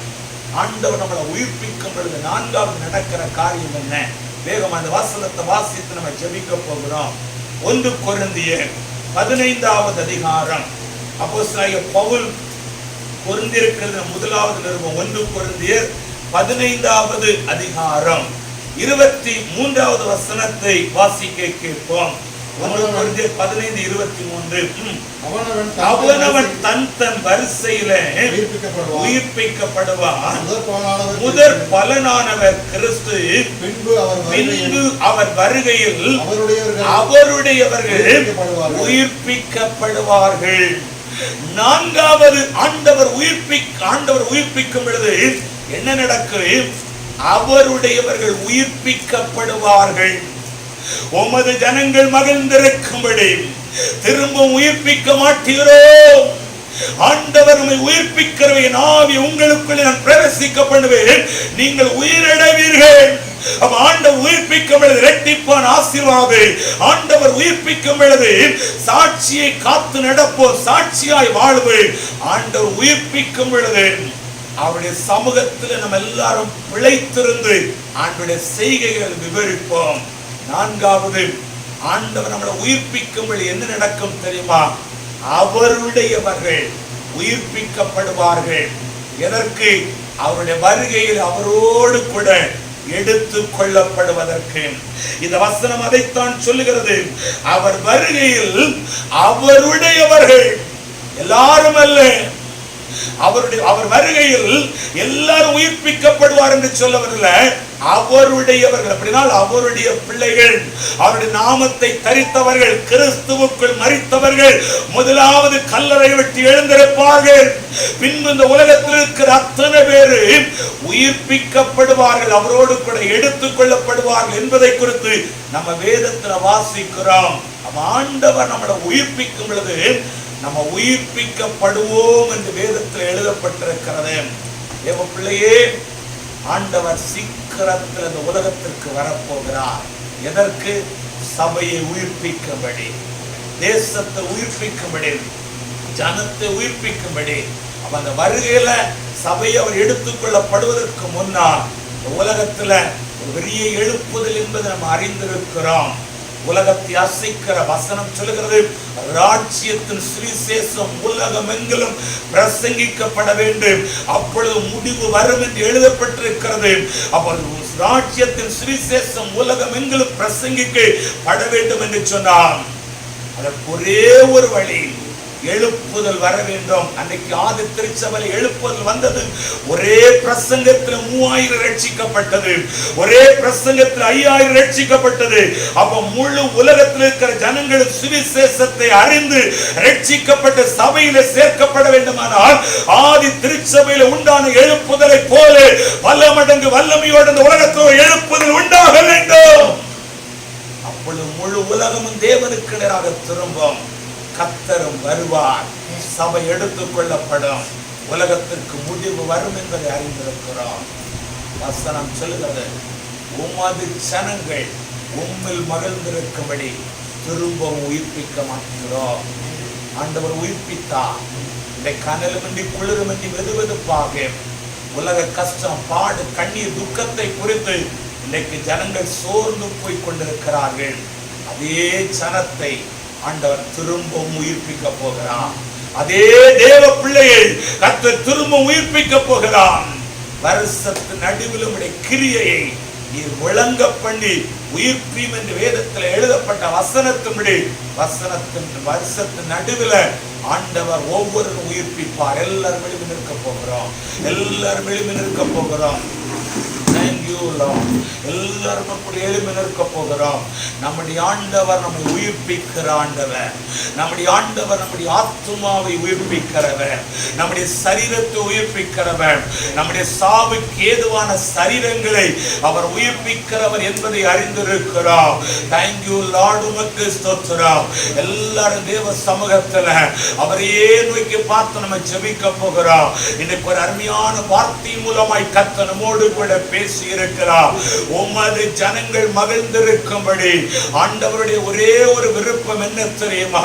ஆண்டவர் நம்மளை உயிர்ப்பிக்கும் பொழுது 4வது நடக்கிற காரியம் என்ன? வேகம் அந்த வசனத்தை வாசித்து நம்ம ஜெபிக்க போகிறோம். 1 கொரிந்தியர் 15வது அதிகாரம். அப்போஸ்தலனாகிய பவுல் கொரிந்தியருக்கு 1வது நிருபம் 1 கொரிந்தியர் 15வது அதிகாரம் 23வது வசனத்தை வாசிக்க கேட்போம். 1 கொரிந்தியர் 15:23. அவனவன் தன் வரிசையில உயிர்ப்பிக்கப்படுவான். முதற் பலனானவர் கிறிஸ்து, பின்பு அவர் வருகையில் அவருடையவர்கள் உயிர்ப்பிக்கப்படுவார்கள். 4வது ஆண்டவர் உயிர்ப்பிக்கும் பொழுது என்ன நடக்கும்? அவருடையவர்கள் உயிர்ப்பிக்கப்படுவார்கள். உமது ஜனங்கள் மகிழ்ந்திருக்கும்படி திரும்பவும் உயிர்ப்பிக்க மாட்டீரோ? ஆண்டவர் உம்மை உயிர்ப்பிக்கிறவை ஆவி உங்களுக்குள்ளே நான் பிரவேசிக்க பண்ணுவேன், நீங்கள் உயிரிழவீர்கள். ஆண்டவர் உயிர்ப்பிக்கும் பொழுது இரட்டிப்பான ஆசீர்வாதம். ஆண்டவர் உயிர்ப்பிக்கும் பொழுது சாட்சியை காத்து நடப்போம், சாட்சியாய் வாழ்வேன். ஆண்டவர் உயிர்ப்பிக்கும் பொழுது அவருடைய சமூகத்தில் நம்ம எல்லாரும் பிழைத்திருந்து ஆண்டவருடைய செய்கைகளை விவரிப்போம். 4வது ஆண்டவர் நம்மளை உயிர்ப்பிக்கும் என்ன நடக்கும் தெரியுமா? அவருடையவர்கள் உயிர்ப்பிக்கப்படுவார்கள். எதற்கு? அவருடைய வருகையில் அவரோடு கூட எடுத்து கொள்ளப்படுவதற்கு. இந்த வசனம் அதைத்தான் சொல்லுகிறது. அவர் வருகையில் அவருடையவர்கள், எல்லாரும் அல்ல, அவர் வருகையில் எல்லாரும் உயிர்ப்பிக்கப்படுவார் என்று சொல்லவில்லை. அவருடையவர்கள் அப்படினால் அவருடைய பிள்ளைகள், அவருடைய நாமத்தை தரித்தவர்கள், கிறிஸ்துவுக்குள் மரித்தவர்கள் முதலாவது கல்லறை விட்டு எழுந்திருப்பார்கள். பின்பு இந்த உலகத்தில் இருக்கிற அத்தனை பேரு உயிர்ப்பிக்கப்படுவார்கள், அவரோடு கூட எடுத்துக் கொள்ளப்படுவார்கள் என்பதை குறித்து நம்ம வேதத்தில் வாசிக்கிறோம். ஆண்டவர் நம்மளை உயிர்ப்பிக்கும் பொழுது நம்ம உயிர்ப்பிக்கப்படுவோம் என்று வேதத்தில் எழுதப்பட்டிருக்கிறது. தேவ பிள்ளையே, ஆண்டவர் சீக்கிரத்தில் இந்த உலகத்திற்கு வரப்போகிறார். எதற்கு? சபையை உயிர்ப்பிக்கும்படி, தேசத்தை உயிர்ப்பிக்கும்படி, ஜனத்தை உயிர்ப்பிக்கும்படி. அந்த வருகையில சபையை அவர் எடுத்துக்கொள்ளப்படுவதற்கு முன்னால் இந்த உலகத்துல ஒரு பெரிய எழுப்புதல் என்பதை நம்ம அறிந்திருக்கிறோம். உலகத்தை அசைக்கிற வசனம் சொல்லுகிறது, ராஜ்யத்தின் சுவிசேஷம் உலகம் எங்கிலும் பிரசங்கிக்கப்பட வேண்டும், அப்பொழுது முடிவு வரும் என்று எழுதப்பட்டிருக்கிறது. அப்பொழுது ராஜ்யத்தின் சுவிசேஷம் உலகம் எங்கிலும் பிரசங்கிக்கப்பட வேண்டும் என்று சொன்னார். அதற்கு ஒரே ஒரு வழி, எழுப்புதல் வர வேண்டும். அன்னைக்கு ஆதி திருச்சபையில் எழுப்புதல் வந்தது. ஒரே பிரசங்கத்தில் 3000 ரட்சிக்கப்பட்டது, ஒரே பிரசங்கத்தில் 5000 ரட்சிக்கப்பட்டது. அப்ப முழு உலகத்தில் இருக்கிற ஜனங்கள் சுவிசேஷத்தை அறிந்து ரட்சிக்கப்பட்ட சபையில சேர்க்கப்பட வேண்டுமானால் ஆதி திருச்சபையில் உண்டான எழுப்புதலை போல பல மடங்கு வல்லமையோடு இந்த உலகத்தில் எழுப்புதல் உண்டாக வேண்டும். அப்பொழுது முழு உலகமும் தேவனுக்கு நேராக திரும்பும், கர்த்தரும் வருவார், சபை எடுத்துக் கொள்ளப்படும், உலகத்திற்கு முடிவு வரும் என்பதை அறிந்திருக்கிறோம். வசனம் சொல்லுகிறது, உமது ஜனங்கள் உம்மில் மகிழ்ந்திருக்கும்படி திரும்பவும் உயிர்ப்பிக்க மாட்டோம். ஆண்டவர் உயிர்ப்பித்தார். இந்த கனலுமின்றி குளிருமின்றி வெதுவெதுப்பாக உலக கஷ்டம், பாடு, கண்ணீர், துக்கத்தை குறித்து இன்னைக்கு ஜனங்கள் சோர்ந்து போய் கொண்டிருக்கிறார்கள். அதே ஜனத்தை ஆண்டவர் திரும்பவும் உயிர்ப்பிக்க போகிறான். அதே தேவ பிள்ளையை கர்த்தர் திரும்ப உயிர்ப்பிக்க போகிறான். வருஷத்தின் நடுவில் உடைய கிரியையை நீர் விளங்க பண்ணி உயிர்ப்பீம் என்று வேதத்தில் எழுதப்பட்ட வசனத்தின்படி வருஷத்தின் நடுவில் ஆண்டவர் ஒவ்வொரு உயிர்ப்பிப்பார். எல்லாரும் எழுப்பி நிற்க போகிறோம், எல்லாரும் எழுப்பி நிற்க போகிறோம். எல்லாரும் அப்படி எழுப்பி நிற்க போகிறோம். நம்முடைய ஆண்டவர் நம்மை உயிர்ப்பிக்கிற ஆண்டவர். நம்முடைய ஆண்டவர் நம்முடைய ஆத்துமாவை உயிர்ப்பிக்கிறவர், நம்முடைய சரீரத்தை உயிர்ப்பிக்கிறவர், நம்முடைய சாவுக்கு ஏதுவான சரீரங்களை அவர் உயிர்ப்பிக்கிறவர் என்பதை அறிந்திருக்கிறோம். தேங்க்யூ லார்ட், உமக்கு ஸ்தோத்திரம். எல்லாரும் தேவ சமூகத்தில் அவரையே நோக்கி பார்த்து நம்ம ஜெபிக்க போகிறோம். இன்னைக்கு ஒரு அருமையான வார்த்தை மூலமாய் கர்த்தர் நம்மோடு கூட பேசி இருக்கிறார். உமது ஜனங்கள் மகிழ்ந்திருக்கும்படி ஆண்டவருடைய ஒரே ஒரு விருப்பம் என்ன தெரியுமா?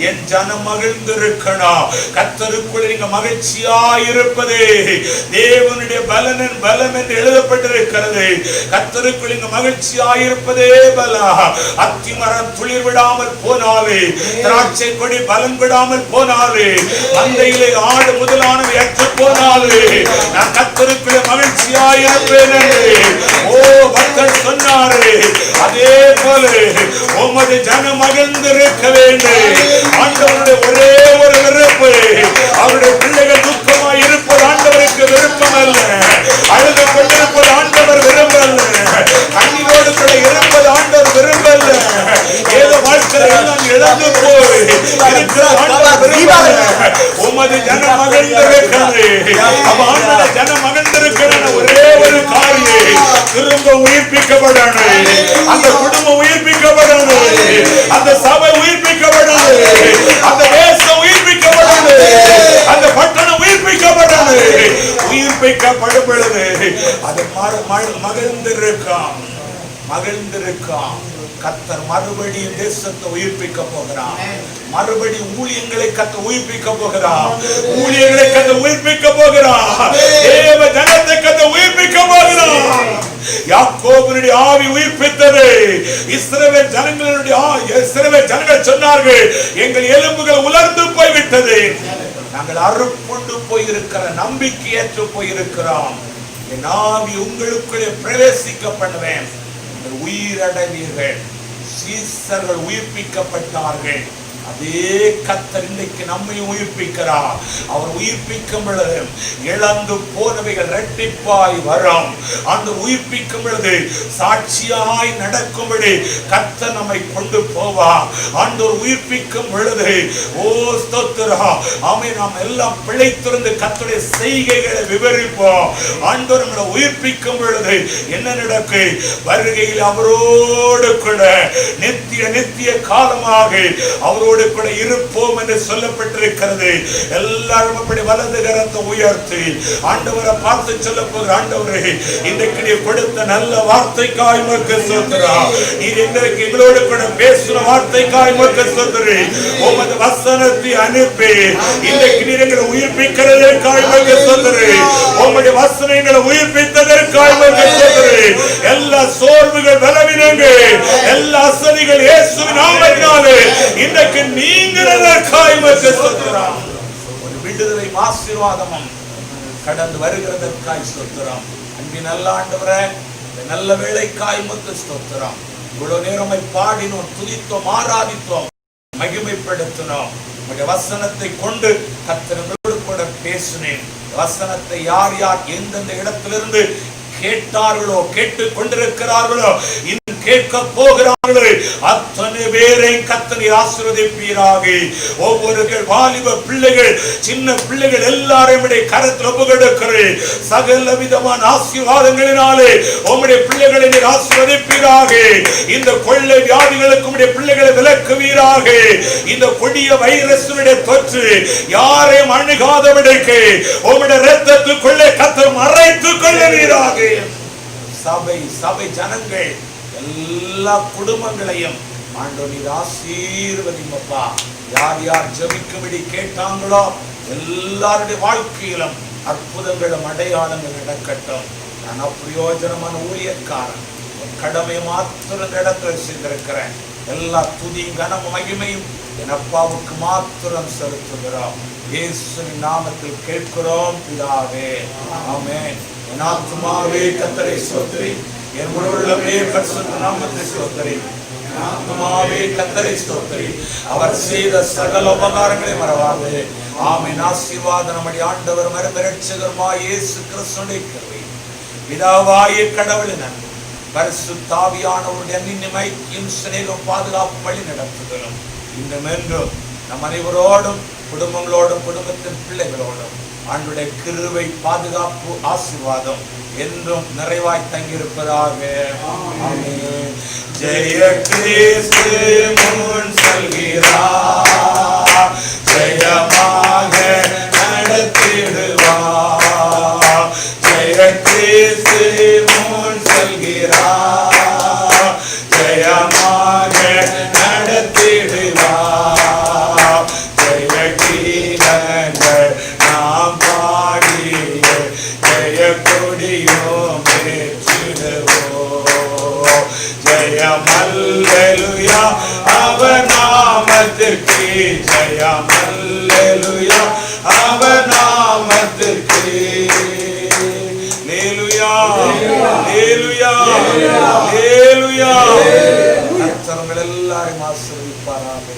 என் ஜனம் மகிழ்ந்திருக்கணும். கர்த்தருக்குள் நீங்க மகிழ்ச்சியாயிருப்பதே தேவனுடைய பலம் என்று எழுதப்பட்டிருக்கிறது. கர்த்தருக்குள் நீங்க மகிழ்ச்சியாயிருப்பதே பலம். அத்தி மரம் துளிர் விடாமல் போனாலே, திராட்சை கொடி பலன் விடாமல் போனாலே, மந்தையிலே ஆடு முதலானவை அற்று போனாலே, நான் கர்த்தருக்குள் மகிழ்ச்சியாயிருப்பேன் என்று பக்தர் சொன்னாரே. அதே போல உமது ஜனம் மகிழ்ந்திருக்க வேண்டும். ஆண்டவருடைய ஒரே ஒரு விருப்பு, அவருடைய பிள்ளைகள் துக்கமாய் இருப்பது ஆண்டவருக்கு விருப்பம் அல்ல. அழுது கொண்டிருப்பது ஆண்டவர் விரும்பல்ல. கண்ணீரோடு கூட இருப்பது ஆண்டவர் விரும்பல்ல. ஏதோ வாழ்க்கையில் எல்லாம் இழந்து போய் இருக்கிற ஆண்டவர் விரும்பல்ல. உமது ஜனம் மகிழ்ந்திருக்கிறது. அப்ப ஆண்டவருடைய ஜனம் மகிழ்ந்திருக்கிற ஒரே ஒரு காரியம், திரும்ப உயிர்ப்பிக்கப்படணும். அந்த குடும்பம் உயிர்ப்பிக்கப்படணும், அந்த சபை உயிர்ப்பிக்கப்படணும், அந்த தேசம் உயிர்ப்பிக்கப்படணும், அந்த பட்டணம் உயிர்ப்பிக்கப்படணும். உயிர்ப்பிக்கப்படும் பொழுது அது மகிழ்ந்திருக்கான். கர்த்தர் மறுபடியும் தேசத்தை உயிர்ப்பிக்க போகிறார். மறுபடியும் ஊழியங்களை கர்த்தர் உயிர்ப்பிக்க போகிறார். ஊழியர்களை கர்த்தர் உயிர்ப்பிக்க போகிறார். தேவ ஜனத்தை கர்த்தர் உயிர்ப்பிக்க போகிறார். யாக்கோபுடைய ஆவி உயிர்ப்பித்தது. இஸ்ரவேல் ஜனங்கள் சொன்னார்கள், எங்கள் எலும்புகள் உலர்ந்து போய்விட்டது, நாங்கள் அறுப்புண்டு போயிருக்கிற நம்பிக்கையற்று போயிருக்கிறோம். என் ஆவி உங்களுக்குள்ளே பிரவேசிக்க பண்ணுவேன், உயிரடைவீர்கள். சீசர்கள் உயிர்ப்பிக்கப்பட்டார்கள். அதே கர்த்தர் இன்றைக்கு நம்மை உயிர்ப்பிக்கிறார். அவர் உயிர்ப்பிக்கும் பொழுது இழந்து போனவைகள் இரட்டிப்பாய் வரும். அந்த உயிர்ப்பிக்கும் பொழுது சாட்சியாய் நடக்கும்படி கர்த்தர் நம்மை கொண்டு போவார். ஆண்டவர் உயிர்ப்பிக்கும் பொழுது ஓ ஸ்தோத்திரம், ஆமென், நாம் எல்லாம் பிழைத்திருந்து கர்த்தருடைய செய்கைகளை விவரிப்போம். ஆண்டவர் நம்மளை உயிர்ப்பிக்கும் பொழுது என்ன நடக்கு? வருகையில் அவரோடு கூட நித்திய காலமாக அவரோடு கூட இருப்போம் என்று சொல்லப்பட்டிருக்கிறது. எல்லாரும் அப்படி வலது கரத்தை உயர்த்தி ஆண்டவரை பார்த்து சொல்ல போகிற, ஆண்டவரே, இன்றைக்கு நீ கொடுத்த நல்ல வார்த்தைக்காய் உமக்கு ஸ்தோத்திரம். நீர் இன்றைக்கு எங்களோடு கூட பேசுற வார்த்தைக்காய் உமக்கு ஸ்தோத்திரம். உமது வசனத்தை அனுப்பி இன்றைக்கு நீர் எங்களை உயிர்ப்பிக்கிறதற்காய் உமக்கு ஸ்தோத்திரம். உம்முடைய வசனங்களை உயிர்ப்பித்ததற்காய் உமக்கு ஸ்தோத்திரம். எல்லா சோர்வுகள், பலவீனங்கள், எல்லா அசதிகள் இயேசுவின் நாமத்தினாலே இன்றைக்கு நீங்கிறதற்காய் உமக்கு ஸ்தோத்திரம். ஒரு விடுதலை ஆசீர்வாதமும் கடந்து வருகிறதற்காய் ஸ்தோத்திரம். அன்பின் நல்ல ஆண்டவரே, இந்த நல்ல வேளைக்காய் உமக்கு ஸ்தோத்திரம். இவ்வளவு நேரமை பாடினோம், துதித்தோம், ஆராதித்தோம், மகிமைப்படுத்தினோம். உங்களுடைய வசனத்தை கொண்டு கர்த்தரோடு கூட பேசினேன். வசனத்தை யார் யார் எந்தெந்த இடத்திலிருந்து கேட்டார்களோ, கேட்டுக் கொண்டிருக்கிறார்களோ, கேட்க போகிறார்களோ, அத்தனை பேரை கர்த்தர் ஆசீர்வதிப்பீராக. ஒவ்வொரு வாலிப பிள்ளைகள், சின்ன பிள்ளைகள் எல்லாரையும் கரத்தில் ஒப்புக்கொடுக்கிறேன். சகல விதமான ஆசீர்வாதங்களினாலே உம்முடைய பிள்ளைகளை நீர் ஆசீர்வதிப்பீராக. இந்த கொள்ளை வியாதிகளுக்கு உம்முடைய பிள்ளைகளை விலக்குவீராக. இந்த கொடிய வைரஸுடைய தொற்று யாரையும் அணுகாதபடிக்கு உம்முடைய இரத்தத்துக்குள்ளே கர்த்தர் மறைத்துக் கொள்ளுவீராக. சபை ஜனங்கள் எல்லா குடும்பங்களையும் ஆண்டவர் நீர் ஆசீர்வதிங்கப்பா. யார் யார் ஜெபிக்கும்படி கேட்டாங்களோ எல்லாருடைய வாழ்க்கையிலும் அற்புதங்களும் அடையாளங்கள் நடக்கட்டும். நான் அப்பிரயோஜனமான ஊழியக்காரன், என் கடமையை மாத்திரம் இடத்தில் சென்றிருக்கிறேன். எல்லா துதியும் கனமும் மகிமையும் என் அப்பாவுக்கு மாத்திரம் செலுத்துகிறோம். இயேசுவின் நாமத்தில் கேட்கிறோம் பிதாவே, ஆமென். என் ஆத்துமாவே கர்த்தரை ஸ்தோத்திரி, என் உள்ளமே பரிசுத்த நாமத்தை ஸ்தோத்திரி. என் ஆத்துமாவே கர்த்தரை ஸ்தோத்திரி, அவர் செய்த சகல உபகாரங்களை மறவாதே. ஆமென். ஆசீர்வாதம் நம்முடைய ஆண்டவர் இரட்சகருமாய் இயேசு கிறிஸ்துவின் கிருபை, பிதாவாகிய கடவுளின் அன்பு, பரிசுத்த ஆவியானவருடைய அன்பின் சிநேகம், பாதுகாப்பு, வழி நடத்துதலும் இன்னும் என்றும் நம் அனைவரோடும், குடும்பங்களோடும், குடும்பத்தின் பிள்ளைகளோடும் ஆண்டுடைய கிருபை, பாதுகாப்பு, ஆசீர்வாதம் என்றும் நிறைவாய் தங்கியிருப்பதாக. ஆமென். ஜெய கிறிஸ்து முன் செல்கிறார், ஜெயமாக நடத்திடுவார். ஜெய கிறிஸ்து முன் செல்கிறார், ஜெயமாக நடத்திடுவார். ஜெய கீதங்கள் நாம் பாடிய ஜெய கொடியோம் ஏற்றிடுவோம். ஜெயம் அல்லேலூயா அவர் நாமத்திற்கு, ஜெயம் அல்லேலூயா அவர் நாமத்திற்கு. அல்லேலூயா, அல்லேலூயா, அல்லேலூயா. கர்த்தர் உங்கள் எல்லாரையும் ஆசீர்வதிப்பாராக.